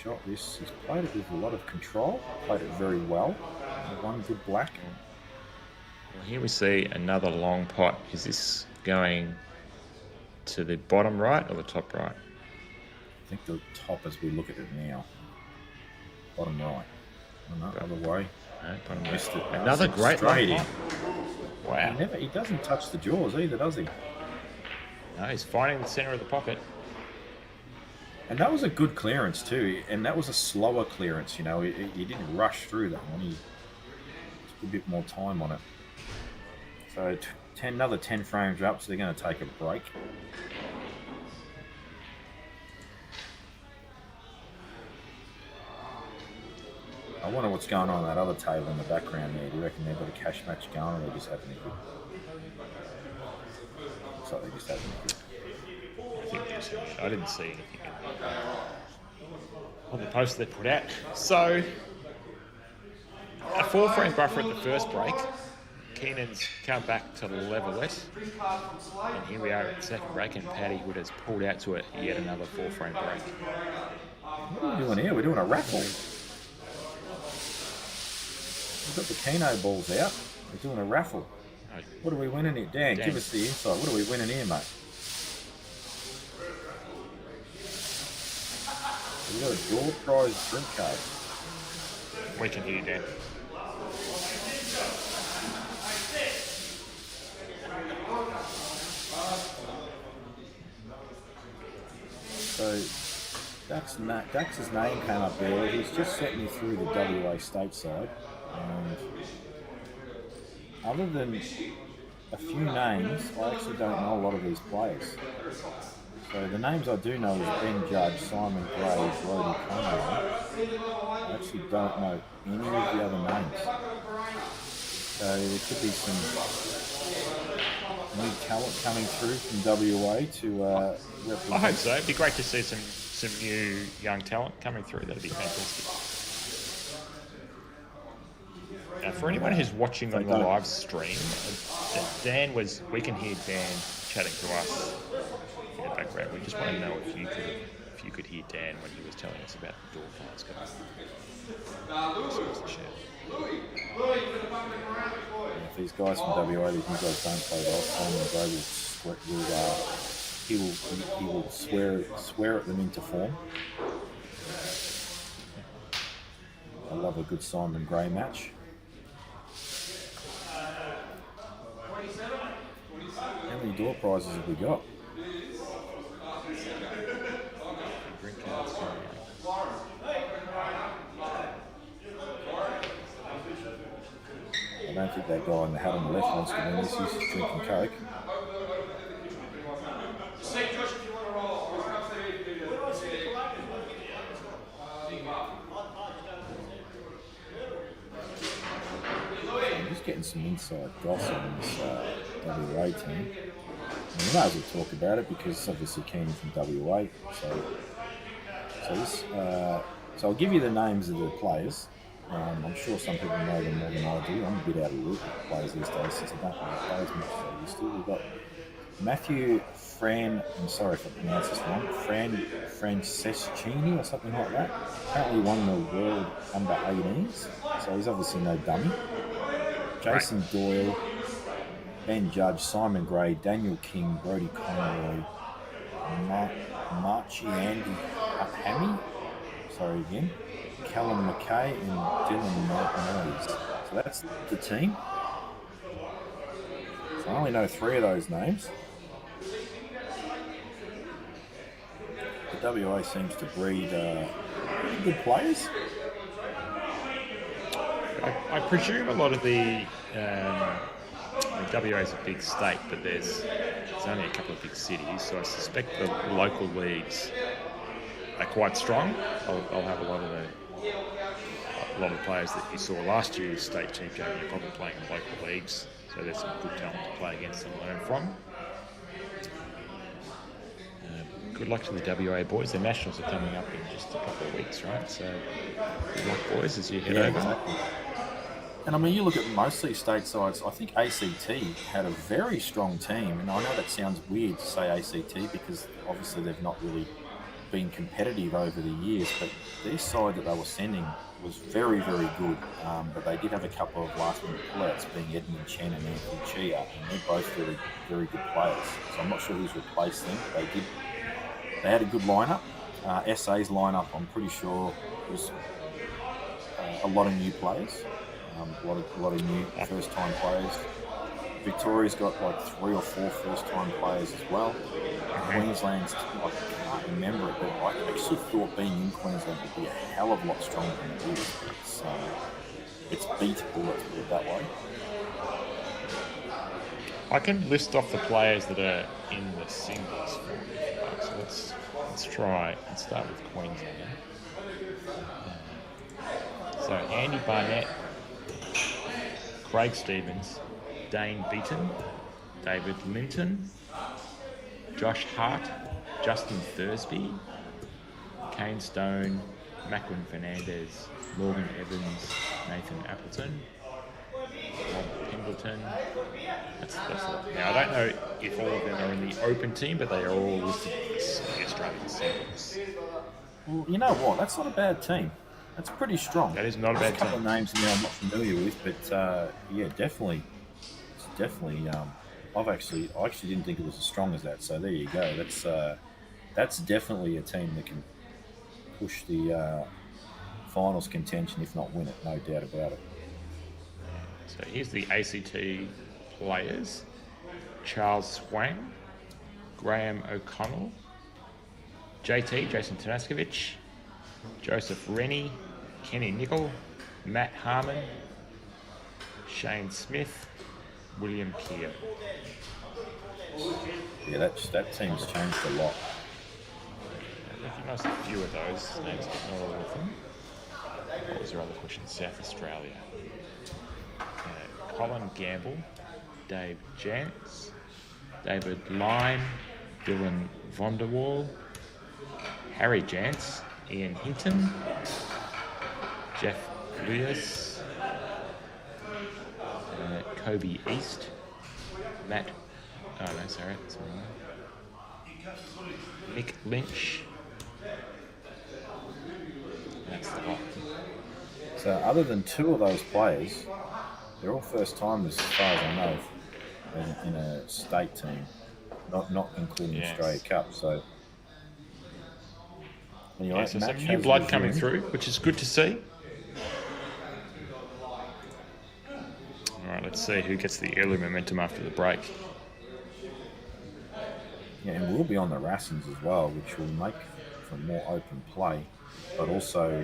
shot this. He's played it with a lot of control. Played it very well. One good black. Well, here we see another long pot. Is this going to the bottom right or the top right? I think the top as we look at it now. Bottom right. Oh, no, other way. No, bottom Missed right. it. Another great straight long in. pot. Wow. He doesn't touch the jaws either, does he? No, he's finding the centre of the pocket. And that was a good clearance too, and that was a slower clearance. You know, he didn't rush through that one. He took a bit more time on it. So another 10 frames up, so they're going to take a break. I wonder what's going on that other table in the background there. Do you reckon they've got a cash match going, or they're just having a good? Looks like they're just having a good. I didn't see anything on the poster they put out. So, a 4-frame buffer at the first break. Keenan's come back to level it. And here we are at the second break, and Paddy Hood has pulled out to it yet another 4-frame break. What are we doing here? We're doing a raffle. We've got the Keno balls out. We're doing a raffle. What are we winning here? Dan, give us the insight. What are we winning here, mate? We've got a door prize drink card. We can hear you, Dan. So Dax's name came up there. He's just sent me through the WA stateside. And other than a few names, I actually don't know a lot of these players. So the names I do know is Ben Judge, Simon Gray, Brody Conroy. I actually don't know any of the other names. So there could be some new talent coming through from WA to represent. I hope so. It'd be great to see some new young talent coming through. That'd be fantastic. Now, for anyone who's watching on the live stream, we can hear Dan chatting to us in the background. We just want to know if you could hear Dan when he was telling us about the door prize guys. If these guys from WA, these new guys don't play well, Simon Gray he will swear at them into form. I love a good Simon Gray match. How many door prizes have we got? I don't think that guy in the hat on the left wants to win this. He's drinking Coke. I'm just getting some inside gossip on this WA team. And we might as well talk about it because it's obviously Keenan from WA. So I'll give you the names of the players. I'm sure some people know them more than I do. I'm a bit out of the loop with players these days since I don't know the players much as I used to. We've got Matthew I'm sorry if I pronounce this wrong, Franceschini or something like that. Apparently won the world under 18s, so he's obviously no dummy. Jason Doyle, Ben Judge, Simon Gray, Daniel King, Brody Conroy, Marchi Andy Hammy, sorry again, Callum McKay and Dylan Moyes. So that's the team. So I only know 3 of those names. The WA seems to breed good players. I presume a lot of the WA is a big state, but there's only a couple of big cities, so I suspect the local leagues are quite strong. I'll have a lot of a lot of the players that you saw last year's state team game, you're probably playing in local leagues, so there's some good talent to play against and learn from. Good luck to the WA boys. The Nationals are coming up in just a couple of weeks, right? So good luck, boys, as you head over. Exactly. And I mean, you look at most of these state sides, I think ACT had a very strong team. And I know that sounds weird to say ACT because obviously they've not really been competitive over the years, but their side that they were sending was very, very good. But they did have a couple of last-minute pullouts, being Edmund Chen and Anthony Chia, and they're both very, very good players. So I'm not sure who's replaced them. They had a good lineup. SA's lineup, I'm pretty sure, was a lot of new players, a lot of new first-time players. Victoria's got like 3 or 4 first-time players as well. Queensland's, I can't remember it, but I actually thought being in Queensland would be a hell of a lot stronger than it is. It's beatable, let's put it that way. I can list off the players that are in the singles for you. So let's try and start with Queensland. So Andy Barnett, Craig Stevens, Dane Beaton, David Linton, Josh Hart, Justin Thursby, Kane Stone, Macklin Fernandez, Morgan Evans, Nathan Appleton, Rob Pendleton. That's it. Now, I don't know if all of them are in the open team, but they are all listed as the Australian singles. Well, you know what? That's not a bad team. That's pretty strong. That is not a bad There's a couple team. of names in there I'm not familiar with, but yeah, definitely. It's definitely. I actually didn't think it was as strong as that. So there you go. That's definitely a team that can push the finals contention, if not win it. No doubt about it. So here's the ACT players: Charles Swang, Graham O'Connell, JT, Jason Tanaskovich, Joseph Rennie, Kenny Nickel, Matt Harmon, Shane Smith, William Keogh. Yeah, that team's changed a lot. I recognise a few of those names, but not all of them. What was your other question? South Australia. Colin Gamble, Dave Jantz, David Lyne, Dylan Vonderwall, Harry Jantz, Ian Hinton, Jeff Lewis, Kobe East, Matt. Oh no, sorry, that's wrong. Nick Lynch. That's the lot. So other than 2 of those players, they're all first timers as far as I know in a state team, not including Yes. Australia Cup. So anyway, Yeah, so some match new has blood coming resumed. through, which is good to see. All right, let's see who gets the early momentum after the break. Yeah, and we'll be on the Rassins as well, which will make for more open play, but also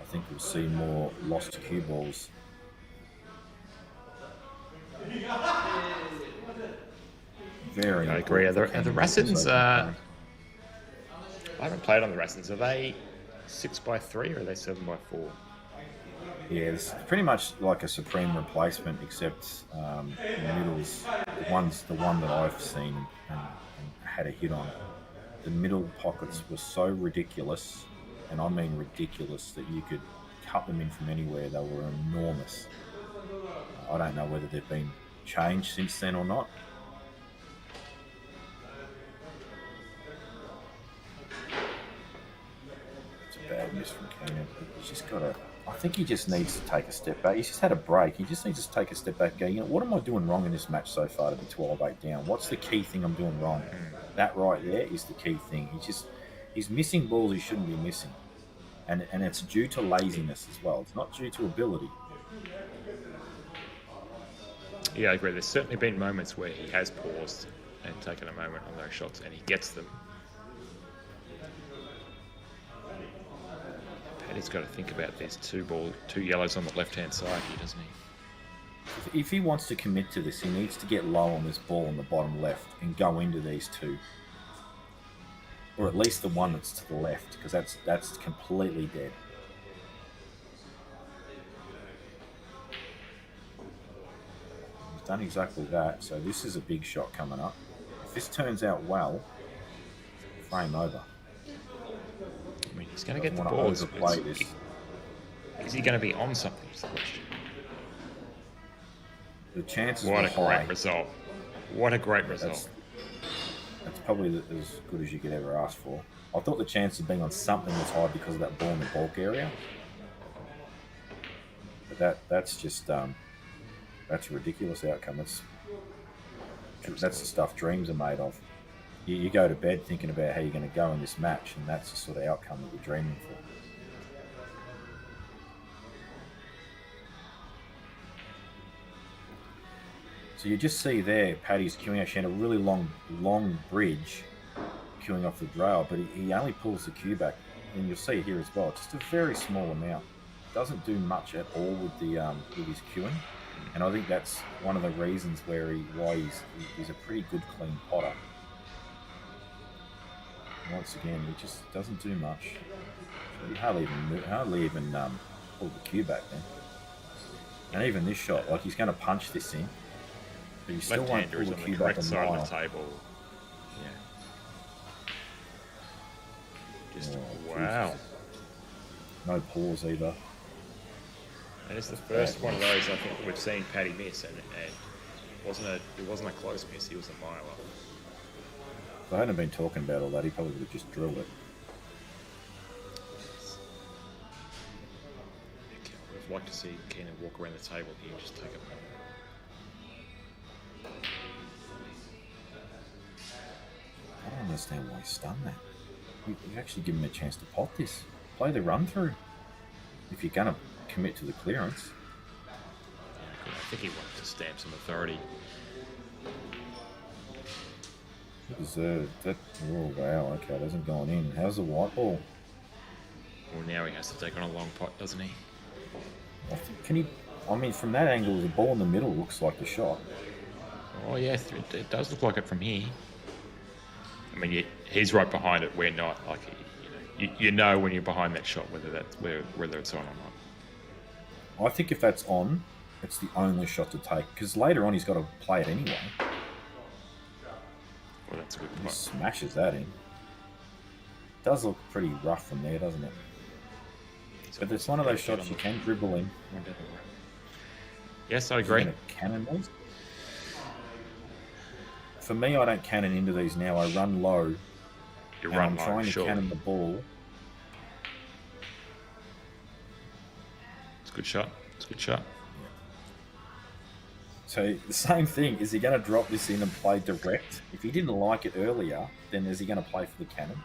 I think we'll see more lost cue balls. Very. I agree. Are the important for Rassins, Canada I open haven't played on the Rassins. Are they 6x3 or are they 7x4? play. Yeah, it's pretty much like a supreme replacement, except the middles. The one that I've seen and had a hit on. The middle pockets were so ridiculous, and I mean ridiculous, that you could cut them in from anywhere. They were enormous. I don't know whether they've been changed since then or not. It's a bad miss from Keenan. He's just got to. I think he just needs to take a step back. He's just had a break. He just needs to take a step back and go, you know, what am I doing wrong in this match so far to be 12-8 down? What's the key thing I'm doing wrong? That right there is the key thing. He's missing balls he shouldn't be missing. And it's due to laziness as well. It's not due to ability. Yeah, I agree. There's certainly been moments where he has paused and taken a moment on those shots, and he gets them. Paddy's got to think about these two yellows on the left-hand side here, doesn't he? If he wants to commit to this, he needs to get low on this ball on the bottom left and go into these 2. Or at least the one that's to the left, because that's completely dead. done exactly that. So this is a big shot coming up. If this turns out well, frame over. I mean, he's going to get the Doesn't ball. want to overplay this. Is he going to be on something? Is the question. The chances What were a high. great result. What a great result. That's probably as good as you could ever ask for. I thought the chance of being on something was high because of that ball in the bulk area. But that's just that's a ridiculous outcome. That's the stuff dreams are made of. You go to bed thinking about how you're going to go in this match, and that's the sort of outcome that you're dreaming for. So you just see there, Paddy's queuing actually had a really long bridge queuing off the rail, but he only pulls the cue back, and you'll see here as well, just a very small amount. Doesn't do much at all with his queuing, and I think that's one of the reasons why he's a pretty good clean potter. Once again, he just doesn't do much. He hardly even pull the cue back then. And even this shot, like he's going to punch this in, but he still won't Left-hander pull is the on the cue back correct a side mile. of the table. Yeah. Just wow. Jesus. No pause either. And it's the first one of those I think we've seen Paddy miss, and it wasn't a close miss. He was a mile off. If I hadn't been talking about all that, he probably would have just drilled it. I would have liked to see Keenan walk around the table here and just take it. I don't understand why he's done that. You actually give him a chance to pot this. Play the run through. If you're going to commit to the clearance. I think he wanted to stamp some authority. He deserved that. Oh, wow. Okay, it hasn't gone in. How's the white ball? Well, now he has to take on a long pot, doesn't he? I think, from that angle, the ball in the middle looks like the shot. Oh, yeah, it does look like it from here. I mean, he's right behind it. We're not. Like, you know when you're behind that shot whether it's on or not. I think if that's on, it's the only shot to take. Because later on, he's got to play it anyway. Well, that's a good He point. smashes that in. Does look pretty rough from there, doesn't it? But it's one of those shots you can dribble in. Yes, I agree. You're gonna cannon these. For me, I don't cannon into these now. I run low. You and run I'm low, trying to sure. cannon the ball. It's a good shot. It's a good shot. So the same thing, is he going to drop this in and play direct? If he didn't like it earlier, then is he going to play for the cannon?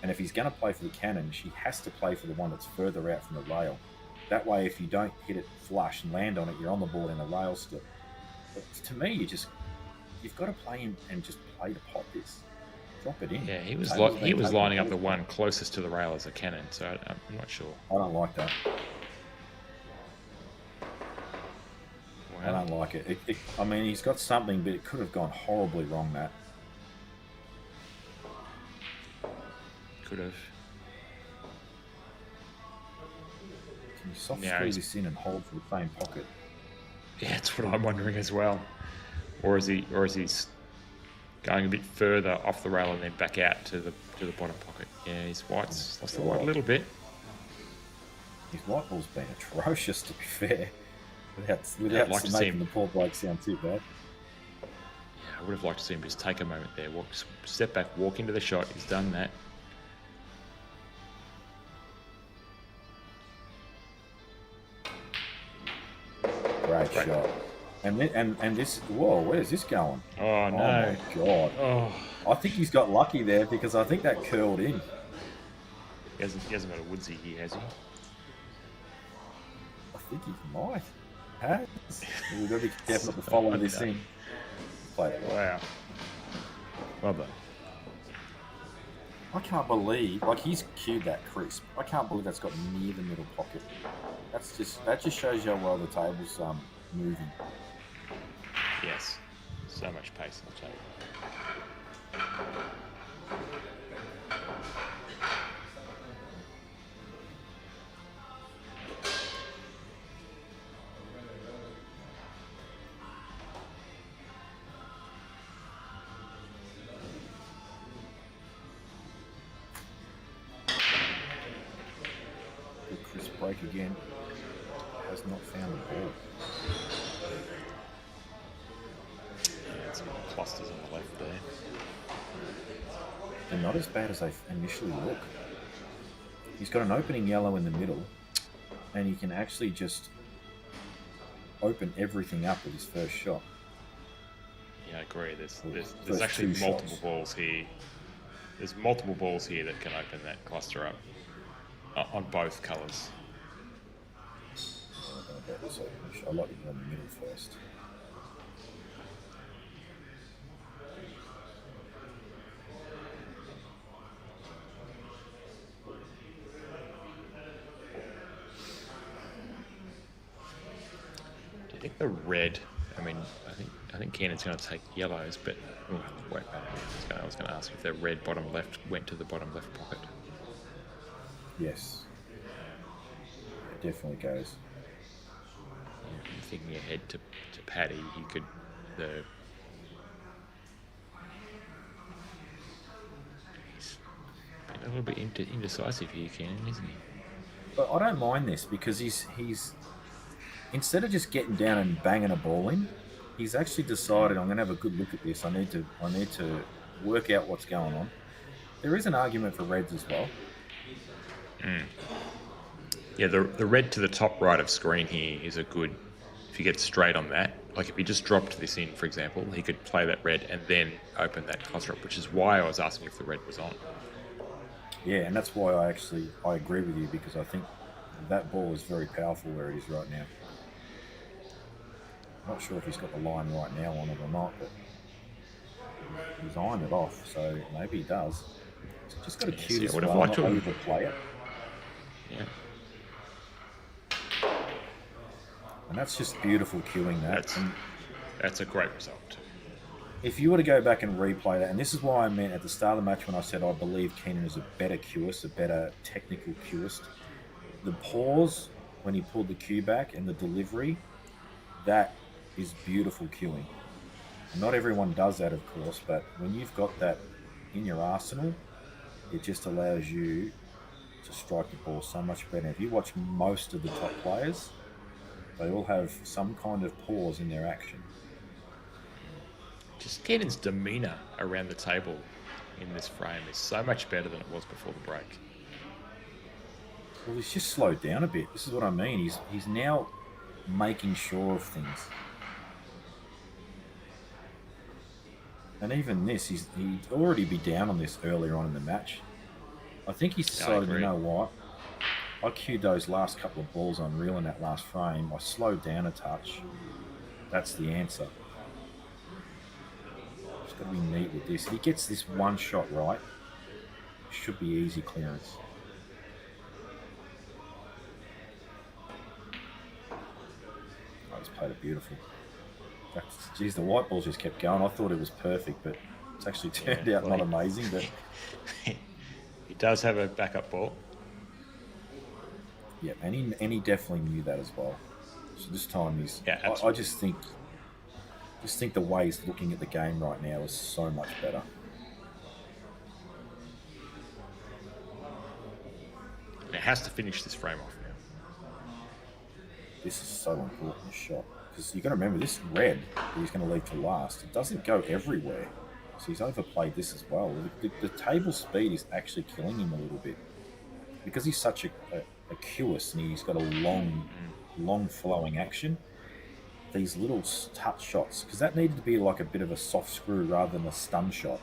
And if he's going to play for the cannon, she has to play for the one that's further out from the rail. That way, if you don't hit it flush and land on it, you're on the board in a rail still. But to me, you've got to play him and just play to pot this. Drop it in. Yeah, he was Tables he been was taken lining up off. the one closest to the rail as a cannon, so I'm not sure. I don't like that. I Wow. don't like it. He's got something, but it could have gone horribly wrong, Matt. Could have. Can you soft Yeah, screw he's- this in and hold for the same pocket? Yeah, that's what I'm wondering as well. Or is he going a bit further off the rail and then back out to the bottom pocket? Yeah, his white's lost the white a little bit. His white ball's been atrocious, to be fair. Without I'd like to see making him. the poor bloke sound too bad. Yeah, I would have liked to see him just take a moment there, step back, walk into the shot. He's done that. Great shot. And this, whoa, where's this going? Oh no! Oh my god! Oh, I think he's got lucky there because I think that curled in. he hasn't got a woodsy here, has he? I think he might. Has. We've got to be careful not to follow this in. Play it. Wow. Well done. I can't believe, like, he's cued that crisp. I can't believe that's got near the middle pocket. That just shows you how well the table's moving. Yes. So much pace on the table. break again. Has not found the ball. Yeah, some clusters on the left there. They're not as bad as they initially look. He's got an opening yellow in the middle, and he can actually just open everything up with his first shot. Yeah, I agree. There's First actually two multiple shots. balls here. There's multiple balls here that can open that cluster up on both colours. I'm gonna bet this opening shot. I like it in the middle first. Do you think the red? I mean, I think Keenan's going to take yellows, but wait. I was going to ask if the red bottom left went to the bottom left pocket. Yes. It definitely goes. Yeah, I'm thinking ahead to Paddy, he could he's been a little bit indecisive here, Keenan, isn't he? But I don't mind this because he's instead of just getting down and banging a ball in, he's actually decided I'm going to have a good look at this. I need to work out what's going on. There is an argument for reds as well. Yeah, the red to the top right of screen here is a good. If you get straight on that, like if he just dropped this in, for example, he could play that red and then open that cluster up, which is why I was asking if the red was on. Yeah, and that's why I agree with you because I think that ball is very powerful where it is right now. Not sure if he's got the line right now on it or not, but he's ironed it off, so maybe he does. He's just got to cue this well, not overplay it. Yeah. And that's just beautiful cueing that. That's a great result too. If you were to go back and replay that, and this is why I meant at the start of the match when I said I believe Keenan is a better cueist, a better technical cueist, the pause when he pulled the cue back and the delivery, that is beautiful cueing. And not everyone does that, of course, but when you've got that in your arsenal, it just allows you to strike the ball so much better. If you watch most of the top players, they all have some kind of pause in their action. Just Keenan's demeanour around the table in this frame is so much better than it was before the break. Well, he's just slowed down a bit. This is what I mean. He's now making sure of things. And even this, he'd already be down on this earlier on in the match. I think he's decided, you know what? I cued those last couple of balls on reel in that last frame. I slowed down a touch. That's the answer. Just got to be neat with this. If he gets this one shot right, it should be easy clearance. I just played it beautiful. Geez, the white balls just kept going. I thought it was perfect, but it's actually turned out not amazing. But he does have a backup ball. Yeah, and he definitely knew that as well. So this time he's. Yeah, I just think the way he's looking at the game right now is so much better. It has to finish this frame off now. This is so important, this shot. Because you've got to remember, this red that he's going to leave to last, it doesn't go everywhere. So he's overplayed this as well. The table speed is actually killing him a little bit. Because he's such a cueist and he's got a long flowing action, these little touch shots, because that needed to be like a bit of a soft screw rather than a stun shot.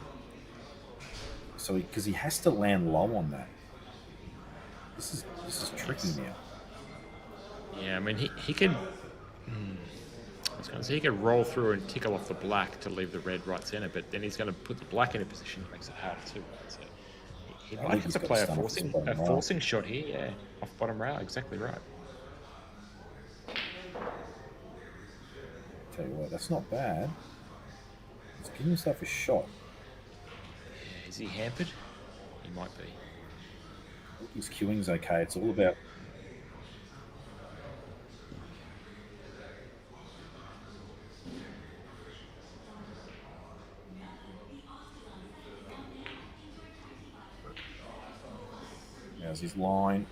So because he has to land low on that. This is tricky now. Yeah, I mean he can. I was going to say he could roll through and tickle off the black to leave the red right centre, but then he's going to put the black in a position that makes it harder too. So he might have to play a forcing shot here, yeah, off bottom rail. Exactly right. Tell you what, that's not bad. He's giving himself a shot. Yeah, is he hampered? He might be. His cueing's okay. It's all about. How's his line?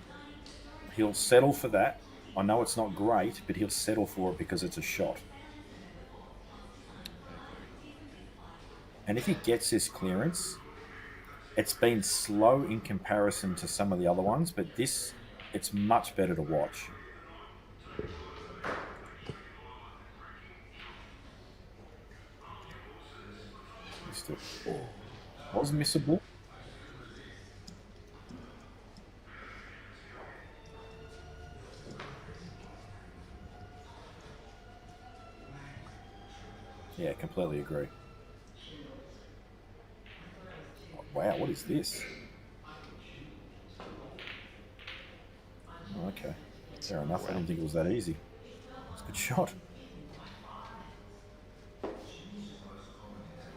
He'll settle for that. I know it's not great, but he'll settle for it because it's a shot. And if he gets this clearance, it's been slow in comparison to some of the other ones, but this, it's much better to watch. Was missable. Yeah, completely agree. Wow, what is this? Oh, okay, fair enough. I didn't think it was that easy. It's a good shot.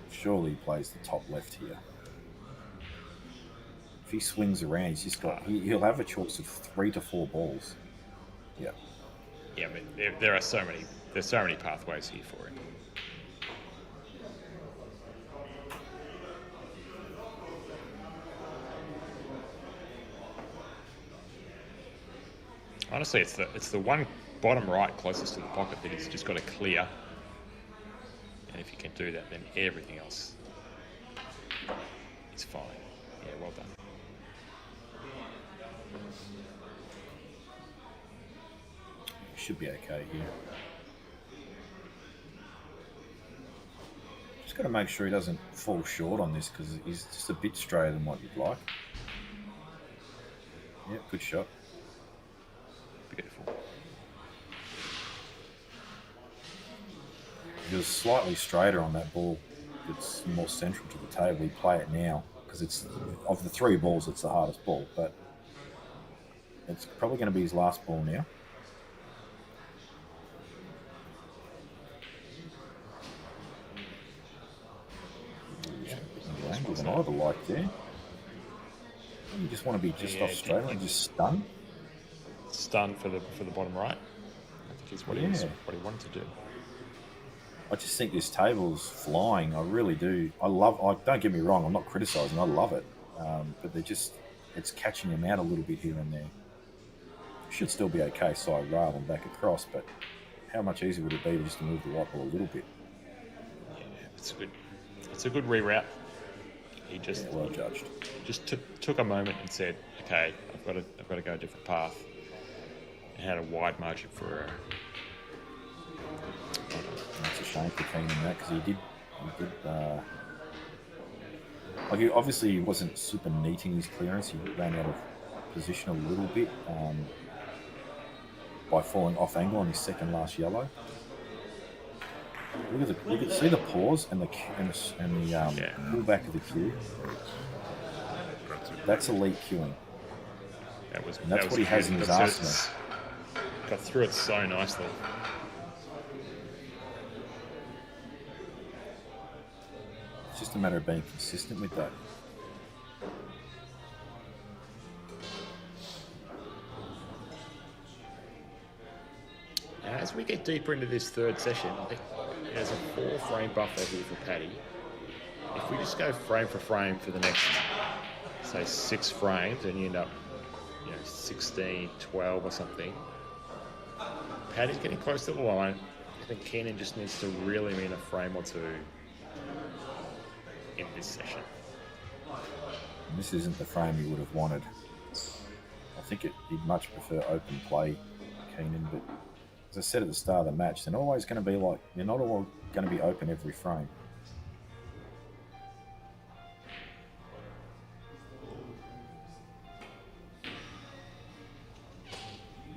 Surely he plays the top left here. If he swings around, he's just got. He'll have a choice of 3 to 4 balls. Yeah. Yeah, but there are so many. There's so many pathways here for him. Honestly, it's the one bottom right closest to the pocket that he's just got to clear. And if you can do that, then everything else is fine. Yeah, well done. Should be okay here. Just got to make sure he doesn't fall short on this because he's just a bit straighter than what you'd like. Yeah, good shot. Beautiful. If he was slightly straighter on that ball, it's more central to the table. We play it now because it's of the 3 balls, it's the hardest ball, but it's probably going to be his last ball now. With an eye like there. You just want to be just off straight and just stun. Stun for the bottom right. I think is what he wanted to do. I just think this table's flying. I really do. Don't get me wrong. I'm not criticising. I love it, but it's catching him out a little bit here and there. Should still be okay side rather than back across. But how much easier would it be just to move the white ball a little bit? Yeah, it's a good reroute. He just well judged. Just took a moment and said, "Okay, I've got to go a different path." And had a wide margin for error. That's a shame for Keenan that because he did. Like he wasn't super neat in his clearance. He ran out of position a little bit by falling off angle on his second last yellow. See the pause and the pull back of the cue. That's elite cueing. That's what he has in his arsenal. Got through it so nicely. It's just a matter of being consistent with that. Now, as we get deeper into this third session, I think there's a 4-frame buffer here for Paddy. If we just go frame for frame for the next, say, 6 frames, and you end up, 16, 12 or something, Paddy's getting close to the line. I think Keenan just needs to really mean a frame or 2 in this session. This isn't the frame you would have wanted. I think he'd much prefer open play, Keenan, but as I said at the start of the match, they're not always going to be like, they're not all going to be open every frame.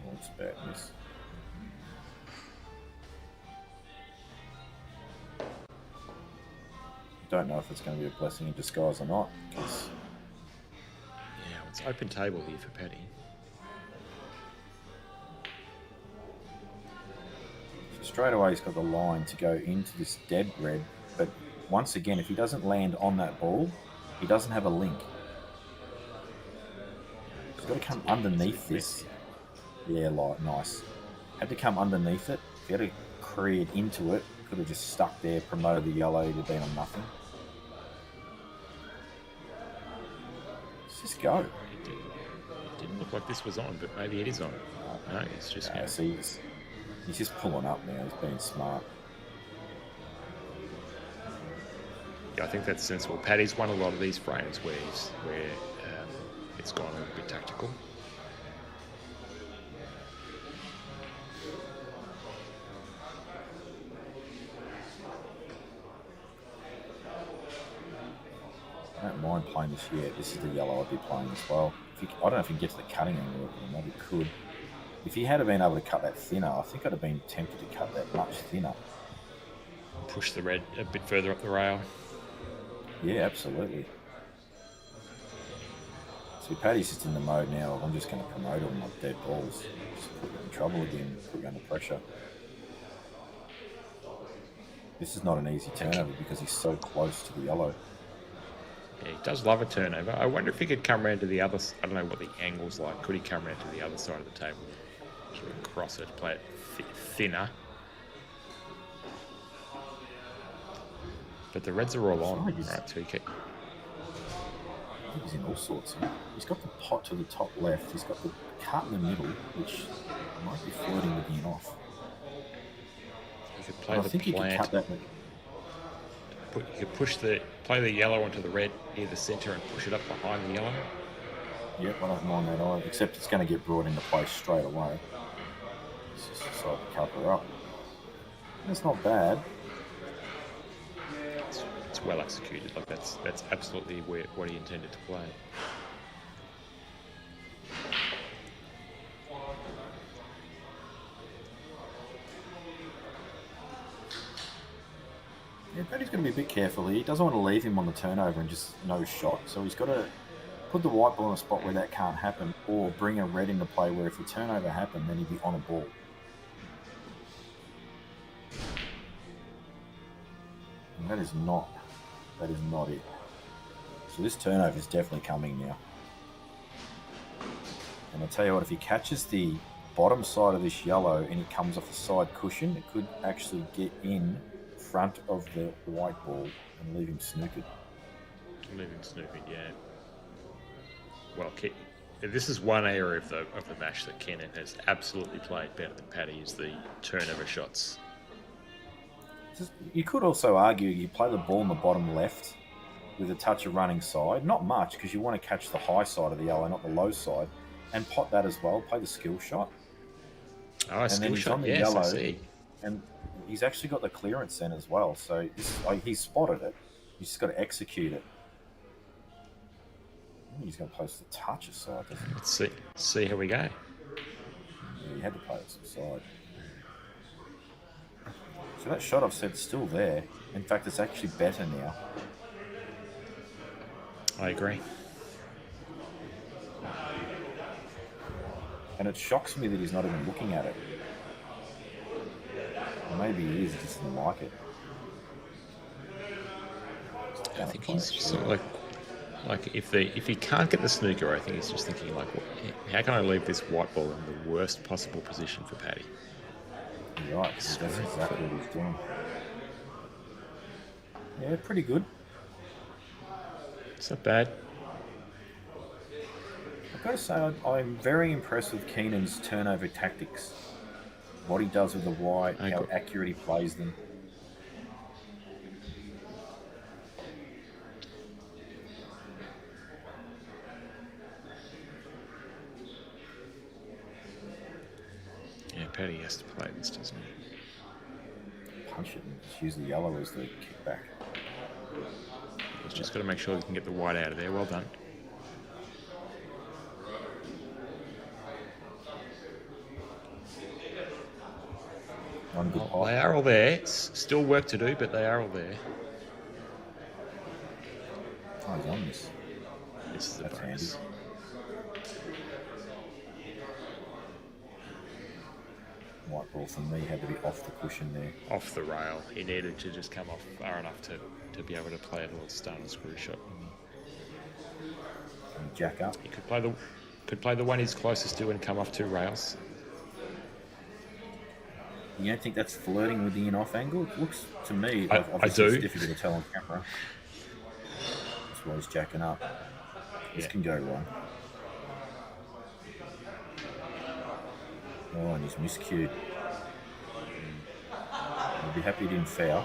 Oh, it's bad miss. Don't know if it's going to be a blessing in disguise or not. Yeah, it's open table here for Paddy. So straight away he's got the line to go into this dead red, but once again, if he doesn't land on that ball, he doesn't have a link. He's got to come underneath this. Yeah, nice. Had to come underneath it. If he had to create into it, could have just stuck there, promoted the yellow to being on nothing. Let's just go. It didn't. didn't look like this was on, but maybe it is on. No, it's just Yeah, so he's just pulling up now. He's being smart. Yeah, I think that's sensible. Paddy's won a lot of these frames where it's gone a little bit tactical. I don't mind playing this yet. This is the yellow I'd be playing as well. I don't know if he can get to the cutting angle of it. Maybe could. If he had been able to cut that thinner, I think I'd have been tempted to cut that much thinner. Push the red a bit further up the rail. Yeah, absolutely. See, Paddy's just in the mode now. I'm just going to promote him like dead balls. Just put you in trouble again, put you under pressure. This is not an easy turnover because he's so close to the yellow. Yeah, he does love a turnover. I wonder if he could come around to the other... I don't know what the angle's like. Could he come around to the other side of the table? Sort of cross it, play it thinner. But the reds are all on. Right, so he can... I think he's in all sorts. He's got the pot to the top left. He's got the cut in the middle, which might be flirting with the off. He could play I the think he could cut that. You could play the yellow onto the red near the centre and push it up behind the yellow. Yep, I don't mind that either, except it's going to get brought into place straight away. It's just decide to cover up. That's not bad. It's well executed. Like that's absolutely what he intended to play. Yeah, Paddy's going to be a bit careful here. He doesn't want to leave him on the turnover and just no shot. So he's got to put the white ball in a spot where that can't happen, or bring a red into play where if the turnover happened, then he'd be on a ball. And that is not it. So this turnover is definitely coming now. And I'll tell you what, if he catches the bottom side of this yellow and it comes off the side cushion, it could actually get in front of the white ball and leave him snookered. Yeah. Well, this is one area of the match that Keenan has absolutely played better than Paddy, is the turnover shots. You could also argue you play the ball in the bottom left with a touch of running side. Not much, because you want to catch the high side of the yellow, not the low side. And pot that as well. Play the skill shot. Oh, and skill then shot, on the yes, yellow, I see. And he's actually got the clearance in as well. So he's spotted it. He's just got to execute it. He's going to place the touch aside, doesn't he? Let's see how we go. Yeah, he had to play it aside. So that shot I've said is still there. In fact, it's actually better now. I agree. And it shocks me that he's not even looking at it. Or maybe he is, he just doesn't like it. I think he's just sort of like if he can't get the snooker, I think he's just thinking like, how can I leave this white ball in the worst possible position for Paddy? You're right, that's exactly what he's doing. Yeah, pretty good. It's not bad. I've got to say, I'm very impressed with Keenan's turnover tactics. What he does with the white, how accurate he plays them. Yeah, Paddy has to play this, doesn't he? Punch it and just use the yellow as the kickback. He's just got to make sure he can get the white out of there. Well done. One good pot. They are all there. It's still work to do, but they are all there. Oh, he's on this. This is the That's bonus. handy. White ball for me had to be off the cushion there. Off the rail. He needed to just come off far enough to be able to play a little start and screw shot. And jack up. He could play the one he's closest to and come off two rails. You don't think that's flirting with the in-off angle? It looks to me, I obviously do. It's difficult to tell on camera. That's why he's jacking up. This Yeah. can go wrong. Oh, and he's miscued. I'll be happy he didn't foul.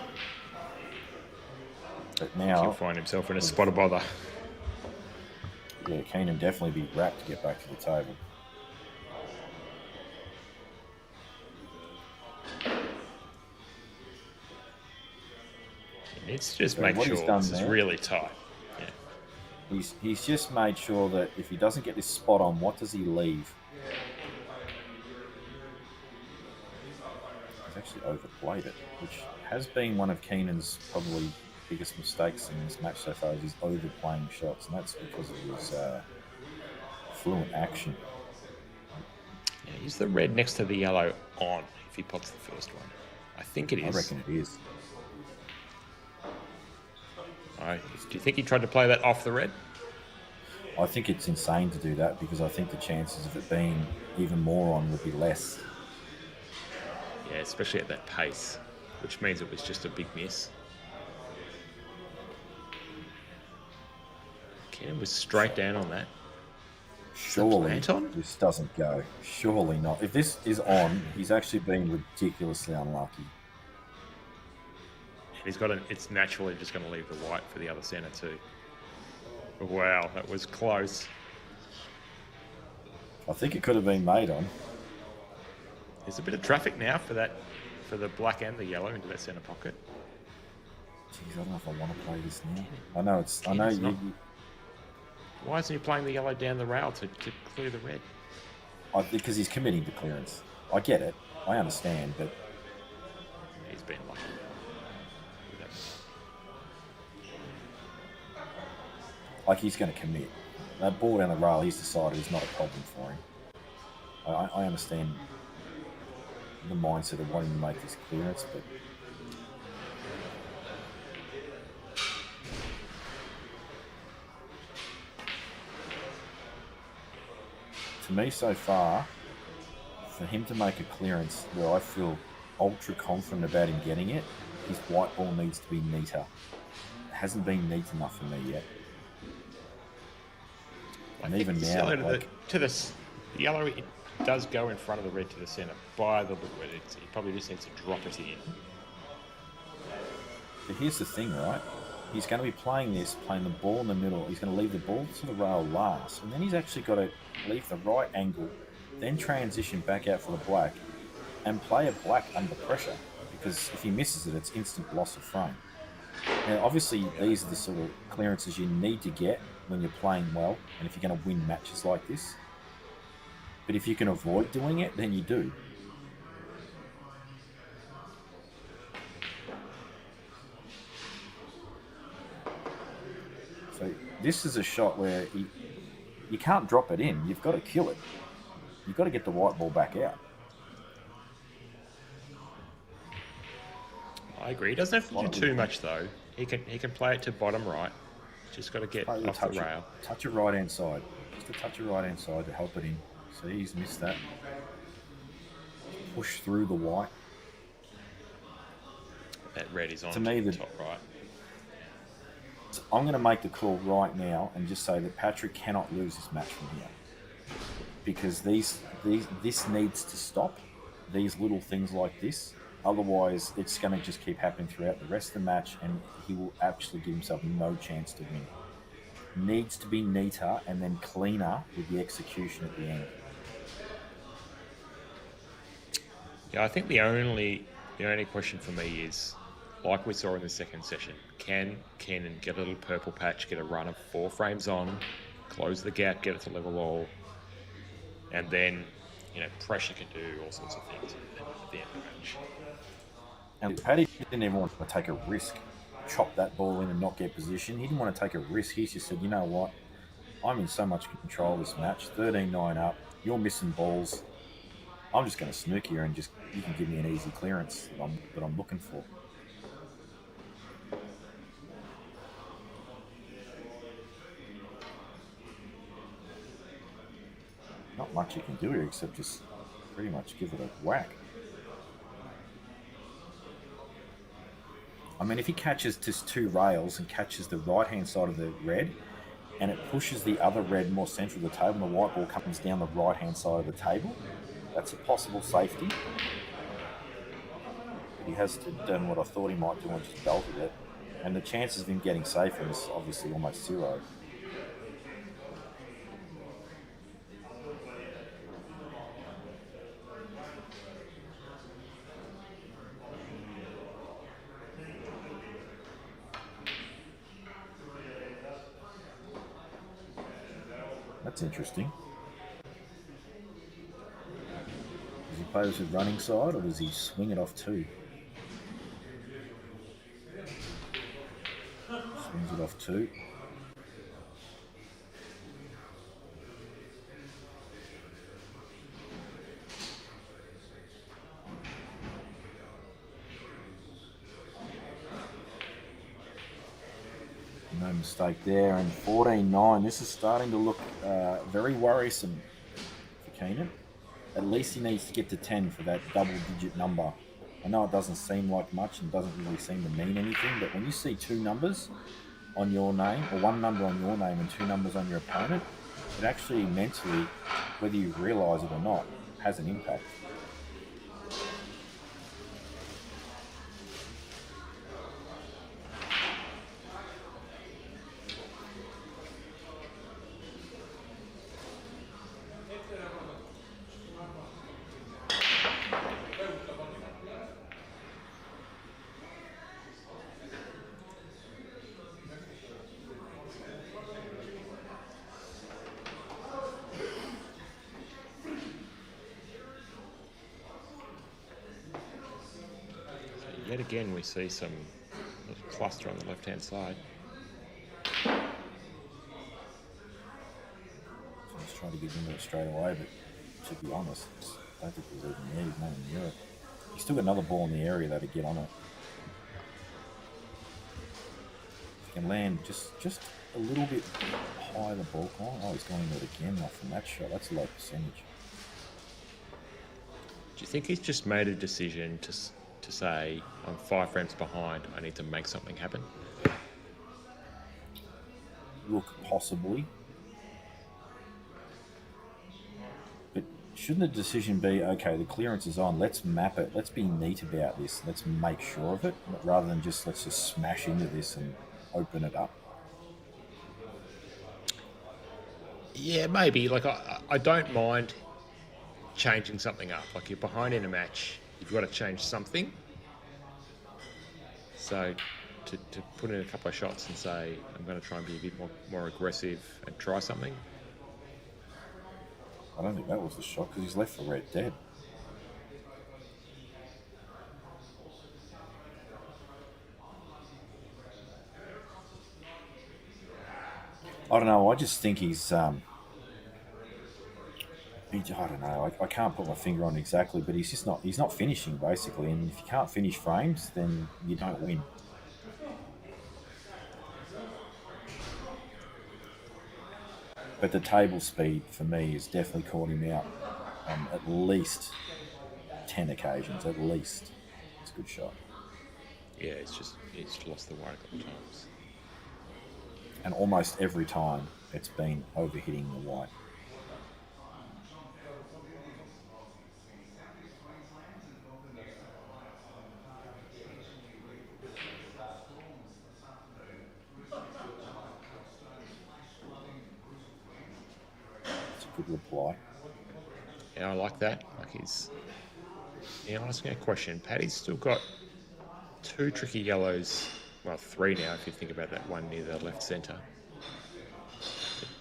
But He'll now, find himself in a spot of bother. yeah, Keenan definitely be wrapped to get back to the table. He needs to just So make what sure he's done this is there- really tight. Yeah. He's just made sure that if he doesn't get this spot on, what does he leave? He's actually overplayed it, which has been one of Keenan's probably biggest mistakes in this match so far. Is he's overplaying shots, and that's because of his fluent action. Yeah, is the red next to the yellow on if he pots the first one? I think it is. I reckon it is. Do you think he tried to play that off the red? I think it's insane to do that because I think the chances of it being even more on would be less. Yeah, especially at that pace, which means it was just a big miss. Keenan was straight down on that. Surely plant on? this doesn't go. Surely not. If this is on, he's actually been ridiculously unlucky. He's got it's naturally just going to leave the white for the other centre too. Wow, that was close. I think it could have been made on. There's a bit of traffic now for the black and the yellow into that centre pocket. Jeez, I don't know if I want to play this now. I know it's. I know It's not. you. Why isn't he playing the yellow down the rail to clear the red? Because he's committing to clearance. I get it. I understand, but He's been lucky. like he's going to commit. That ball down the rail, he's decided is not a problem for him. I understand the mindset of wanting to make this clearance, but to me so far, for him to make a clearance where I feel ultra confident about him getting it, his white ball needs to be neater. It hasn't been neat enough for me yet. And even It's now, yellow like, the yellow, it does go in front of the red to the centre by the red. He probably just needs to drop it in. but here's the thing, right? He's going to be playing the ball in the middle. He's going to leave the ball to the rail last, and then he's actually got to leave the right angle, then transition back out for the black, and play a black under pressure. Because if he misses it, it's instant loss of frame. Now, obviously, these are the sort of clearances you need to get when you're playing well, and if you're going to win matches like this. But if you can avoid doing it, then you do. So this is a shot where you can't drop it in. You've got to kill it. You've got to get the white ball back out. I agree. He doesn't have to do too much though. He can play it to bottom right. Just got to get off the rail. Touch your right hand side. Just a touch your right hand side to help it in. See, he's missed that. Push through the white. That red is on To me, the top right. I'm going to make the call right now and just say that Patrick cannot lose this match from here, because this needs to stop. These little things like this. Otherwise, it's going to just keep happening throughout the rest of the match, and he will actually give himself no chance to win. Needs to be neater and then cleaner with the execution at the end. Yeah, I think the only question for me is, like we saw in the second session, can Keenan get a little purple patch, get a run of 4 frames on, close the gap, get it to level all, and then pressure can do all sorts of things at the end of the match. And Paddy didn't even want to take a risk, chop that ball in and not get position. He didn't want to take a risk. He just said, you know what, I'm in so much control of this match, 13-9 up, you're missing balls. I'm just going to snook you and you can give me an easy clearance that I'm looking for. Not much you can do here except just pretty much give it a whack. I mean, if he catches just 2 rails and catches the right-hand side of the red, and it pushes the other red more central to the table, and the white ball comes down the right-hand side of the table, That's a possible safety. He has done what I thought he might do and just belted it. And the chances of him getting safer is obviously almost zero. That's interesting. Does he play this with running side or does he swing it off two? Swings it off two. No mistake there. And 14-9. This is starting to look very worrisome for Keenan. At least he needs to get to 10 for that double-digit number. I know it doesn't seem like much and doesn't really seem to mean anything, but when you see two numbers on your name, or one number on your name and two numbers on your opponent, it actually mentally, whether you realise it or not, has an impact. Yet again, we see some little cluster on the left-hand side. He's trying to get into it straight away, but to be honest, I don't think he's even there. He's not even near it. He's still got another ball in the area though to get on it. If he can land just a little bit higher the ball line. Oh, he's going into it again off from that shot. That's a low percentage. Do you think he's just made a decision to say, I'm 5 frames behind, I need to make something happen? Look, possibly. But shouldn't the decision be, okay, the clearance is on, let's map it, let's be neat about this, let's make sure of it, rather than just let's just smash into this and open it up? Yeah, maybe. Like, I don't mind changing something up. Like, you're behind in a match, you've got to change something. So to put in a couple of shots and say, I'm going to try and be a bit more aggressive and try something. I don't think that was the shot because he's left for red dead. I don't know. I just think he's. I don't know. I can't put my finger on exactly, but he's just not. He's not finishing basically, and if you can't finish frames, then you don't win. But the table speed for me has definitely caught him out on at least 10 occasions. At least, it's a good shot. Yeah, it's lost the weight a couple of times. And almost every time, it's been overhitting the white. Good reply. Yeah, I like that. Like I'm asking a question. Paddy's still got 2 tricky yellows. Well, 3 now if you think about that one near the left centre.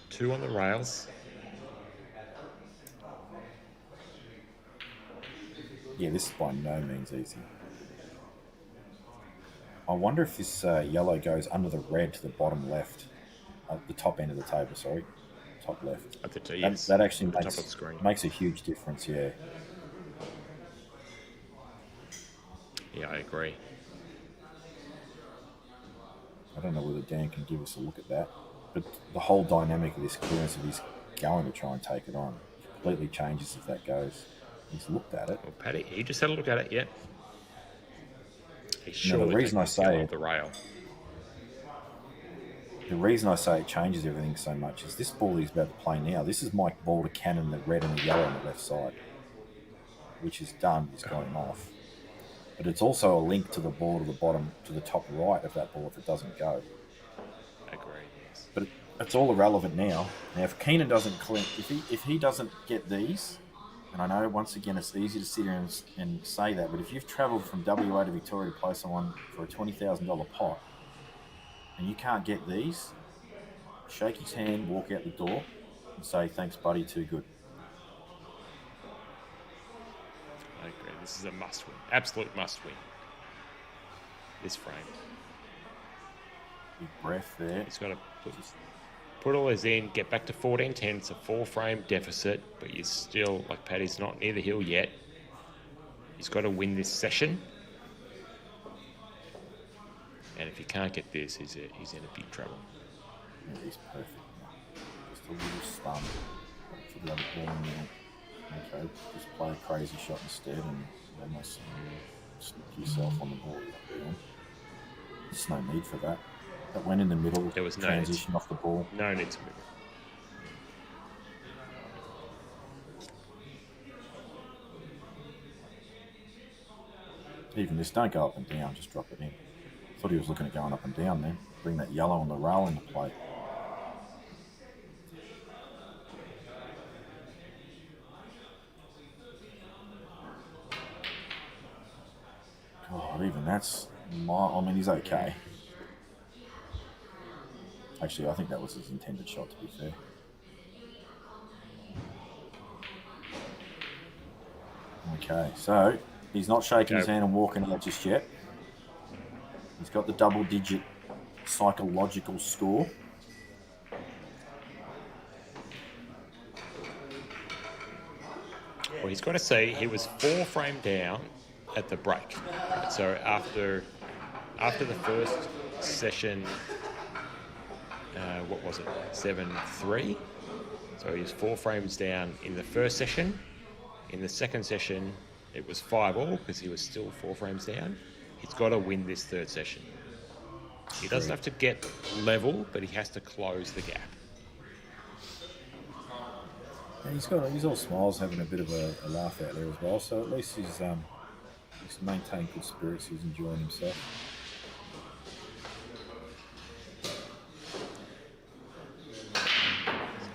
2 on the rails. Yeah, this is by no means easy. I wonder if this yellow goes under the red to the bottom left. The top end of the table, sorry. Top left. At the T, yes. That actually At the top of the screen. makes a huge difference, yeah. Yeah, I agree. I don't know whether Dan can give us a look at that, but the whole dynamic of this clearance of his going to try and take it on completely changes if that goes. He's looked at it. Well, Paddy, he just had a look at it, yeah. He's No, surely the reason I taking say it it, off the rail. the reason I say it changes everything so much is this ball he's about to play now. This is Mike Ball to cannon the red and the yellow on the left side. which is done, he's got him off. But it's also a link to the ball to the bottom, to the top right of that ball if it doesn't go. Agree. Yes. But it's all irrelevant now. Now, if Keenan doesn't clean, if he doesn't get these, and I know once again it's easy to sit here and say that, but if you've travelled from WA to Victoria to play someone for a $20,000 pot, and you can't get these, shake his hand, walk out the door, and say, "Thanks, buddy, too good." I agree. This is a must-win. Absolute must-win. This frame. Big breath there. He's got to put all those in, get back to 14-10. It's a 4-frame deficit, but you're still, like Paddy's not near the hill yet. He's got to win this session. And if he can't get this, he's in a big trouble. Yeah, he's perfect. Just a little stun for the other ball in there. Okay, just play a crazy shot instead and almost stick yourself on the ball. There's no need for that. That went in the middle, There was no transition off the ball. No need to move it. Even this, don't go up and down, just drop it in. Thought he was looking at going up and down then. Bring that yellow on the rail into play. God, even that's... I mean, he's okay. Actually, I think that was his intended shot, to be fair. Okay, so he's not shaking his hand and walking out just yet. He's got the double-digit psychological score. Well, he's got to see he was 4 frame down at the break. Right, so after the first session, what was it? 7-3. So he was 4 frames down in the first session. In the second session, it was 5-all because he was still 4 frames down. He's got to win this third session. He doesn't have to get level, but he has to close the gap. Yeah, he's all smiles, having a bit of a laugh out there as well. So at least he's maintained good spirits. He's enjoying himself.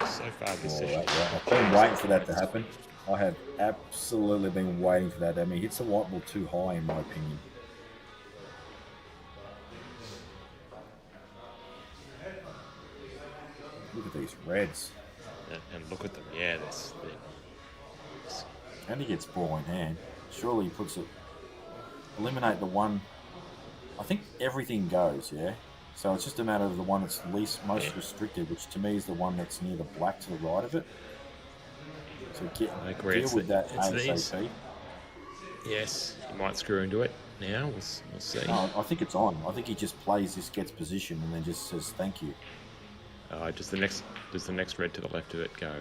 So far this session. I've been waiting for that to happen. I have absolutely been waiting for that to happen. He hits the white ball too high, in my opinion. Look at these reds. And look at them, yeah. And he gets ball in hand. Surely he puts it... Eliminate the one... I think everything goes, yeah? So it's just a matter of the one that's most restricted, which to me is the one that's near the black to the right of it. So deal with that ASAP. Yes, he might screw into it now. We'll see. No, I think it's on. I think he just plays this, gets position, and then just says thank you. Does the next red to the left of it go?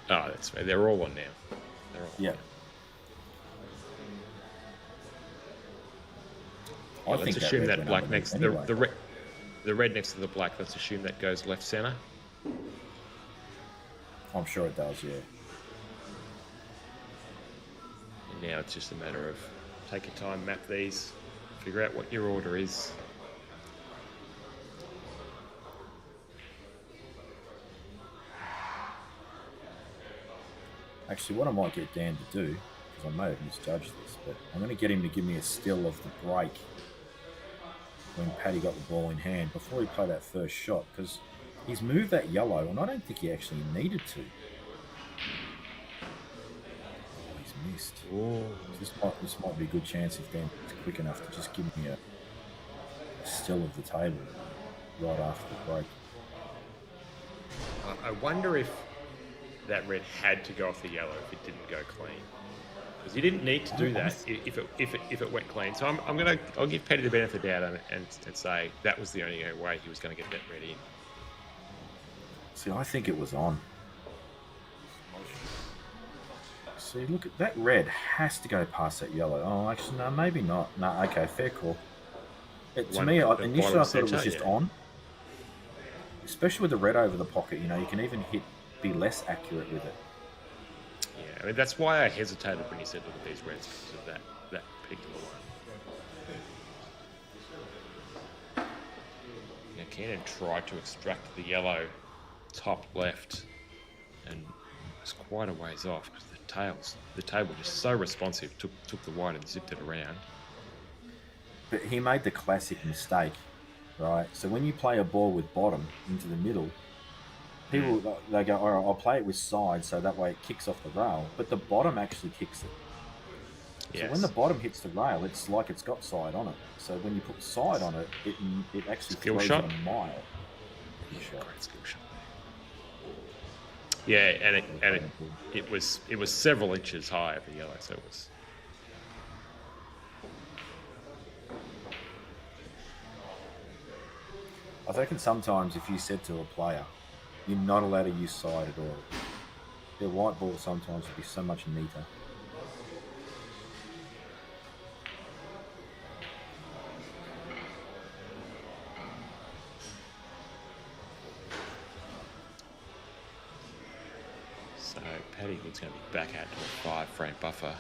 Oh, that's right. They're all on now. They're all yeah. On. Yeah, let's assume that black next anyway. the red next to the black. Let's assume that goes left center. I'm sure it does. Yeah. And now it's just a matter of take your time, map these, figure out what your order is. Actually, what I might get Dan to do, because I may have misjudged this, but I'm going to get him to give me a still of the break when Paddy got the ball in hand before he played that first shot, because he's moved that yellow, and I don't think he actually needed to. Oh, he's missed. This might be a good chance if Dan's quick enough to just give me a still of the table right after the break. I wonder if that red had to go off the yellow if it didn't go clean, because he didn't need to do that if it went clean. So I'll give Paddy the benefit of the doubt and say that was the only way he was going to get that red in. See, I think it was on. See, look at that red has to go past that yellow. Oh, actually, no, maybe not. No, okay, fair call. To me, initially I thought it was just on, especially with the red over the pocket. You know, you can even be less accurate with it. Yeah. I mean, that's why I hesitated when you said look at these reds because of that particular one. Now, Keenan tried to extract the yellow top left and was quite a ways off because the table just so responsive, took the white and zipped it around. But he made the classic mistake, right? So when you play a ball with bottom into the middle, people, they go, all right, I'll play it with side so that way it kicks off the rail, but the bottom actually kicks it. Yes. So when the bottom hits the rail, it's like it's got side on it. So when you put side on it, it actually Skill throws shot? it a mile. Great skill shot. Yeah, and it was several inches high of the yellow, so it was. I reckon sometimes if you said to a player, you're not allowed to use side at all, their white ball sometimes would be so much neater. So Paddy Hood's going to be back out to a 5-frame buffer.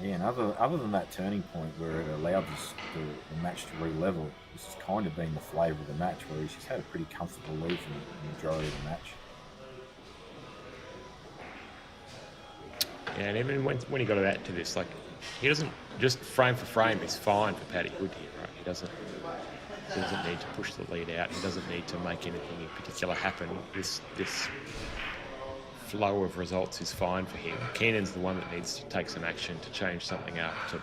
Yeah, and other than that turning point where it allowed the match to re-level, this has kind of been the flavour of the match, where he's just had a pretty comfortable lead for the majority of the match. Yeah, and even when he got out to this, like, he doesn't, just frame for frame is fine for Paddy Hood here, right? He doesn't need to push the lead out. He doesn't need to make anything in particular happen. This flow of results is fine for him. Keenan's the one that needs to take some action to change something up, to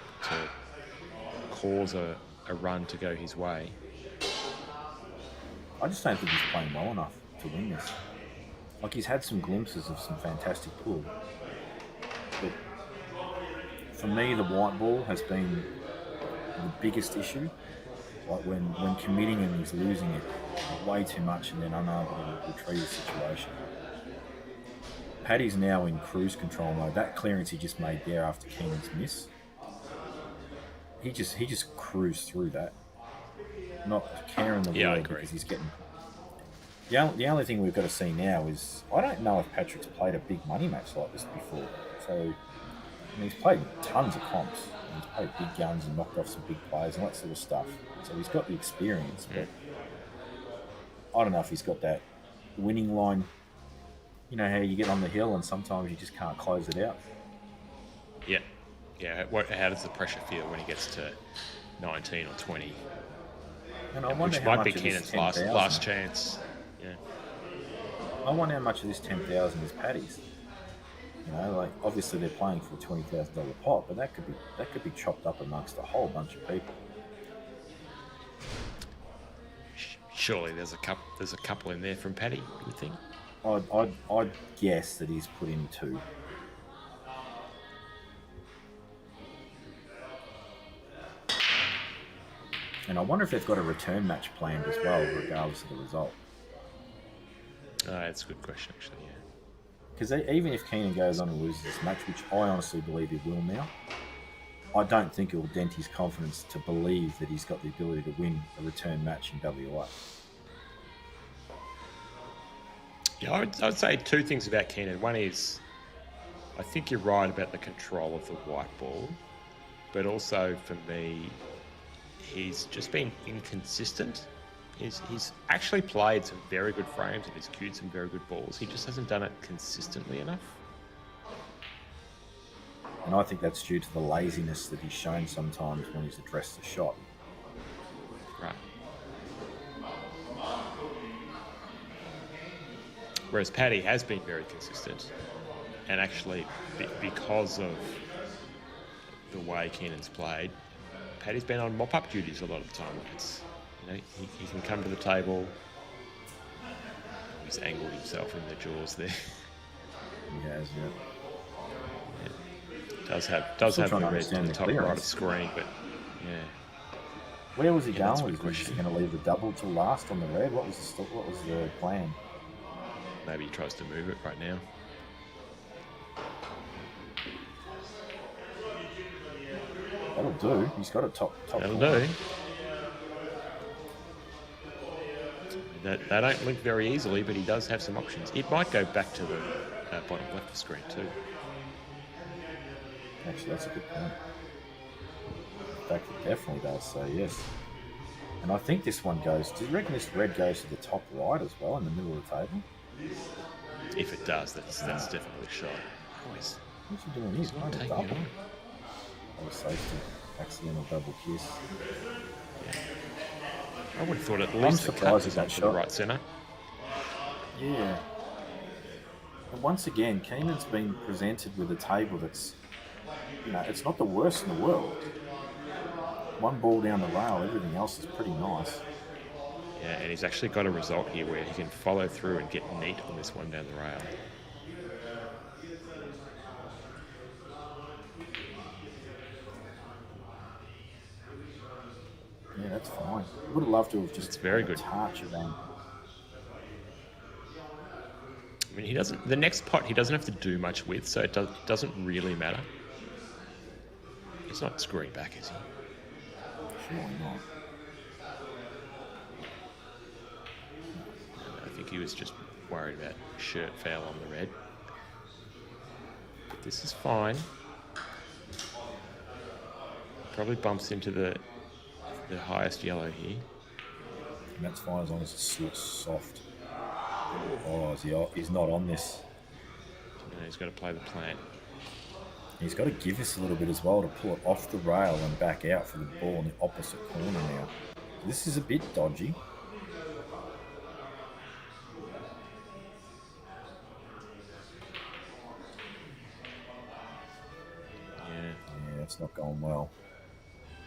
cause a run to go his way. I just don't think he's playing well enough to win this. Like, he's had some glimpses of some fantastic pull, but for me, the white ball has been the biggest issue. Like when committing and he's losing it way too much and then unable to retrieve the situation. Paddy's now in cruise control mode. That clearance he just made there after Keenan's miss, he just cruised through that, not caring the world because he's getting. The only thing we've got to see now is, I don't know if Patrick's played a big money match like this before. So I mean, he's played tons of comps. He's played big guns and knocked off some big players and that sort of stuff. So he's got the experience, but I don't know if he's got that winning line. You know how you get on the hill and sometimes you just can't close it out. Yeah. How does the pressure feel when he gets to 19 or 20? And I wonder which how might be much of Keenan's this last chance. Yeah. I wonder how much of this 10,000 is Paddy's. You know, like, obviously they're playing for a $20,000 pot, but that could be chopped up amongst a whole bunch of people. Surely there's a couple in there from Paddy, you think? I'd guess that he's put in 2. And I wonder if they've got a return match planned as well, regardless of the result. That's a good question, actually, yeah. Because even if Keenan goes on and loses this match, which I honestly believe he will now, I don't think it will dent his confidence to believe that he's got the ability to win a return match in WA. Yeah, I would say 2 things about Keenan. One is, I think you're right about the control of the white ball, but also for me, he's just been inconsistent. He's actually played some very good frames and he's cued some very good balls. He just hasn't done it consistently enough. And I think that's due to the laziness that he's shown sometimes when he's addressed the shot. Right. Whereas Paddy has been very consistent, and actually, because of the way Keenan's played, Paddy's been on mop-up duties a lot of the time. It's, you know, he can come to the table. He's angled himself in the jaws there. He has, yeah. Does have the red understand to the the top right of clearance. the screen, but yeah. Where was he that's a going? good Was he question. going to leave the double till last on the red? What was the plan? Maybe he tries to move it right now. That'll do. He's got a top. That'll corner. do. That they don't link very easily, but he does have some options. It might go back to the bottom left of the screen too. Actually, that's a good point. In fact, it definitely does, so yes. And I think this one goes... Do you reckon this red goes to the top right as well, in the middle of the table? If it does, that's definitely a shot. Always. What's he doing? He's not trying to taking double. it on. Oh, safety. Accidental double kiss. I would have thought at least the cut surprised was at up that to the shot. right centre. Yeah. And once again, Keenan's been presented with a table that's, you know, it's not the worst in the world. One ball down the rail, everything else is pretty nice. Yeah, and he's actually got a result here where he can follow through and get neat on this one down the rail. Yeah, that's fine. Would have loved to have just It's very had a good. touch of that. I mean, he doesn't. The next pot he doesn't have to do much with, so it doesn't really matter. He's not screwing back, is he? Surely not. I think he was just worried about shirt foul on the red. But this is fine. Probably bumps into the highest yellow here. And that's fine as long as it's soft. Oh, he's not on this. No, he's got to play the plant. He's got to give us a little bit as well to pull it off the rail and back out for the ball in the opposite corner now. This is a bit dodgy. Yeah, it's not going well.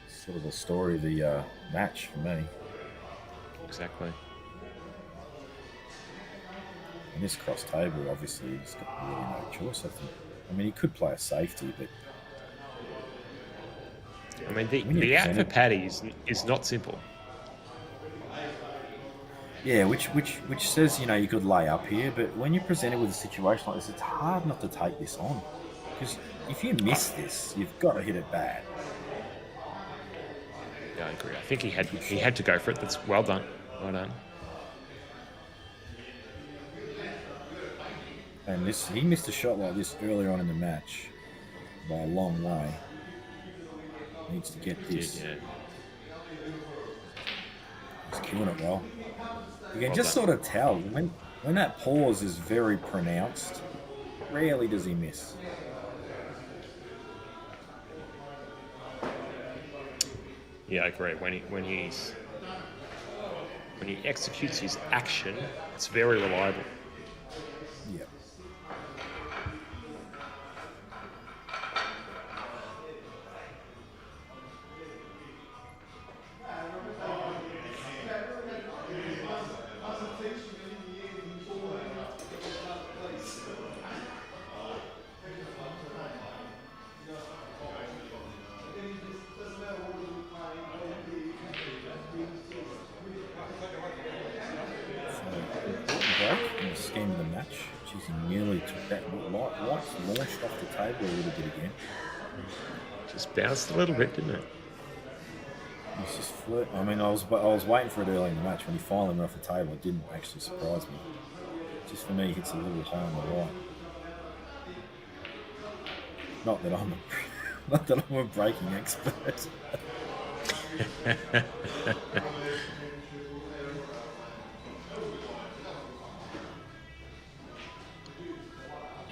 It's sort of the story of the match for me. Exactly. In this cross table, obviously, he's got really no choice, I think. I mean, he could play a safety, but... I mean, the out for Paddy is not simple. Yeah, which says, you know, you could lay up here, but when you're presented with a situation like this, it's hard not to take this on. Because if you miss this, you've got to hit it bad. Yeah, I agree. I think he had to go for it. That's well done. Well done. And he missed a shot like this earlier on in the match by a long way. Needs to get this. Yeah. He's killing it well. You can Well just done. sort of tell when that pause is very pronounced. Rarely does he miss. Yeah, I agree. When he executes his action, it's very reliable. Yeah. In the scheme of the match, geez, he nearly took that. Lights launched off the table a little bit again. Just bounced a little bit, didn't it? He's just flirt. I mean, I was waiting for it early in the match when he finally went off the table. It didn't actually surprise me. Just for me, he hits a little high on the right. Not that I'm a breaking expert.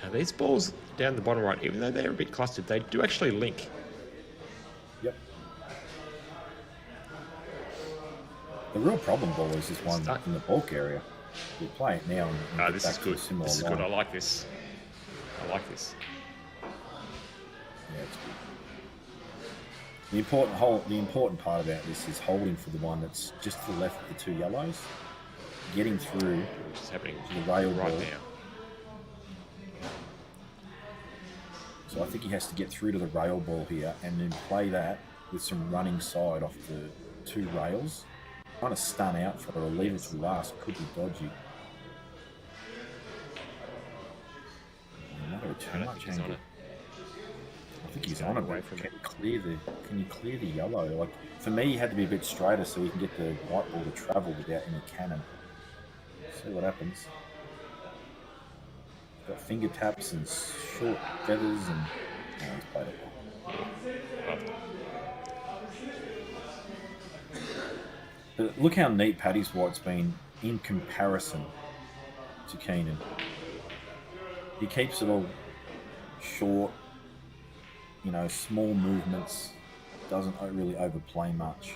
Now, these balls down the bottom right, even though they're a bit clustered, they do actually link. Yep. The real problem ball is this one in the bulk area. We play it now. And This is good. This is good. I like this. I like this. Yeah, it's good. The important part about this is holding for the one that's just to the left of the two yellows, getting through Which is happening to the rail right ball. now. So I think he has to get through to the rail ball here and then play that with some running side off the two rails. Trying to stun out for it or leave it to last could be dodgy. Not too much He's on angle. it. I think he's going on it. away But from can you clear the yellow? Like for me, he had to be a bit straighter so he can get the white ball to travel without any cannon. See what happens. Got finger taps and short feathers, and he's played it well. But look how neat Paddy's White's been in comparison to Keenan. He keeps it all short, small movements, doesn't really overplay much.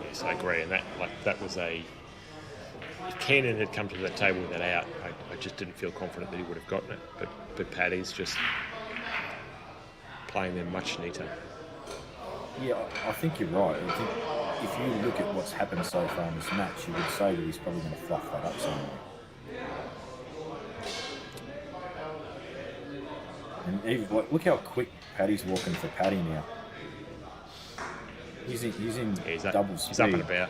Yes, I agree, and that was a. If Keenan had come to the table with that out, I just didn't feel confident that he would have gotten it. But Paddy's just playing them much neater. Yeah, I think you're right. I think if you look at what's happened so far in this match, you would say that he's probably going to fluff that up somewhere. And even, look how quick Paddy's walking for Paddy now. He's in double speed. He's up and about.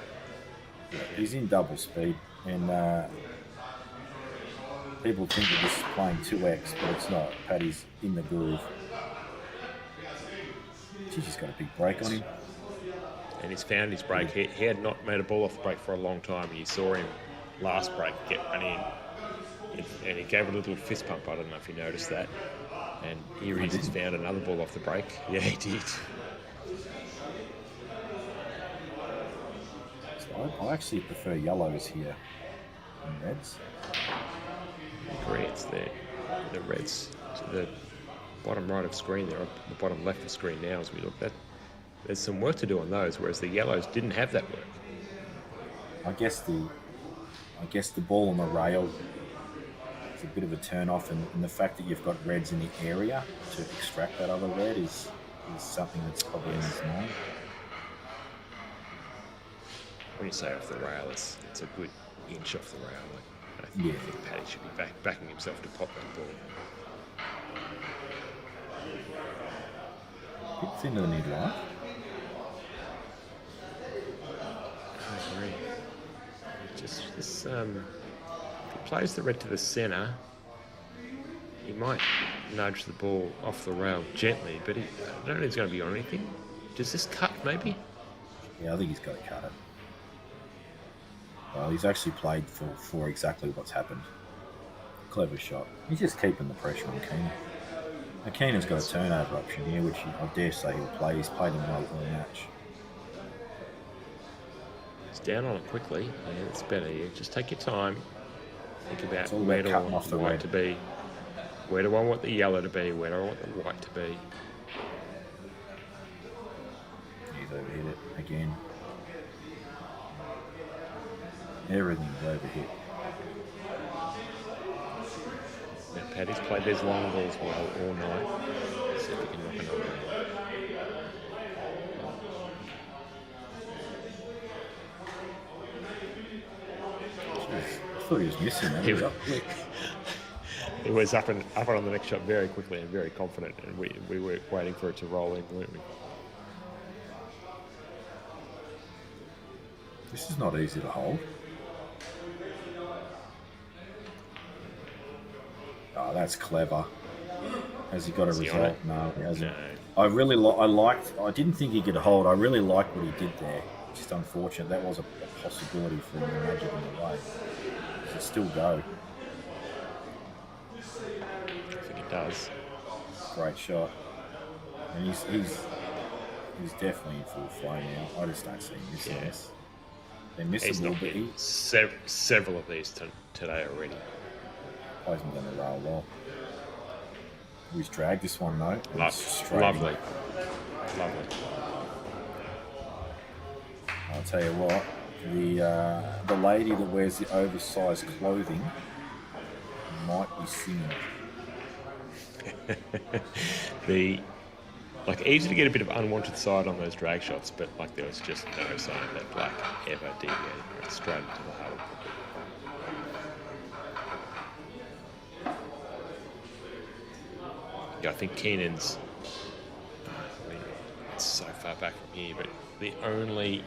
Yeah, he's in double speed, and people think that this is playing 2x, but it's not. Paddy's in the groove. She's just got a big break on him. And he's found his break. He had not made a ball off the break for a long time. You saw him last break get run in, and he gave a little fist pump. I don't know if you noticed that. And here he's found another ball off the break. Yeah, he did. So I actually prefer yellows here than reds. I agree, it's the reds to the bottom right of screen there, or the bottom left of screen now as we look. There's some work to do on those, whereas the yellows didn't have that work. I guess the ball on the rail is a bit of a turn off, and the fact that you've got reds in the area to extract that other red is something that's probably in his mind. When you say off the rail, it's a good inch off the rail. I think Paddy should be backing himself to pop that ball. Bit thinner than he'd like. I agree. Just this, if he plays the red to the centre, he might nudge the ball off the rail gently, but I don't know if he's going to be on anything. Does this cut, maybe? Yeah, I think he's got to cut it. Well, he's actually played for exactly what's happened. Clever shot. He's just keeping the pressure on Keenan. Now, Keenan's got a turnover option here, which I dare say he'll play. He's played him late in the match. He's down on it quickly. Yeah, it's better. Yeah, just take your time. Think about all where about do I cutting want off the the white red. to be. Where do I want the yellow to be? Where do I want the white to be? He's overhit it again. Everything's overhit. Now, Paddy's played these long balls well all night. Let's see if we can knock another one. Jeez, I thought he was missing that. He was up quick. He was up and on the next shot very quickly and very confident, and we were waiting for it to roll in, weren't we? This is not easy to hold. Oh, that's clever. Has he got a Is he on result? it? No, he hasn't. No. I didn't think he could hold. I really liked what he did there. Just unfortunate. That was a possibility for him to nudge it in the way. Does it still go? I think it does. Great shot. And he's definitely in full flow now. I just don't see him missing Yeah. this. They're He's missable, not but he several of these today already. plays him down the rail well. He's dragged this one though. It's straight in. Lovely. I'll tell you what, the lady that wears the oversized clothing might be singing. Easy to get a bit of unwanted side on those drag shots, but there was just no sign of that black ever deviating right straight into the huddle. Yeah, I think Keenan's. It's so far back from here, but the only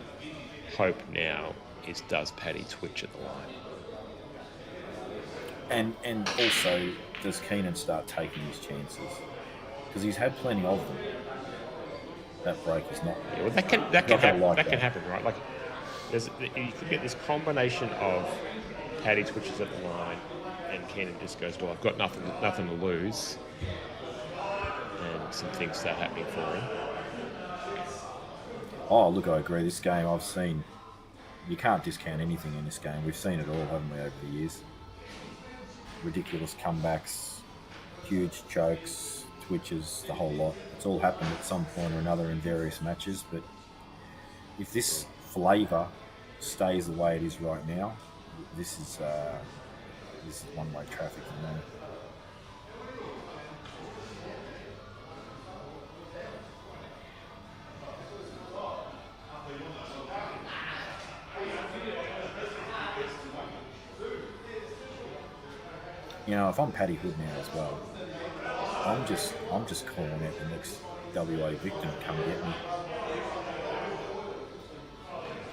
hope now is does Paddy twitch at the line? And also, does Keenan start taking his chances? Because he's had plenty of them. That break is not. Yeah, well, that can not gonna happen. like That can happen, right? you could get this combination of Paddy twitches at the line, and Keenan just goes, "Well, I've got nothing to lose," and some things start happening for him. Oh, look, I agree. This game, I've seen. You can't discount anything in this game. We've seen it all, haven't we, over the years? Ridiculous comebacks, huge chokes, twitches, the whole lot. It's all happened at some point or another in various matches. But if this flavour stays the way it is right now, this is one-way traffic for me. You know, if I'm Paddy Hood now as well, I'm just calling out the next WA victim to come get me.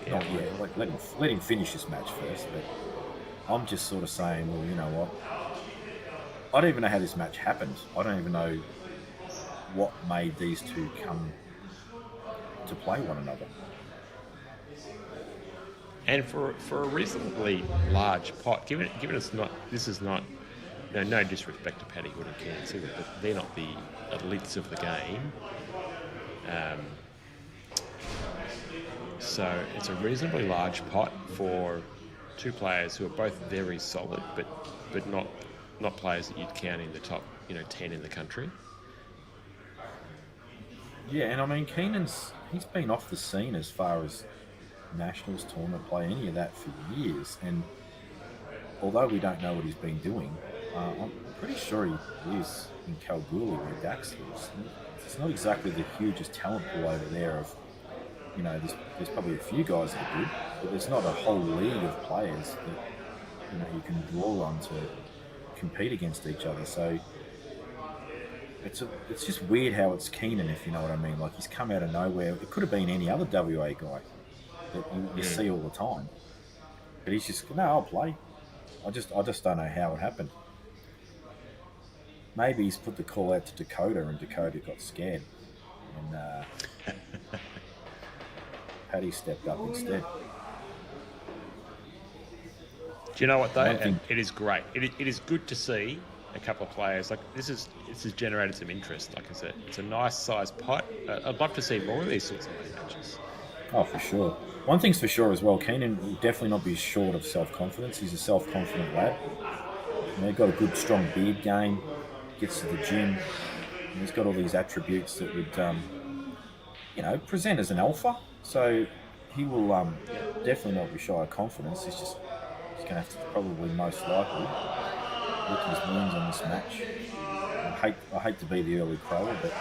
Yeah. Not yet. Like, let him finish this match first. But I'm just sort of saying, well, you know what? I don't even know how this match happened. I don't even know what made these two come to play one another. And for a reasonably large pot, given this is not. No disrespect to Paddy Hood and Keenan Cigler, but they're not the elites of the game. So it's a reasonably large pot for two players who are both very solid, but not players that you'd count in the top 10 in the country. Yeah, and I mean he's been off the scene as far as nationals, tournament play, any of that for years. And although we don't know what he's been doing, I'm pretty sure he is in Kalgoorlie where Dax lives. It's not exactly the hugest talent pool over there. There's probably a few guys that are good, but there's not a whole league of players that you can draw on to compete against each other. So it's just weird how it's Keenan, if you know what I mean. Like, he's come out of nowhere. It could have been any other WA guy that you see all the time, but he's just I'll play. I just don't know how it happened. Maybe he's put the call out to Dakota and Dakota got scared. And Paddy stepped up instead. Do you know what, though? I think- It is great. It is good to see a couple of players. Like, this has generated some interest. Like I said, it's a nice sized pot. I'd love to see more of these sorts of matches. Oh, for sure. One thing's for sure as well, Keenan will definitely not be short of self-confidence. He's a self-confident lad. He's got a good, strong beard game, gets to the gym. And he's got all these attributes that would, present as an alpha. So he will definitely not be shy of confidence. He's going to have to probably most likely lick his wounds on this match. I hate to be the early crower, but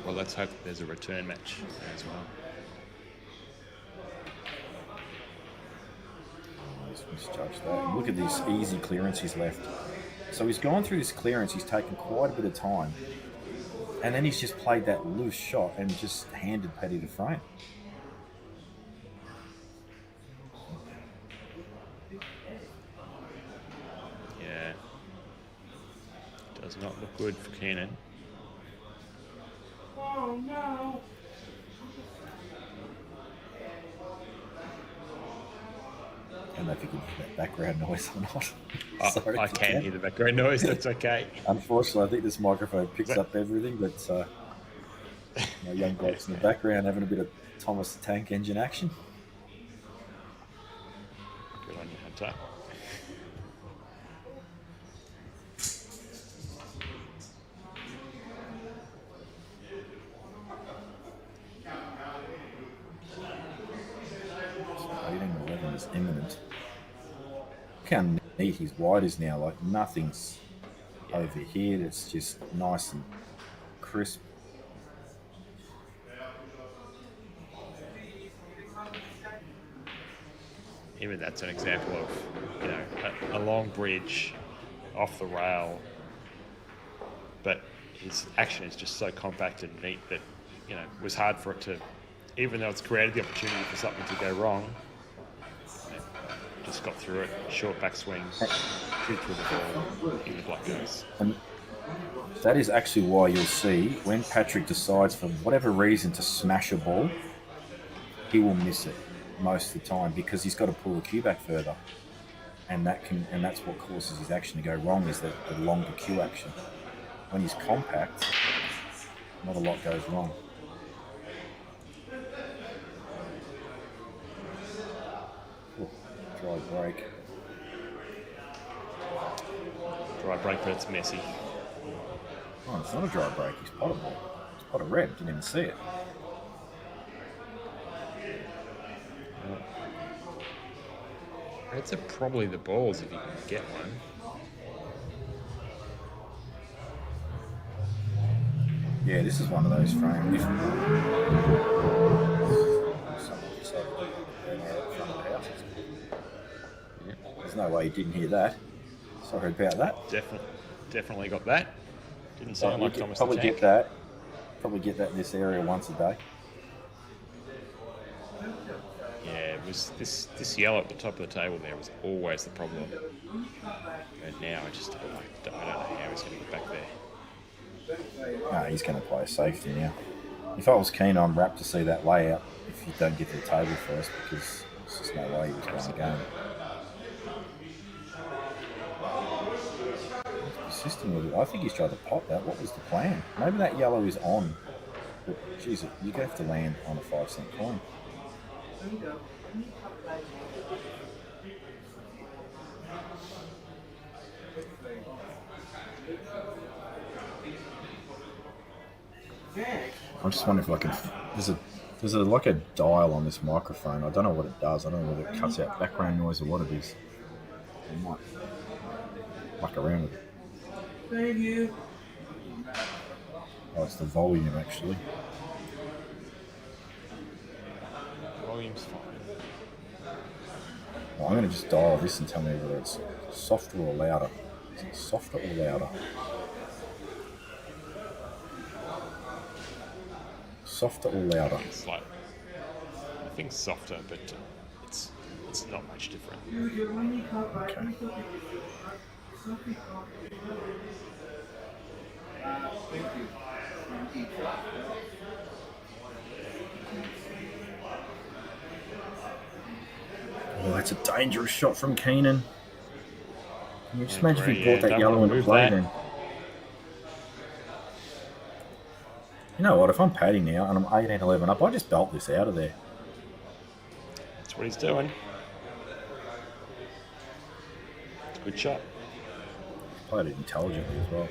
Well, let's hope there's a return match as well. Just misjudged that. And look at this easy clearance he's left. So he's gone through this clearance, he's taken quite a bit of time, and then he's just played that loose shot and just handed Paddy the frame. Yeah. Does not look good for Keenan. Oh no! I don't know if you can hear that background noise or not. Sorry I if you can hear the background noise. That's okay. Unfortunately, I think this microphone picks up everything, but my young blokes in the background having a bit of Thomas the Tank Engine action. Good on you, Hunter. So 18-11 is imminent. Look how neat his wide is now. Like, nothing's overhead. It's just nice and crisp. Even that's an example of, a long bridge off the rail, but his action is just so compact and neat that, it was hard for it to, even though it's created the opportunity for something to go wrong, just got through it, short backswing, shoot through the ball, in the block goes. That is actually why you'll see when Patrick decides for whatever reason to smash a ball, he will miss it most of the time because he's got to pull the cue back further. And that's what causes his action to go wrong is the longer cue action. When he's compact, not a lot goes wrong. Ooh, dry break. Dry break, but it's messy. Oh, it's not a dry break. He's potted ball. He's potted red. Didn't even see it. Reds are probably the balls if you can get one. Yeah, this is one of those frames. There's no way you didn't hear that. Sorry about that. Definitely got that. Didn't sound like Thomas the Probably Tank. get that. Probably get that in this area once a day. Yeah, it was this yellow at the top of the table there was always the problem. And now I don't know how he's going to get back there. No, he's going to play a safety now. If I was keen, I'm rapt to see that layout if you don't get to the table first because there's just no way he was going to go. Persisting with it. I think he's tried to pop that. What was the plan? Maybe that yellow is on. But, geez, you're going to have to land on a 5-cent coin. I'm just wondering if I can. There's like a dial on this microphone. I don't know what it does. I don't know whether it cuts out background noise or what it is. I might muck around with it. Thank you. Oh, it's the volume actually. Volume's fine. Well, I'm going to just dial this and tell me whether it's softer or louder. Is it softer or louder? Softer or louder? It's like I think softer, but it's not much different. Okay. Oh, that's a dangerous shot from Keenan. Can you just imagine if he brought that don't yellow wanna into move play that. then? You know what, if I'm padding now and I'm 18-11 up, I just belt this out of there. That's what he's doing. It's a good shot. Played it intelligently as well.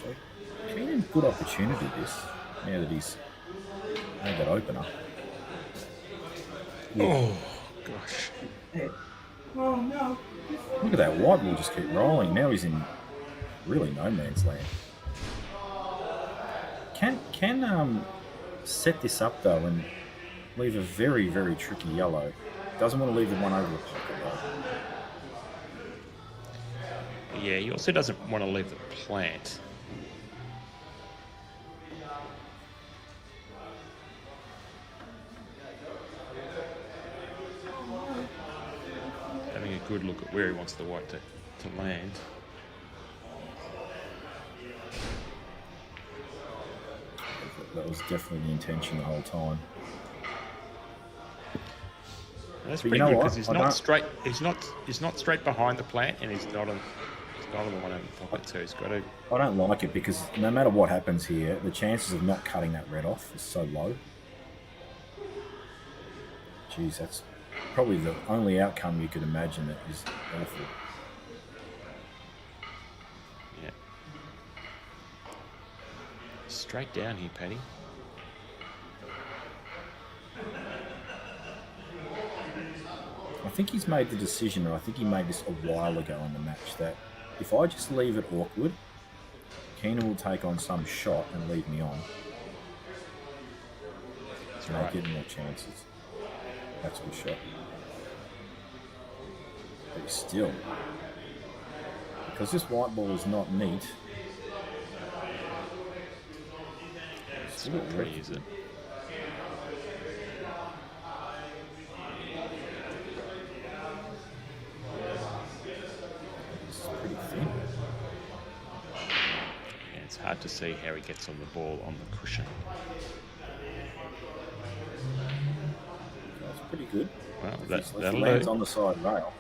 So, Keenan, good opportunity this, now that he's made that opener. Oh gosh. Oh no. Look at that white ball just keep rolling. Now he's in really no man's land. Can set this up though and leave a very, very tricky yellow. Doesn't want to leave the one over the pocket though. Yeah, he also doesn't want to leave the plant. Having a good look at where he wants the white to land. That was definitely the intention the whole time. And that's But pretty you know good what? because he's I not don't- straight. He's not straight behind the plant, and he's not on the one in the pocket. So he's got to. I don't like it because no matter what happens here, the chances of not cutting that red off is so low. Jeez, that's probably the only outcome you could imagine that is awful. Yeah. Straight down here, Paddy. think he's made the decision, and I think he made this a while ago in the match, that if I just leave it awkward, Keenan will take on some shot and lead me on. That's And right. I get more chances. That's a good shot. But still, because this white ball is not neat, It's not pretty, is it? it's pretty thin. Yeah, it's hard to see how he gets on the ball on the cushion. That's pretty good. Well, If that, he that'll lands do. on the side rail.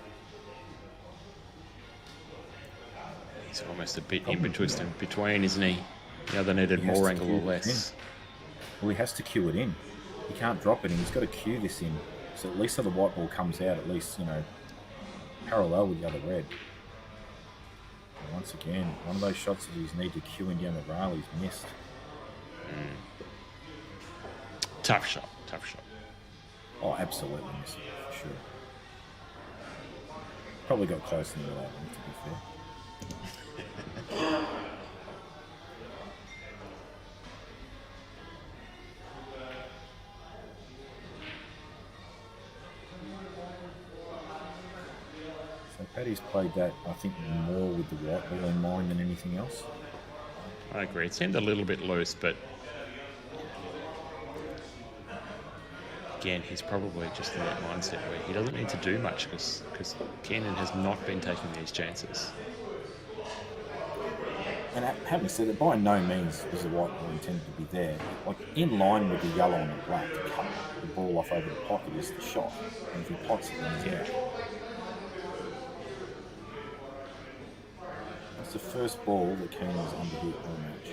He's almost a bit in between, isn't he? The other needed He has more to angle cue or this less. Well, he has to cue it in. He can't drop it in. He's got to cue this in. So at least so the white ball comes out, at least, parallel with the other red. And once again, one of those shots that he's need to cue in down the rail, he's missed. Tough shot, tough shot. Oh, absolutely missed it, for sure. Probably got closer than that one, to be fair. So Paddy's played that, I think, more with the white ball in mind than anything else. I agree. It seemed a little bit loose, but again, he's probably just in that mindset where he doesn't need to do much because Keenan has not been taking these chances. And having said that, by no means is the white ball intended to be there. Like, in line with the yellow and the black, to cut the ball off over the pocket is the shot. And if he pots it, then he's out. That's the first ball that Keenan's underhit all match.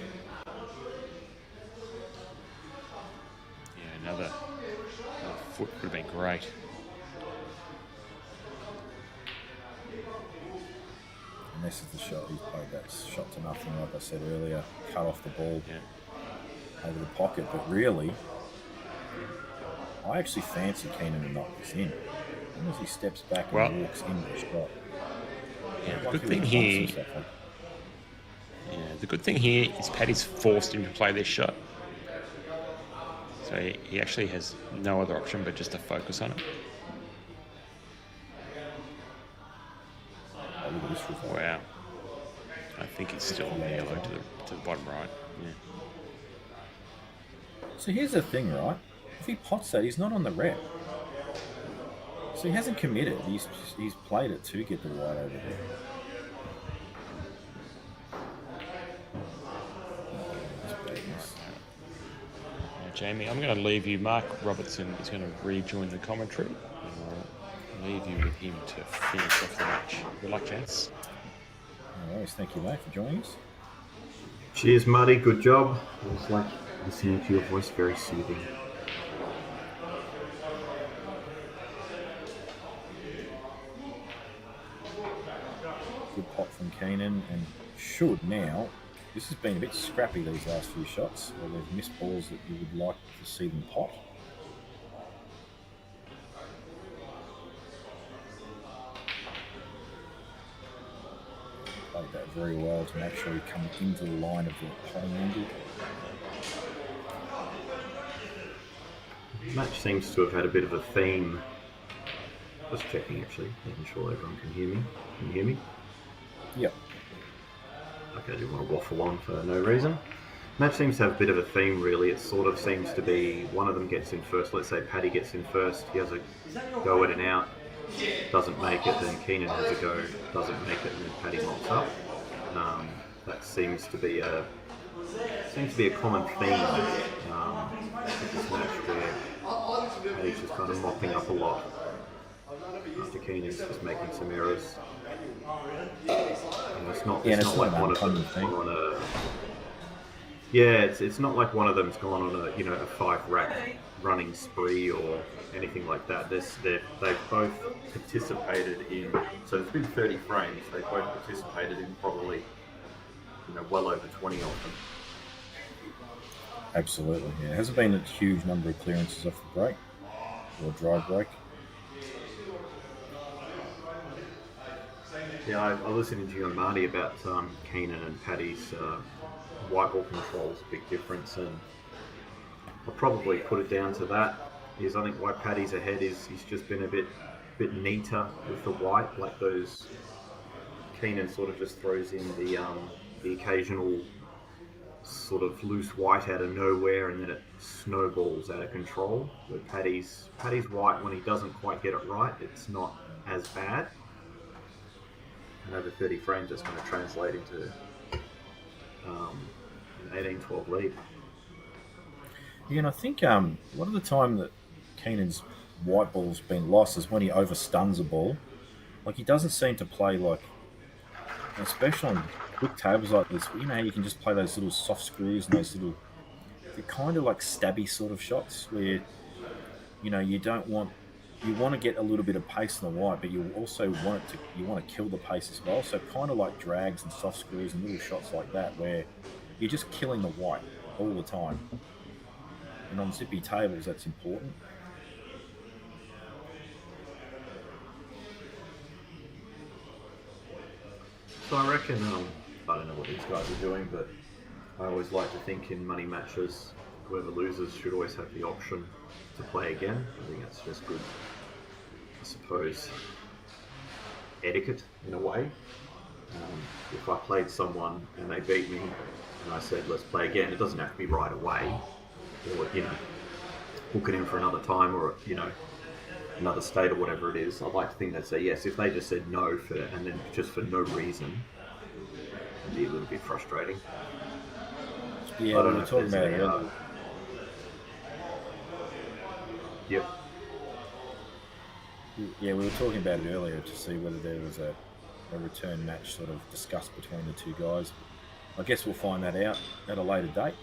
Yeah, another foot would have been great. And this is the shot. He's played that shot to nothing, like I said earlier. Cut off the ball over the pocket. But really, I actually fancy Keenan to knock this in. As long as he steps back and walks into the shot. Yeah, the Like good he thing wants here. himself, like, Yeah, the good thing here is Paddy's forced him to play this shot. So he actually has no other option but just to focus on it. oh, look at this result. Wow. I think it's still on the yellow to the bottom right. Yeah. So here's the thing, right? If he pots that, he's not on the red. So he hasn't committed. He's played it to get the white over there. That's badness. Now, Jamie, I'm going to leave you. Mark Robertson is going to rejoin the commentary. And I'll leave you with him to finish off the match. Good luck, gents. No worries. Thank you, mate, for joining us. Cheers, Muddy. Good job. It was like listening to your voice, very soothing. Good pot from Keenan, and should now. This has been a bit scrappy these last few shots, where they've missed balls that you would like to see them pot. Played that very well to make sure he comes into the line of the potting angle. The match seems to have had a bit of a theme. Just checking, actually, making sure everyone can hear me. Can you hear me? Yep. Okay, I didn't want to waffle on for no reason. Match seems to have a bit of a theme, really. It sort of seems to be one of them gets in first. Let's say Paddy gets in first. He has a go in and out, doesn't make it. Then Keenan has a go, doesn't make it, and then Paddy mops up. That seems to be a common theme with this match, where Paddy's just kind of mopping up a lot after Keenan's just making some errors. And it's not like one of them's gone on a. Yeah, it's not like one of them's gone on a a 5-rack running spree or anything like that. They've both participated in. So it's been 30 frames. They've both participated in probably well over 20 of them. Absolutely, yeah. It hasn't been a huge number of clearances off the break or dry break. Yeah, I listened to you and Marty about Keenan and Paddy's white ball controls, big difference, and I'll probably put it down to that. Is I think why Paddy's ahead is he's just been a bit neater with the white, like those. Keenan sort of just throws in the occasional sort of loose white out of nowhere, and then it snowballs out of control. But Paddy's white, when he doesn't quite get it right, it's not as bad. And over 30 frames, that's going to translate into an 18-12 lead. Yeah, and I think a lot of the time that Keenan's white ball's been lost is when he overstuns a ball. Like, he doesn't seem to play like, especially on quick tables like this, you know, you can just play those little soft screws and those little, they're kind of like stabby sort of shots where, you know, you want to get a little bit of pace on the white, but you also want to kill the pace as well. So kind of like drags and soft screws and little shots like that where you're just killing the white all the time. And on zippy tables, that's important. So I reckon, I don't know what these guys are doing, but I always like to think in money matches, whoever loses should always have the option to play again. I think that's just good, I suppose, etiquette in a way. If I played someone and they beat me and I said, let's play again, it doesn't have to be right away. Or, you know, book it in for another time or, you know, another state or whatever it is. I'd like to think they'd say yes. If they just said no and then just for no reason, it'd be a little bit frustrating. Yeah, I don't we know were if talking there's about any, it. Yep. Yeah, we were talking about it earlier to see whether there was a return match sort of discussed between the two guys. I guess we'll find that out at a later date.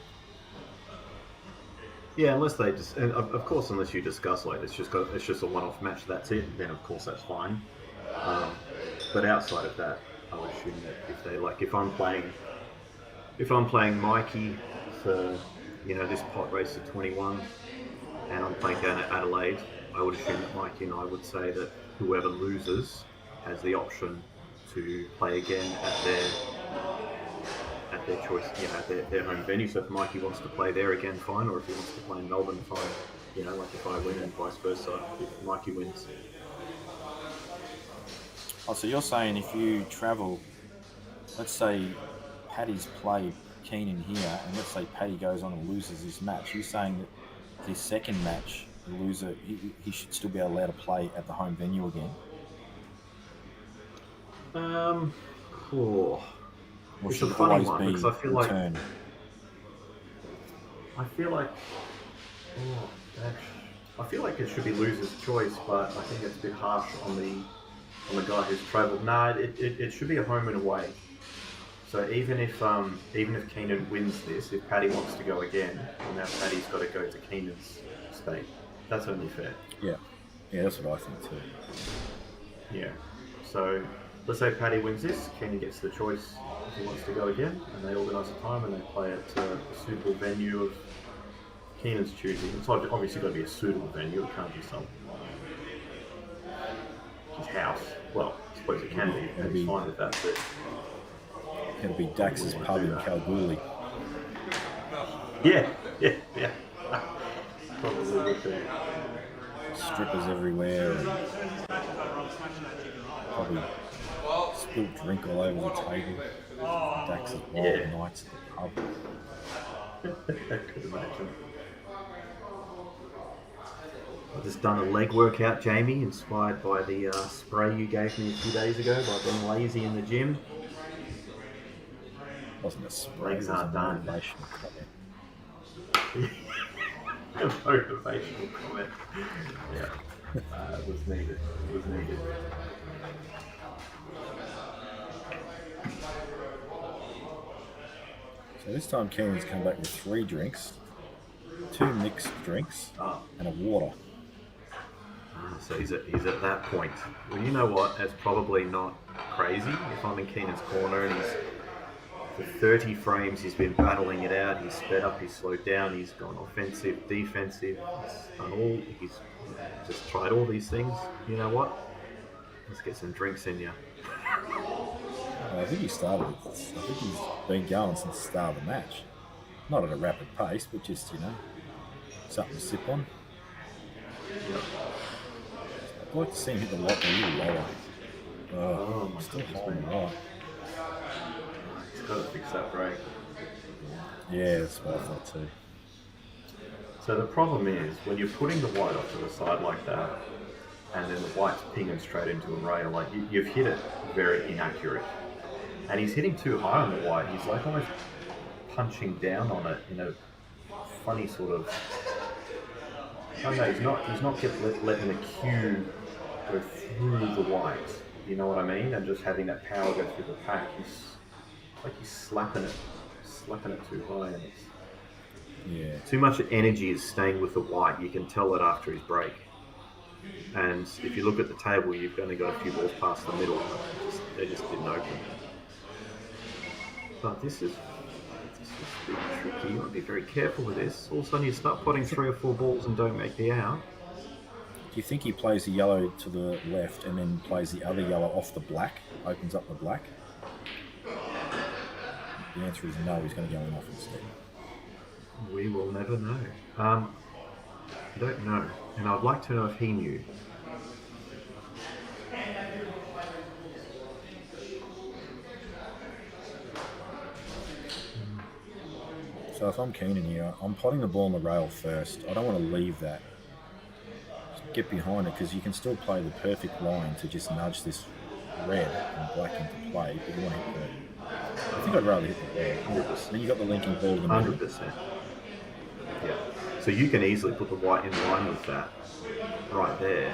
Yeah, unless they just, and of course, unless you discuss like it's just a one-off match, that's it. Then of course that's fine. But outside of that, I would assume that if they like, if I'm playing Mikey for, you know, this pot race at 21, and I'm playing down at Adelaide, I would assume that Mikey and I would say that whoever loses has the option to play again at their choice, you know, their home venue. So if Mikey wants to play there again, fine, or if he wants to play in Melbourne, fine. You know, like if I win and vice versa, if Mikey wins. Oh, so you're saying if you travel, let's say Paddy's played Keenan here, and let's say Paddy goes on and loses this match, you're saying that this second match, the loser, he should still be allowed to play at the home venue again? Cool. Or It's should a it funny always one be because I feel return? I feel like it should be loser's choice, but I think it's a bit harsh on the guy who's travelled. Nah, it should be a home and away. So even if Keenan wins this, if Paddy wants to go again, well, now Paddy's got to go to Keenan's state. That's only fair. Yeah, that's what I think too. Yeah. So let's say Paddy wins this, Keenan gets the choice if he wants to go again, and they organise a time and they play at a suitable venue of Keenan's choosing. It's obviously got to be a suitable venue. It can't be some his house. Well, I suppose it can be. And he's fine with that. But It'll be Dax's pub in Kalgoorlie. yeah. Probably would be. Strippers everywhere, and probably spilt drink all over the table. Dax's wild nights at the pub. I could imagine. I've just done a leg workout, Jamie, inspired by the spray you gave me a few days ago by being lazy in the gym. Wasn't a spray, Legs it was a aren't done. motivational comment. A motivational comment. Yeah. It was needed. So this time Keenan's come back with 3 drinks, 2 mixed drinks, and a water. So he's at that point. Well, you know what? That's probably not crazy. If I'm in Keenan's corner and he's for 30 frames, he's been battling it out. He's sped up, he's slowed down, he's gone offensive, defensive. He's just tried all these things. You know what? Let's get some drinks in you. I think he started. I think he's been going since the start of the match. Not at a rapid pace, but just something to sip on. I'd like to see him hit the white a little lower. Oh my Still goodness, holding man. right. He's got to fix that break. Yeah, that's what I thought too. So the problem is, when you're putting the white off to the side like that, and then the white's pinging straight into a rail, like you've hit it very inaccurate. And he's hitting too high on the white. He's like almost punching down on it in a funny sort of. Oh no, he's not letting the cue go through the white. You know what I mean? And just having that power go through the pack. He's slapping it too high, and it's too much energy is staying with the white. You can tell it after his break. And if you look at the table, you've only got a few balls past the middle. They just didn't open. But this is a bit tricky. You want to be very careful with this. All of a sudden you start potting 3 or 4 balls and don't make the out. Do you think he plays the yellow to the left and then plays the other yellow off the black, opens up the black? The answer is no, he's going to go in off instead. We will never know. I don't know. And I'd like to know if he knew. So if I'm Keenan here, I'm potting the ball on the rail first. I don't want to leave that. Just get behind it, because you can still play the perfect line to just nudge this red and black into play, but you want to hit the... I think I'd rather hit the ball. 100%. Then you got the linking ball to the middle. 100%. Yeah. So you can easily put the white in line with that right there,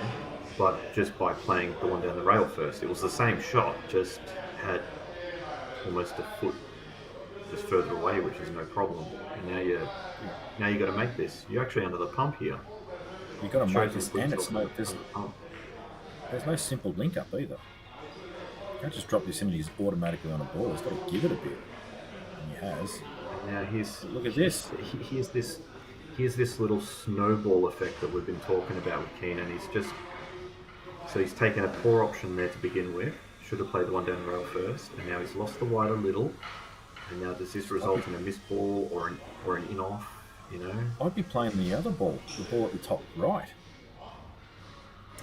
but just by playing the one down the rail first. It was the same shot, just had almost a foot just further away, which is no problem. And now you got to make this. You're actually under the pump here. You've got to make Shows this, the and it's football no, under the pump. there's no simple link up either. You can't just drop this in and he's automatically on a ball. He's got to give it a bit. And he has. Now Look at this. Here's this little snowball effect that we've been talking about with Keenan. He's taken a poor option there to begin with. Should have played the one down the rail first, and now he's lost the white a little. And now does this result in a missed ball or an in-off? You know, I'd be playing the other ball, the ball at the top right.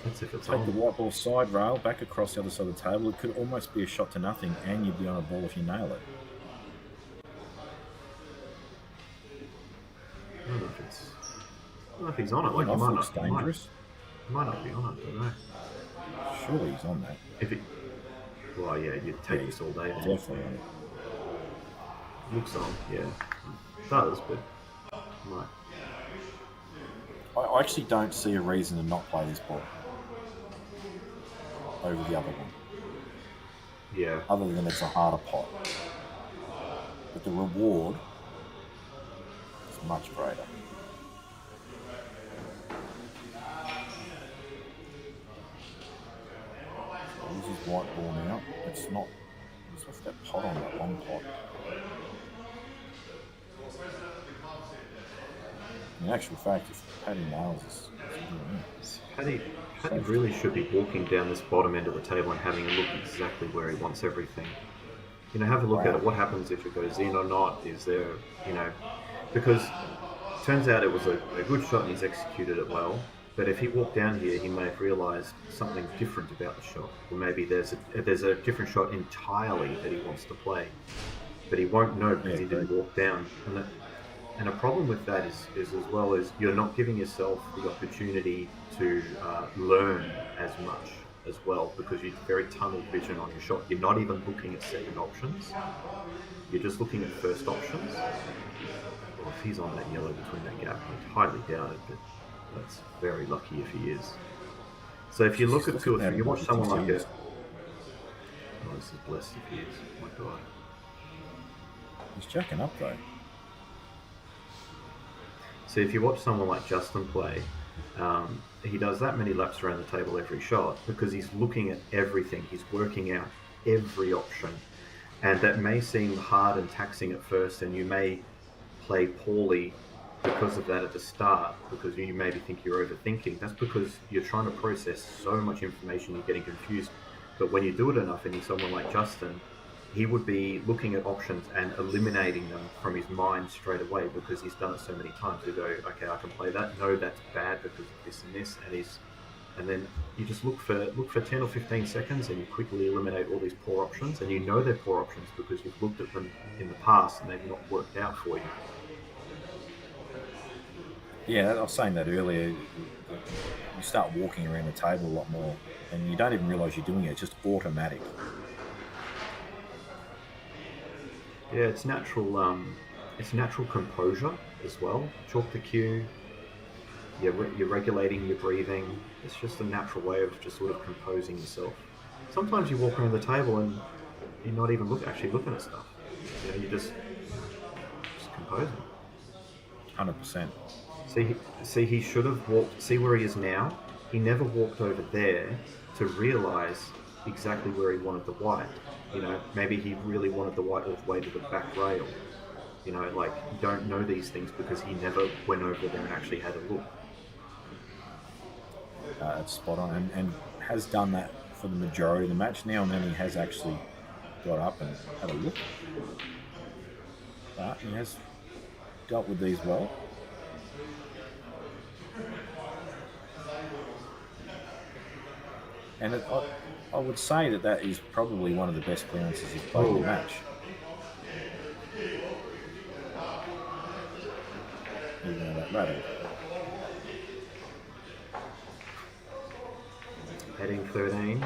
that's if it's Take on. the white ball side rail back across the other side of the table. It could almost be a shot to nothing, and you'd be on a ball if you nail it. I don't know if he's on it. Like he Off might looks not. dangerous. Might not be on it. I don't know. Surely he's on that. Well, yeah, you'd take this all day. Then. Definitely on it. Looks on. Yeah, it does, but might. I actually don't see a reason to not play this ball over the other one, Yeah. other than it's a harder pot. But the reward is much greater. So this is white ball now. It's not. What's that pot on that long pot? In actual fact, if Paddy nails this, Paddy really should be walking down this bottom end of the table and having a look exactly where he wants everything. You know, have a look at it. What happens if it goes in or not? Is there, because it turns out it was a good shot and he's executed it well. But if he walked down here, he may have realised something different about the shot, or maybe there's a different shot entirely that he wants to play, but he won't know because he didn't walk down. And a problem with that is as well as you're not giving yourself the opportunity to learn as much as well, because you're very tunnel vision on your shot. You're not even looking at second options. You're just looking at first options. Well, if he's on that yellow between that gap, I highly doubt it, but that's very lucky if he is. So if you look at 2 or 3, you watch someone like it. Oh, this is blessed if he is. Oh my God. he's jacking up though. So if you watch someone like Justin play, he does that many laps around the table every shot because he's looking at everything. He's working out every option. And that may seem hard and taxing at first, and you may play poorly because of that at the start, because you maybe think you're overthinking. That's because you're trying to process so much information, you're getting confused. But when you do it enough, and you're someone like Justin, he would be looking at options and eliminating them from his mind straight away because he's done it so many times. He'll go, okay, I can play that. No, that's bad because of this and this, and then you just look for 10 or 15 seconds and you quickly eliminate all these poor options, and you know they're poor options because you've looked at them in the past and they've not worked out for you. Yeah, I was saying that earlier. You start walking around the table a lot more, and you don't even realise you're doing it. It's just automatic. Yeah, it's natural. It's natural composure as well. Chalk the cue. You're regulating your breathing. It's just a natural way of just sort of composing yourself. Sometimes you walk around the table and you're not even actually looking at stuff. You know, you're just composing. 100%. See, he should have walked. See where he is now. He never walked over there to realise exactly where he wanted the white. You know, maybe he really wanted the white all the way to the back rail. You know, like, you don't know these things because he never went over there and actually had a look. It's spot on, and has done that for the majority of the match. Now and then he has actually got up and had a look. But he has dealt with these well. And I would say that is probably one of the best clearances he's played in the match. Even though that rattled. Heading 13.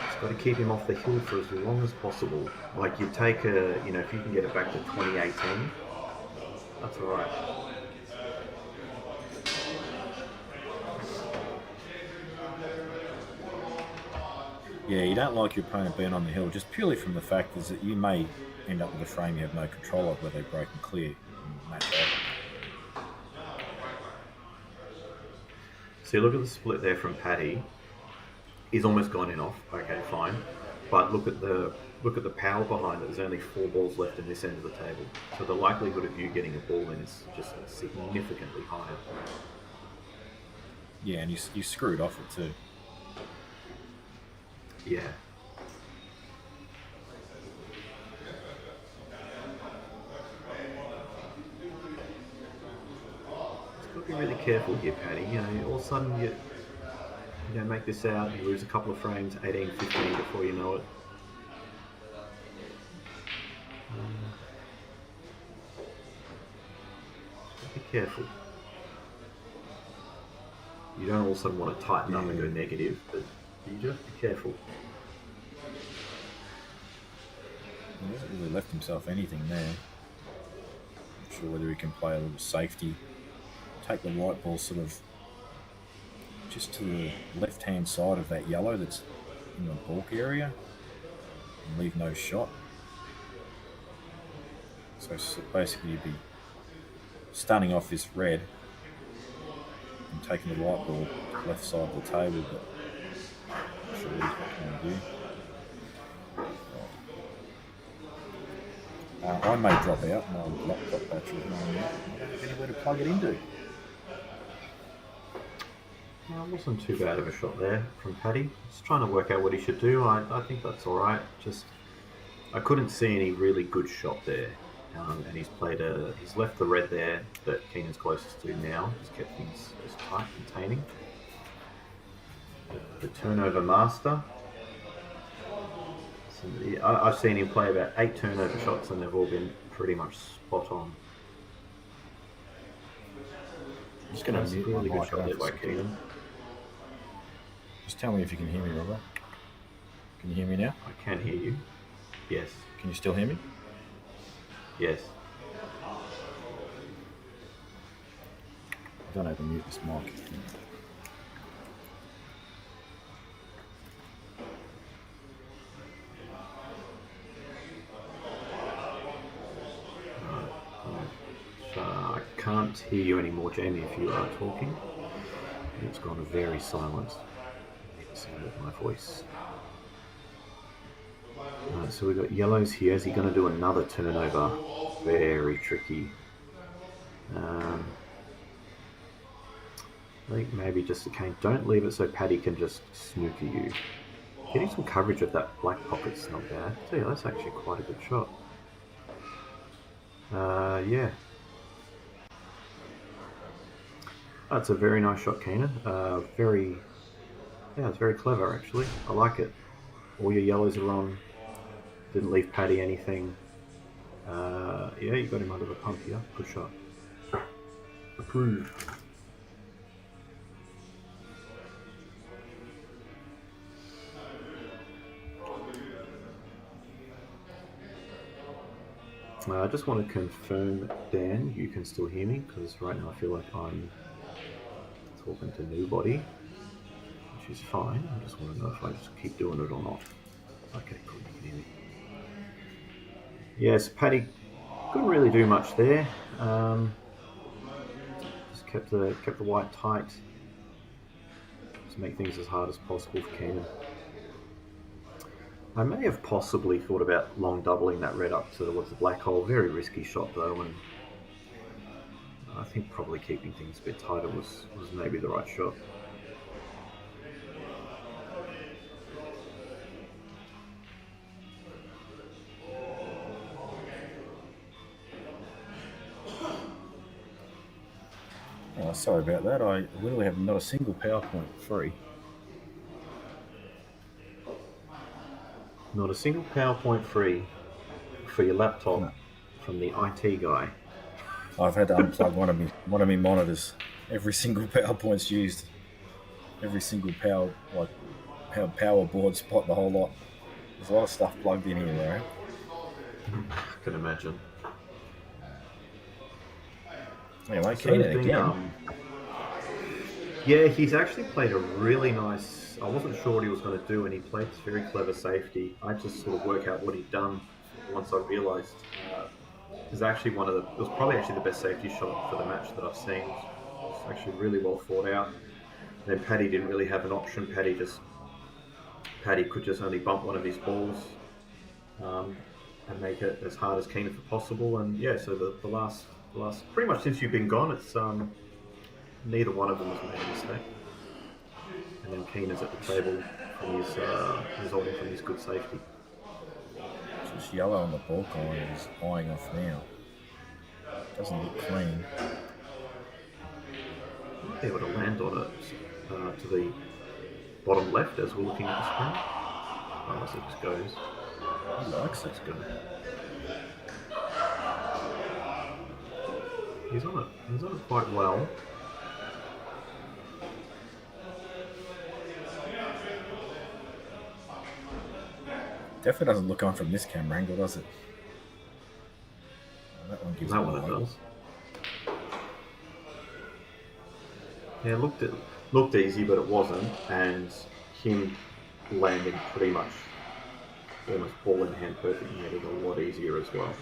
It's got to keep him off the hill for as long as possible. Like, you take if you can get it back to 2018, that's all right. Yeah, you don't like your opponent being on the hill just purely from the fact is that you may end up with a frame you have no control of where they break and clear and match over. So you look at the split there from Paddy. He's almost gone in off. Okay, fine. But look at the power behind it. There's only 4 balls left in this end of the table. So the likelihood of you getting a ball in is just significantly higher. Yeah, and you screwed off it too. Yeah. Just got to be really careful here, Paddy. You know, all of a sudden you make this out, you lose a couple of frames, 18-15 before you know it. Be careful. You don't all of a sudden want to tighten up and go negative, but you just be careful. He hasn't really left himself anything there. Not sure whether he can play a little safety. Take the white ball sort of just to the left-hand side of that yellow that's in the balk area and leave no shot. So basically you'd be stunning off this red and taking the white ball to the left side of the table, but not sure what he's going to do. I may drop out, my laptop battery is running out. I don't have anywhere to plug it into. No, it wasn't too bad of a shot there from Paddy. Just trying to work out what he should do. I think that's all right. Just I couldn't see any really good shot there, and he's left the red there that Keenan's closest to now. He's kept things just tight, containing. The turnover master. I've seen him play about 8 turnover shots and they've all been pretty much spot on. I'm just going to mute really my good mic shot there off. by Keenan. Just tell me if you can hear me, Robert. Can you hear me now? I can hear you. Yes. Can you still hear me? Yes. I don't know how to mute this mic. I can't hear you anymore, Jamie, if you are talking. It's gone very silent. I need to sound with my voice. So we've got yellows here. Is he going to do another turnover? Very tricky. I think maybe just a cane. Don't leave it so Paddy can just snooker you. Getting some coverage of that black pocket's not bad. So yeah, that's actually quite a good shot. Yeah. That's a very nice shot, Keenan. Yeah, it's very clever actually. I like it. All your yellows are on. Didn't leave Paddy anything. Yeah, you got him under the pump here. Good shot. Approved. I just want to confirm, Dan, you can still hear me, because right now I feel like I'm talking to nobody, which is fine. I just want to know if I just keep doing it or not. Okay, cool, you can hear me. Yes, Paddy couldn't really do much there. Just kept the white tight. Just make things as hard as possible for Keenan. I may have possibly thought about long doubling that red up towards the black hole. Very risky shot though, and I think probably keeping things a bit tighter was maybe the right shot. Oh, sorry about that. I literally have not a single PowerPoint free. Not a single PowerPoint free for your laptop No. from the IT guy. I've had to unplug one of my monitors. Every single PowerPoint's used. Every single power board spot, the whole lot. There's a lot of stuff plugged in here, right? I can imagine. Anyway, Keenan again. Yeah, he's actually played a really nice. I wasn't sure what he was going to do, and he played this very clever safety. I just sort of work out what he'd done once I realised it was actually it was probably actually the best safety shot for the match that I've seen. It's actually really well thought out. And then Paddy didn't really have an option. Paddy could just only bump one of his balls and make it as hard as Keenan for possible. And yeah, so the last pretty much since you've been gone, it's neither one of them has made a mistake. And then Keenan's at the table from his resulting from his good safety. Just yellow on the ball line is eyeing off now. Doesn't look clean. Able to land on it to the bottom left as we're looking at the screen. Oh, as it just goes. He likes it. Let's go. He's on it. He's on it quite well. Definitely doesn't look on from this camera angle, does it? Oh, that one gives That me one a it light. does. Yeah, looked easy, but it wasn't, and him landing pretty much almost ball in hand perfect made it a lot easier as well.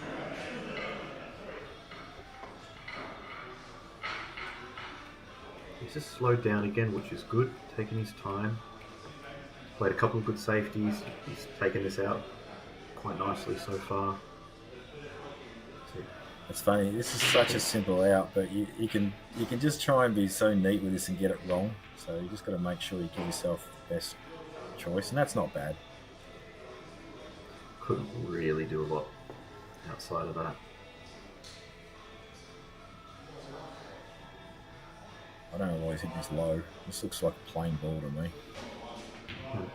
He's just slowed down again, which is good, taking his time. Played a couple of good safeties. He's taken this out quite nicely so far. It's funny. This is such a simple out, but you can just try and be so neat with this and get it wrong. So you just got to make sure you give yourself the best choice, and that's not bad. Couldn't really do a lot outside of that. I don't know why he's hitting this low. This looks like a plain ball to me.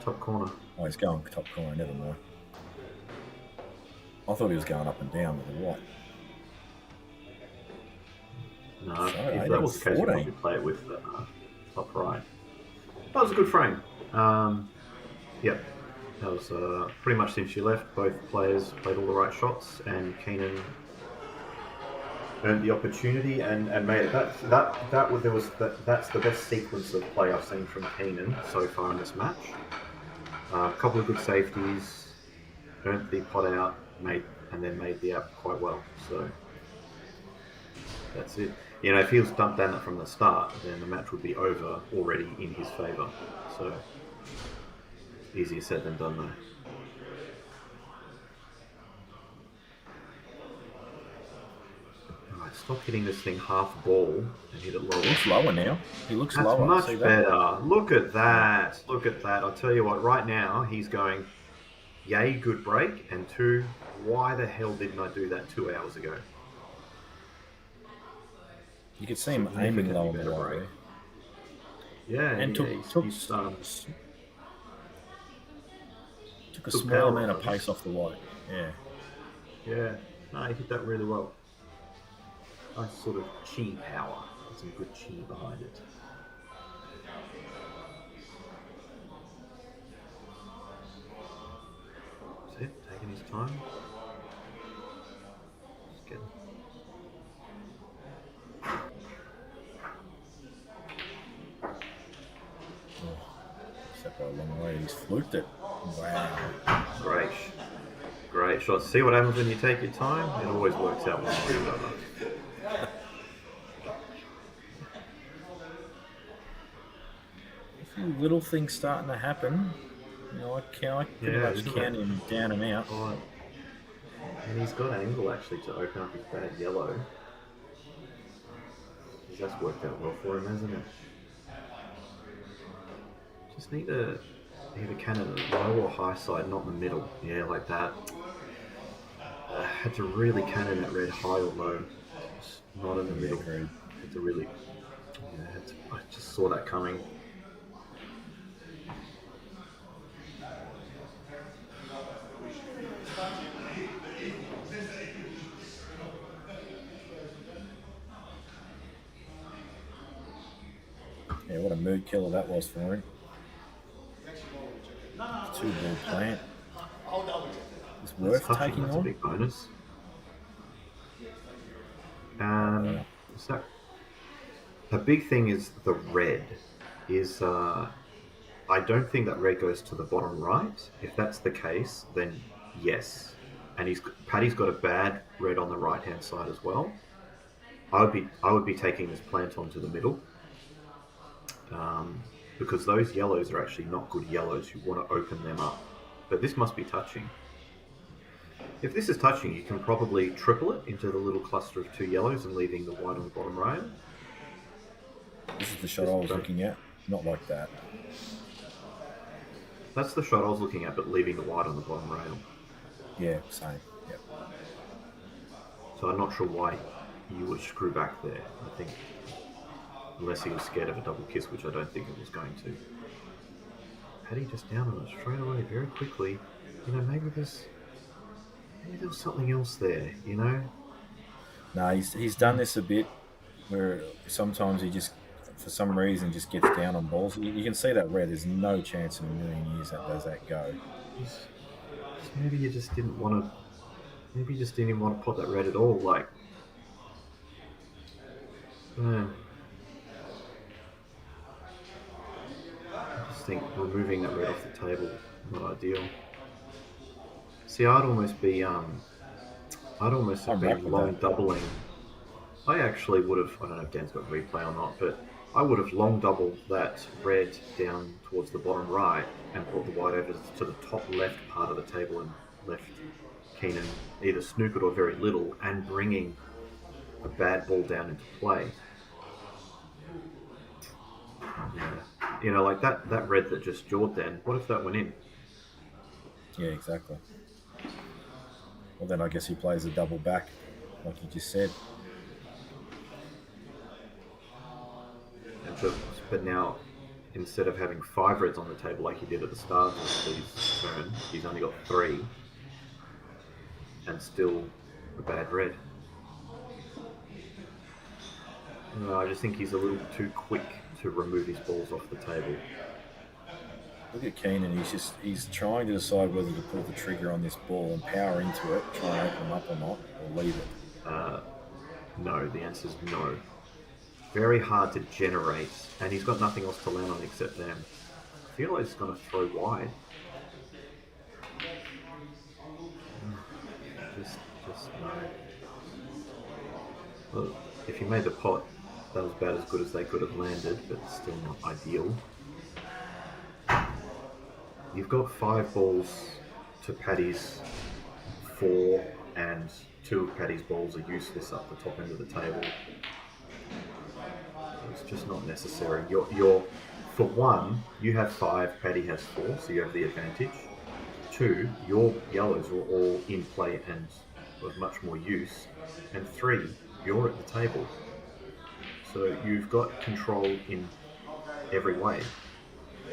Top corner. Oh, he's going top corner. Never mind. I thought he was going up and down with the right. No, Sorry, if that that was was the case, you'd 14. probably play it with top right. That was a good frame. Yep, that was pretty much since you left. Both players played all the right shots, and Keenan earned the opportunity and made it. That's the best sequence of play I've seen from Keenan so far in this match. A couple of good safeties, earned the pot out, made the out quite well. So that's it. You know, if he was done that from the start, then the match would be over already in his favour. So easier said than done though. stop hitting this thing half ball and hit it lower. He looks lower now. He looks That's lower. much See that? better. Look at that. Look at that. I'll tell you what, right now he's going, yay, good break, and 2, why the hell didn't I do that 2 hours ago? You could see him aiming low on the right there. Yeah, And yeah, took he's a took small power amount of off. pace off the white. Yeah. Yeah, no, he hit that really well. Nice sort of chi power. Some good chi behind it. That's it, taking his time. Just getting... Step by a long way. He's fluked it. Wow. Great. Great shot. See what happens when you take your time? It always works out one way or another. A few little things starting to happen. You know, I pretty Yeah, much isn't count it? him down and out. Right. And he's got angle actually to open up his bad yellow. That's worked out well for him, hasn't it? Just need to either cannon low or high side, not in the middle. Yeah, like that. Had to really cannon that red high or low, just not in the middle. Agreed. Had to really. Yeah, I just saw that coming. Yeah, what a mood killer that was for him. 2-ball plant. It's worth Touching, taking that's a on. big bonus. So the big thing is the red. Is I don't think that red goes to the bottom right. If that's the case, then yes. And Paddy's got a bad red on the right hand side as well. I would be taking this plant onto the middle. Because those yellows are actually not good yellows. You want to open them up. But this must be touching. If this is touching, you can probably triple it into the little cluster of 2 yellows and leaving the white on the bottom rail. This is the shot I was looking at. Not like that. That's the shot I was looking at, but leaving the white on the bottom rail. Yeah, same. Yep. So I'm not sure why you would screw back there. I think, unless he was scared of a double kiss, which I don't think it was going to. Paddy just down on it straight away, very quickly. You know, maybe there was something else there. You know. No, he's done this a bit, where sometimes he just, for some reason, just gets down on balls. You can see that red. There's no chance in a million years that does that go. Maybe you just didn't want to. Maybe you just didn't even want to pot that red at all. Like, I just think removing that red off the table not ideal. See, I'd almost have been long doubling. I actually would have. I don't know if Dan's got replay or not, but I would have long doubled that red down towards the bottom right and brought the white over to the top left part of the table and left Keenan either snookered or very little and bringing a bad ball down into play. Yeah. You know, like that red that just jawed then, what if that went in? Yeah, exactly. Well, then I guess he plays a double back, like you just said. But now, instead of having 5 reds on the table like he did at the start of his turn, he's only got 3. And still a bad red. I just think he's a little too quick to remove his balls off the table. Look at Keenan. He's trying to decide whether to pull the trigger on this ball and power into it, try and open them up or not, or leave it. No, the answer is no. Very hard to generate, and he's got nothing else to land on except them. I feel like he's going to throw wide. Just no. Well, if he made the pot, that was about as good as they could have landed, but still not ideal. You've got 5 balls to Paddy's 4 and 2 of Paddy's balls are useless up the top end of the table. It's just not necessary. You're for one, you have 5, Paddy has 4, so you have the advantage. 2, your yellows are all in play and of much more use. And 3, you're at the table. So you've got control in every way.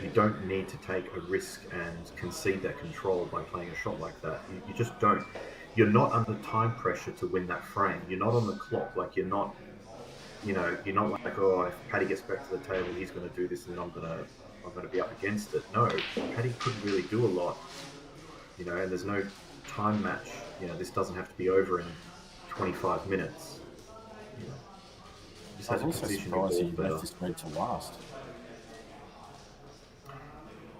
You don't need to take a risk and concede that control by playing a shot like that. You just don't. You're not under time pressure to win that frame. You're not on the clock. Like, you're not like, oh, if Paddy gets back to the table, he's going to do this, and I'm going to be up against it. No, Paddy couldn't really do a lot. And there's no time match. This doesn't have to be over in 25 minutes. Just I has was to also position your surprised ball he better. left this red to last.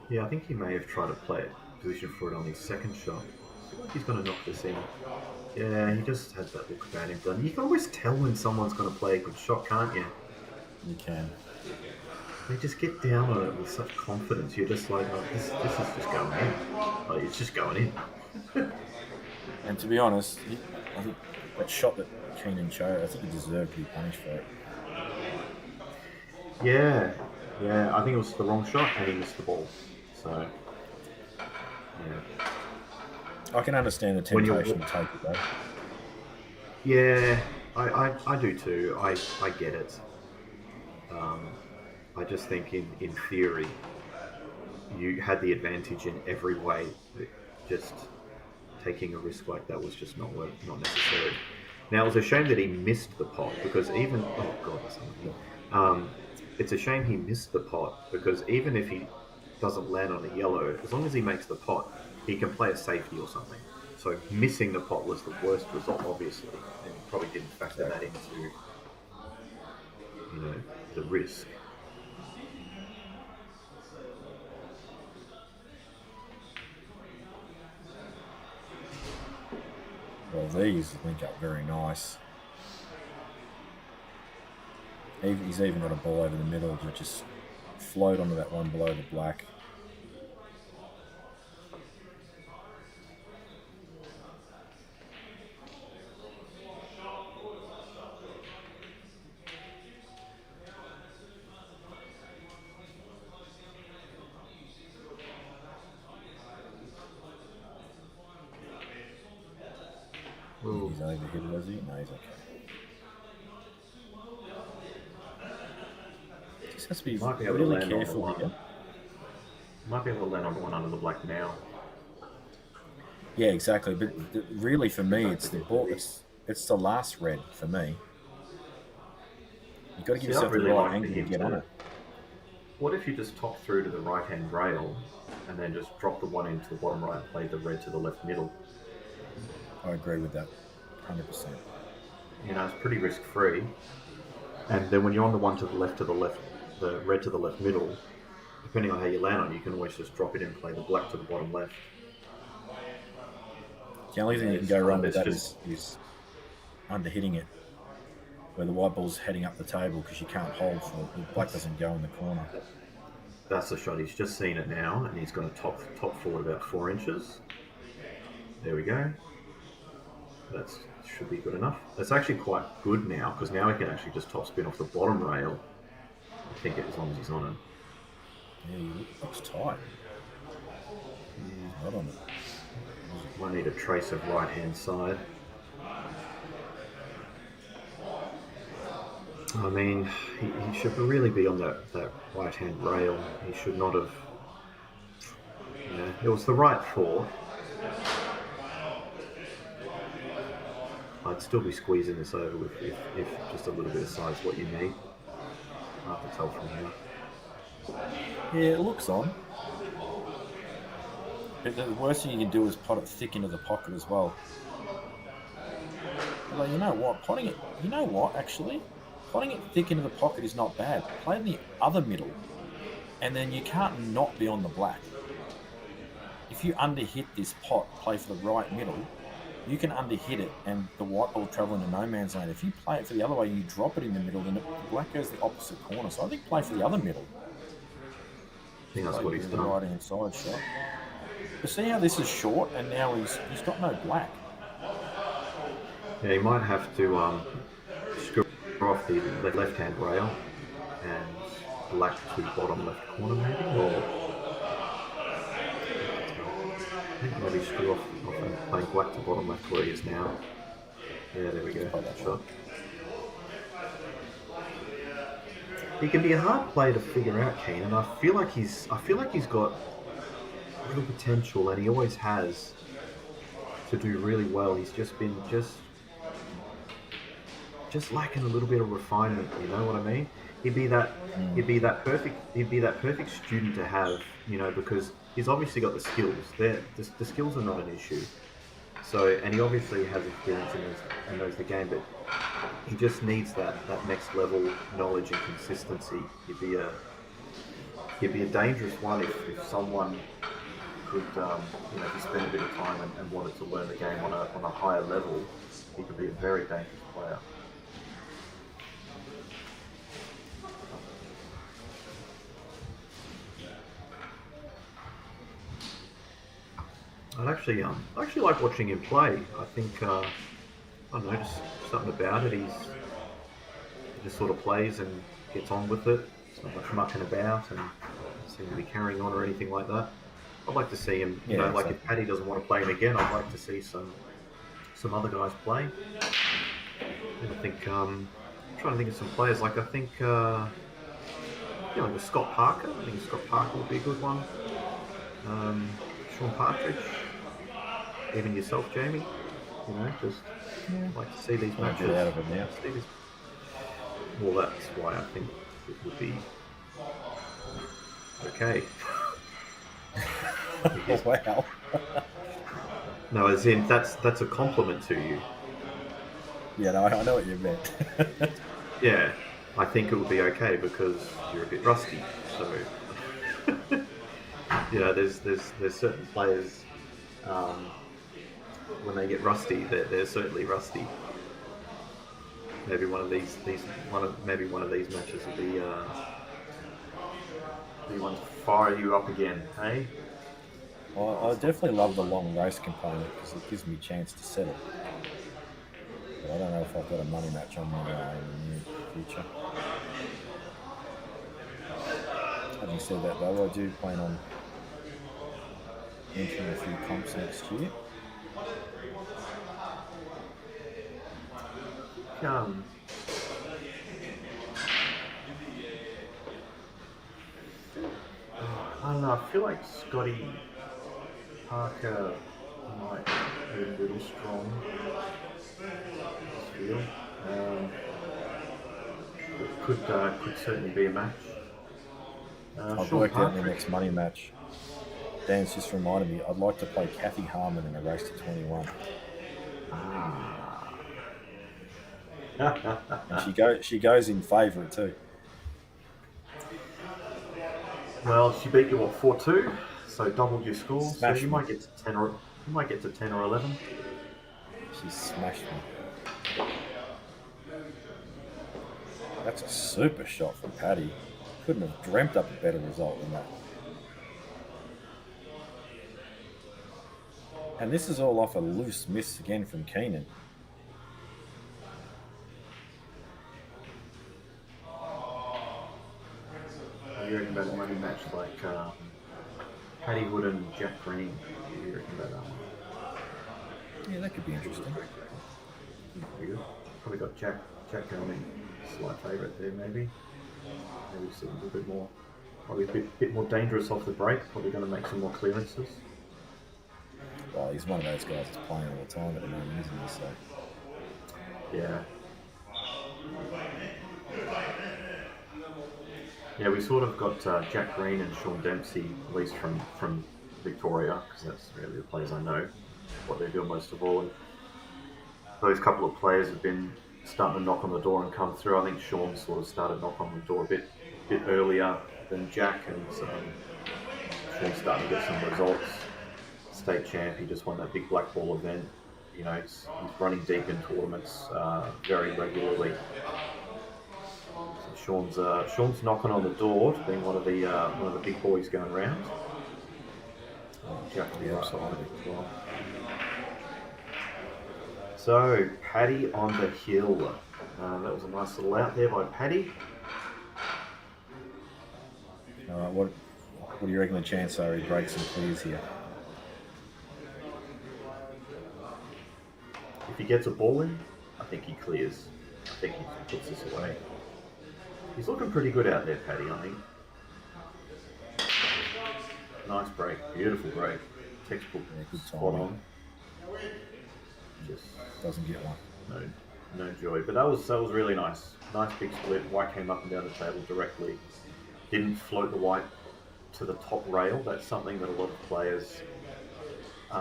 Yeah, I think he may have tried to play it, position for it on his second shot. I feel like he's going to knock this in. Yeah, he just had that look about him done. You can always tell when someone's going to play a good shot, can't you? You can. They just get down on it with such confidence. You're just like, oh, this is just going in. Like, it's just going in. And to be honest, I think that shot that Keenan showed, I think he deserved to be punished for it. Yeah, I think it was the wrong shot and he missed the ball. So, yeah. I can understand the temptation to take it though. Yeah, I do too. I get it. I just think in theory, you had the advantage in every way. Just taking a risk like that was just not necessary. Now, it was a shame that he missed the pot, because even... Oh, God, that's something. It's a shame he missed the pot, because even if he doesn't land on a yellow, as long as he makes the pot, he can play a safety or something. So missing the pot was the worst result, obviously, and he probably didn't factor that into, the risk. Well, these link up very nice. He's even got a ball over the middle to just float onto that one below the black. He's overhit, was he? No, he's okay. Just has to be Might be able to really land on the careful one. here. Might be able to land on the one under the black now. Yeah, exactly. But really, for me, it's the ball. It's the last red for me. You've got to give yourself the right angle to get on it. What if you just top through to the right-hand rail and then just drop the one into the bottom right and play the red to the left middle? I agree with that, 100%. It's pretty risk-free. And then when you're on the one to the left, the red to the left middle, depending on how you land on it, you can always just drop it in and play the black to the bottom left. The only thing you can go wrong with that is underhitting it, where the white ball's heading up the table because you can't hold, so the black doesn't go in the corner. That's the shot. He's just seen it now, and he's going to top forward about 4 inches. There we go. That should be good enough. It's actually quite good now, because now he can actually just top spin off the bottom rail. I think as long as he's on it. Yeah, he looks tight. He's not on it. Might need a trace of right-hand side. I mean, he should really be on that right-hand rail. He should not have... it was the right thought. I'd still be squeezing this over if just a little bit of size what you need. Hard to tell from here. Yeah, it looks on. But the worst thing you can do is pot it thick into the pocket as well. Like, you know what? Potting it thick into the pocket is not bad. Play in the other middle, and then you can't not be on the black. If you underhit this pot, play for the right middle, you can underhit it and the white ball travel into no man's land. If you play it for the other way and you drop it in the middle, then the black goes the opposite corner. So I think play for the other middle. I think that's what he's The done. right hand side shot. But see how this is short and now he's got no black. Yeah, he might have to screw off the left-hand rail and black to bottom left corner, maybe, or I think maybe screw off and playing black to bottom left where he is now. Yeah, there we go. That shot. He can be a hard player to figure out, Keenan. I feel like he's got real potential, and he always has to do really well. He's just been just lacking a little bit of refinement. You know what I mean? He'd be that perfect student to have. You know, because he's obviously got the skills. The skills are not an issue. So, and he obviously has experience and knows the game, but he just needs that next level knowledge and consistency. He'd be a dangerous one if someone could, if he spent a bit of time and wanted to learn the game on a higher level, he could be a very dangerous player. I actually like watching him play. I think I don't know, just something about it. He just sort of plays and gets on with it. It's not much mucking about and doesn't seem to be carrying on or anything like that. I'd like to see him. You know, like if Paddy doesn't want to play him again, I'd like to see some other guys play. And I think I'm trying to think of some players. Like I think like Scott Parker. I think Scott Parker would be a good one. Sean Partridge. Even yourself, Jamie. You know, just like to see these matches. Get out of it now. Well, that's why I think it would be okay. Oh, wow. No, as in that's a compliment to you. Yeah, no, I know what you meant. Yeah, I think it would be okay because you're a bit rusty. So, you know, there's certain players when they get rusty, they're certainly rusty. Maybe one of these matches will be one to fire you up again, hey? Well, I definitely love the long race component because it gives me a chance to settle. But I don't know if I've got a money match on me in the near future. Having said that, though, I do plan on entering a few comps next year. I don't know, I feel like Scotty Parker might be a little strong. I feel. It could certainly be a match. I've worked out in the next money match. Dan's just reminded me, I'd like to play Kathy Harmon in a race to 21. And she goes in favourite too. Well, she beat you 4-2, so doubled your score. Smashed so you me. might get to 10 or 11. She smashed me. That's a super shot from Paddy. Couldn't have dreamt up a better result than that. And this is all off a loose miss again from Keenan. You reckon about a money match like Paddy Wood and Jack Green? What do you reckon about that one? Yeah, that could be interesting. Probably got Jack going in slight favourite there, maybe. Maybe see a bit more, probably a bit more dangerous off the break. Probably going to make some more clearances. Well, he's one of those guys that's playing all the time at the moment, isn't he? So. Yeah. Yeah, we sort of got Jack Green and Sean Dempsey, at least from Victoria, because that's really the players I know, what they're doing most of all. And those couple of players have been starting to knock on the door and come through. I think Sean sort of started to knock on the door a bit earlier than Jack, and Sean's starting to get some results. State champ, he just won that big black ball event. You know, he's running deep in tournaments very regularly. Sean's knocking on the door to being one of the big boys going round. Jack will be right behind him as well. So, Paddy on the hill. That was a nice little out there by Paddy. All right, what do you reckon the chance are he breaks and clears here? If he gets a ball in, I think he clears. I think he puts this away. He's looking pretty good out there, Paddy, I think. Nice break. Beautiful break. Textbook. Yeah, good Spot timing. on. Just Doesn't get one. no joy. But that was really nice. Nice big split. White came up and down the table directly. Didn't float the white to the top rail. That's something that a lot of players,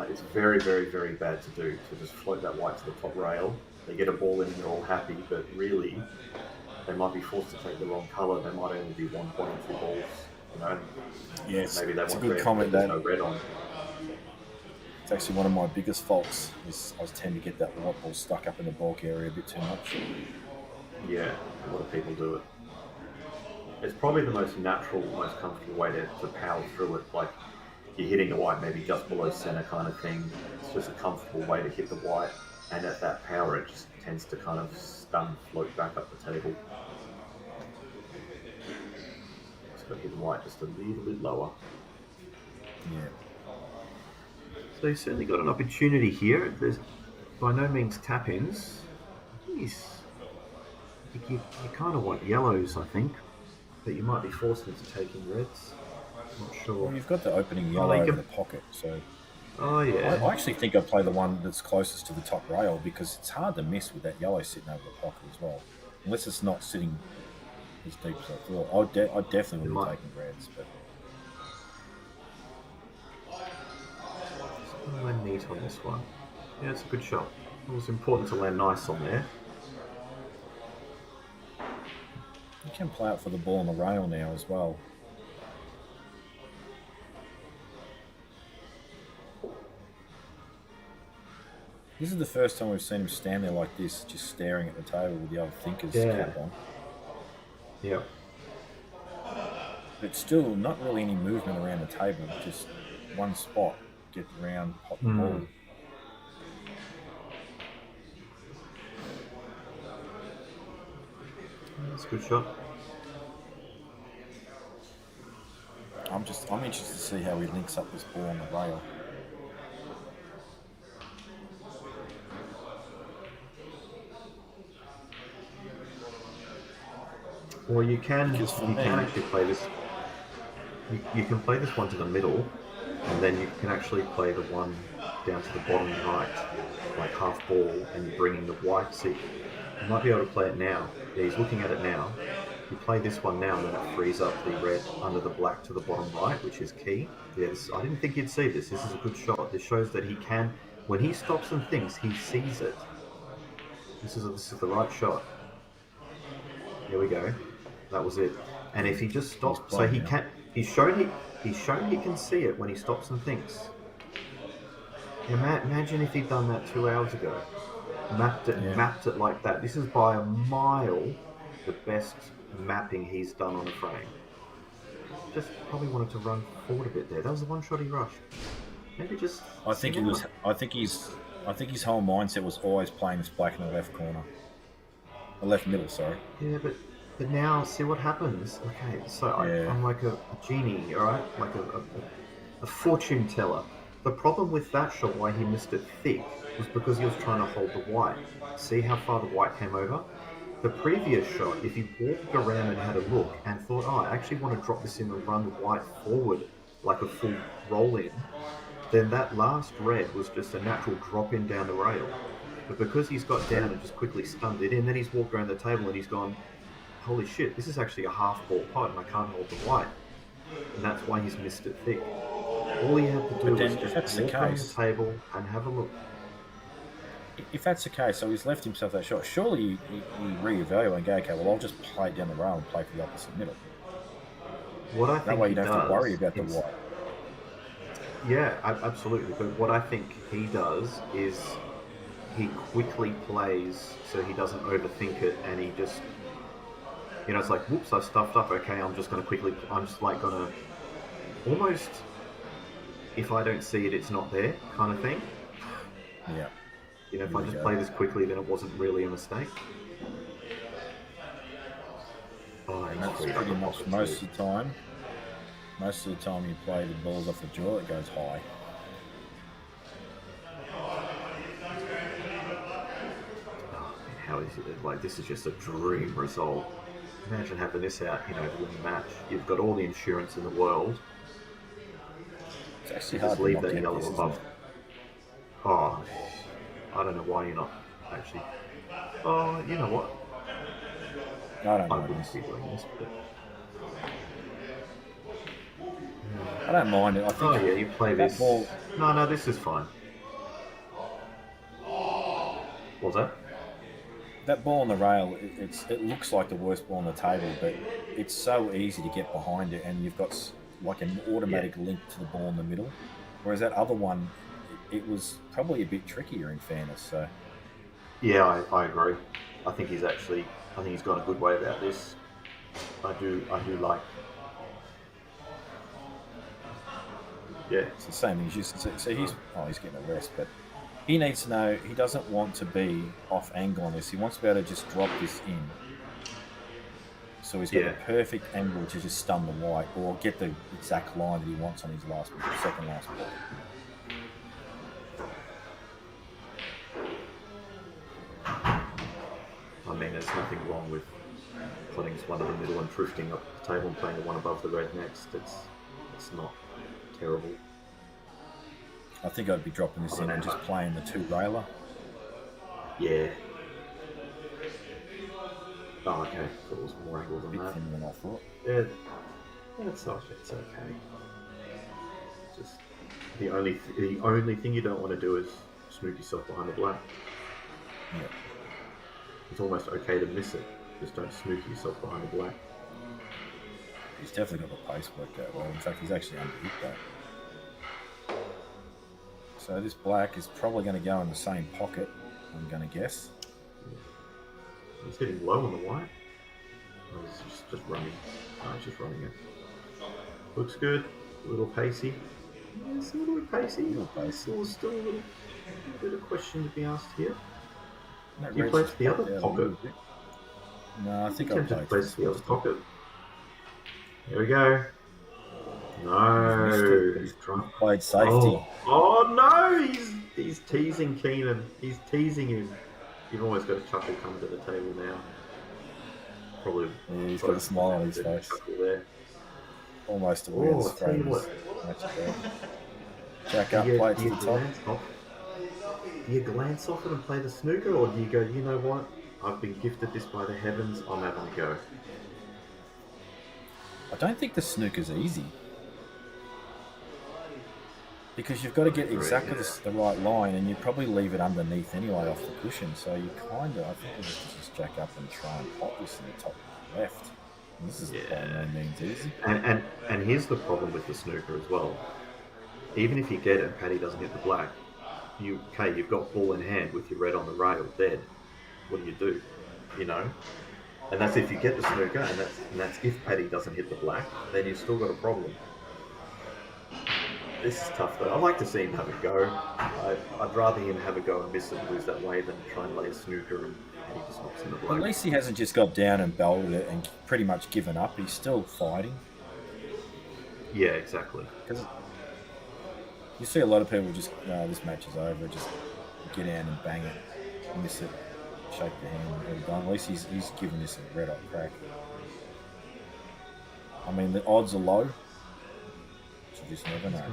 it's very, very, very bad to do, to just float that white to the top rail. They get a ball in and they're all happy, but really, they might be forced to take the wrong colour. They might only be 1 point or 2 balls. You know, Yes, maybe they it's a want good red, comment, but there's Dan. no red on. It's actually one of my biggest faults. Is I tend to get that white ball stuck up in the bulk area a bit too much. Yeah, a lot of people do it. It's probably the most natural, most comfortable way to power through it. Like you're hitting the white maybe just below center kind of thing. It's just a comfortable way to hit the white, and at that power it just tends to kind of stun, float back up the table. Just got to hit the white just a little bit lower. Yeah. So he's certainly got an opportunity here. There's by no means tap-ins. You kind of want yellows, I think, but you might be forced into taking reds. Not sure. Well, you've got the opening yellow over the pocket, so Oh yeah. I actually think I'd play the one that's closest to the top rail because it's hard to miss with that yellow sitting over the pocket as well. Unless it's not sitting as deep as I thought. I definitely would be taking reds, but Land neat on this one. Yeah, it's a good shot. It was important to land nice on there. you can play out for the ball on the rail now as well. This is the first time we've seen him stand there like this, just staring at the table with the other thinker's cap on. Yeah. But still, not really any movement around the table, just one spot, get around, pop the ball. That's a good shot. I'm interested to see how he links up this ball on the rail. Or you can me- actually play this. You can play this one to the middle, and then you can actually play the one down to the bottom right, like half ball, and you're bringing the white. See, you might be able to play it now. Yeah, he's looking at it now. You play this one now, and then it frees up the red under the black to the bottom right, which is key. Yeah, I didn't think you'd see this. This is a good shot. This shows that he can, when he stops and thinks, he sees it. This is the right shot. Here we go. That was it. And if he just stops, so he can. He's shown he can see it when he stops and thinks. Imagine if he'd done that 2 hours ago. Mapped it like that. This is by a mile the best mapping he's done on a frame. Just probably wanted to run forward a bit there. That was the one shot he rushed. Maybe just. I think his whole mindset was always playing this black in the left corner, the left middle. Sorry. Yeah, but now see what happens. Okay, so I'm like a genie, all right, like a fortune teller. The problem with that shot, why he missed it thick, was because he was trying to hold the white. See how far the white came over? The previous shot, if he walked around and had a look and thought, oh, I actually want to drop this in and run the white forward like a full roll in, then that last red was just a natural drop in down the rail. But because he's got down and just quickly stunned it in, then he's walked around the table and he's gone, holy shit, this is actually a half ball pot and I can't hold the white. And that's why he's missed it thick. All he had to do was just walk around the table and have a look. If that's the case, so he's left himself that shot. Surely you reevaluate and go, okay, well, I'll just play it down the rail and play for the opposite middle. What I think that way you don't have to worry about the white. Yeah, absolutely. But what I think he does is he quickly plays so he doesn't overthink it, and he just, it's like, whoops, I stuffed up. Okay, I'm just like gonna almost, if I don't see it, it's not there kind of thing. Yeah. You know, if Here I we just go. play this quickly, then it wasn't really a mistake. Oh, And he's that's freed up pretty the much pocket most too. of the time. Most of the time you play the balls off the jaw, it goes high. Oh, man, how is it? Like, this is just a dream result. Imagine having this out, you know, to win the match. You've got all the insurance in the world. It's actually Just hard to leave not that get yellow this, isn't above. it? Oh, I don't know why you're not actually. Oh, you know what? I don't I mind wouldn't this. be doing this, but. I don't mind it. I think Oh yeah, you play that this. ball. No, this is fine. What's that? That ball on the rail, it looks like the worst ball on the table, but it's so easy to get behind it, and you've got like an automatic link to the ball in the middle. Whereas that other one, it was probably a bit trickier in fairness. So Yeah, I agree. I think he's gone a good way about this. I do like. Yeah, it's the same thing. So he's getting a rest, but he needs to know he doesn't want to be off angle on this. He wants to be able to just drop this in. So he's got Yeah. the perfect angle to just stun the white or get the exact line that he wants on his second last ball. I mean, there's nothing wrong with putting one in the middle and drifting up the table and playing the one above the red next. It's not terrible. I think I'd be dropping this in and just playing the two railer. Yeah. Oh, okay. So it was more angle A than bit that. thinner than I thought. Yeah, it's okay. It's okay. Just the only thing you don't want to do is snook yourself behind the black. Yeah. It's almost okay to miss it. Just don't snook yourself behind the black. He's definitely got the pace worked out well. In fact, he's actually underhit that. So this black is probably going to go in the same pocket, I'm going to guess. He's hitting low on the white. Oh, he's just running. Oh, he's just running it. Looks good. A little pacey. Yeah, it's a little bit pacey. Little pacey. Still a little bit of question to be asked here. That You red's place just the popped other out a pocket. little bit. No, I think I'll Just play place this the other first. pocket. There we go. No, he's drunk. Played safety. Oh no, he's teasing Keenan. He's teasing him. You've almost got a chuckle coming to the table now. Probably. Yeah, he's got a smile on his face. Chuckle there. Almost a Oh, weird I'll tell you frame. what. Jack up, play it to the top. Do you glance off it and play the snooker, or do you go, you know what? I've been gifted this by the heavens. I'm having a go. I don't think the snooker's easy. Because you've got to get exactly the right line, and you probably leave it underneath anyway off the cushion. So you kind of, I think, we'll just jack up and try and pop this in the top left. And this is by no means easy. And here's the problem with the snooker as well. Even if you get it and Paddy doesn't hit the black, you've got ball in hand with your red on the rail dead. What do? You know? And that's if you get the snooker, and that's if Paddy doesn't hit the black, then you've still got a problem. This is tough though. I'd like to see him have a go. I'd rather him have a go and miss it and lose that way than try and lay a snooker and he just knocks in the black. At least he hasn't just got down and belted it and pretty much given up. He's still fighting. Yeah, exactly. Because you see a lot of people just, no, this match is over, just get down and bang it, miss it, shake the hand, all done. At least he's given this a red hot crack. I mean, the odds are low. You just never know.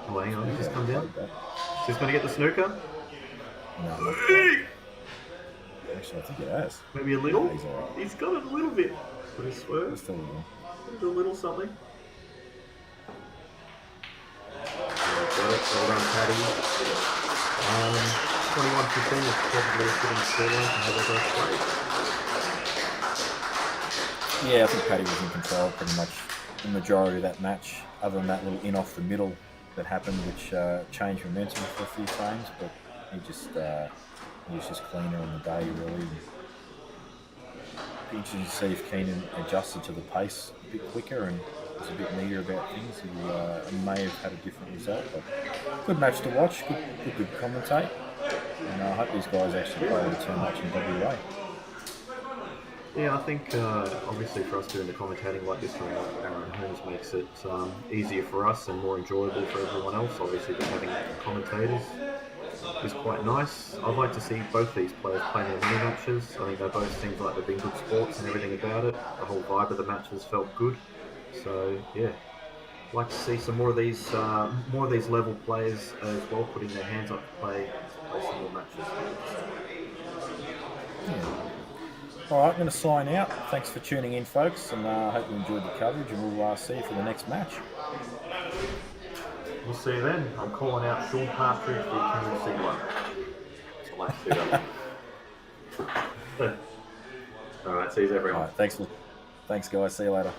Oh, hang on, he's just come down. That. Is this going to get the snooker? No, not quite. Actually, I think it has. Maybe a little? No, he's all right. He's got it a little bit. But he swerves. Just a little. There's a little something. Got it. Well done, Paddy. 21-15 is probably a fitting scoreline for how they both played. Yeah, I think Paddy was in control pretty much the majority of that match, other than that little in off the middle that happened, which changed momentum for a few frames, but he was just cleaner on the day, really. Interesting to see if Keenan adjusted to the pace a bit quicker and was a bit neater about things, who may have had a different result. But good match to watch, good commentate, and I hope these guys actually play a return match in WA. Yeah, I think obviously for us doing the commentating like this from our own homes makes it easier for us and more enjoyable for everyone else. Obviously, just having commentators is quite nice. I'd like to see both these players play their mini matches. I think they both seem like they've been good sports and everything about it. The whole vibe of the matches felt good. So yeah, I'd like to see some more of these level players as well, putting their hands up to play some more matches. Yeah. All right, I'm going to sign out. Thanks for tuning in, folks, and I hope you enjoyed the coverage, and we'll see you for the next match. We'll see you then. I'm calling out Sean Partridge for Cigler. All right, see you everyone. All right, thanks guys. See you later.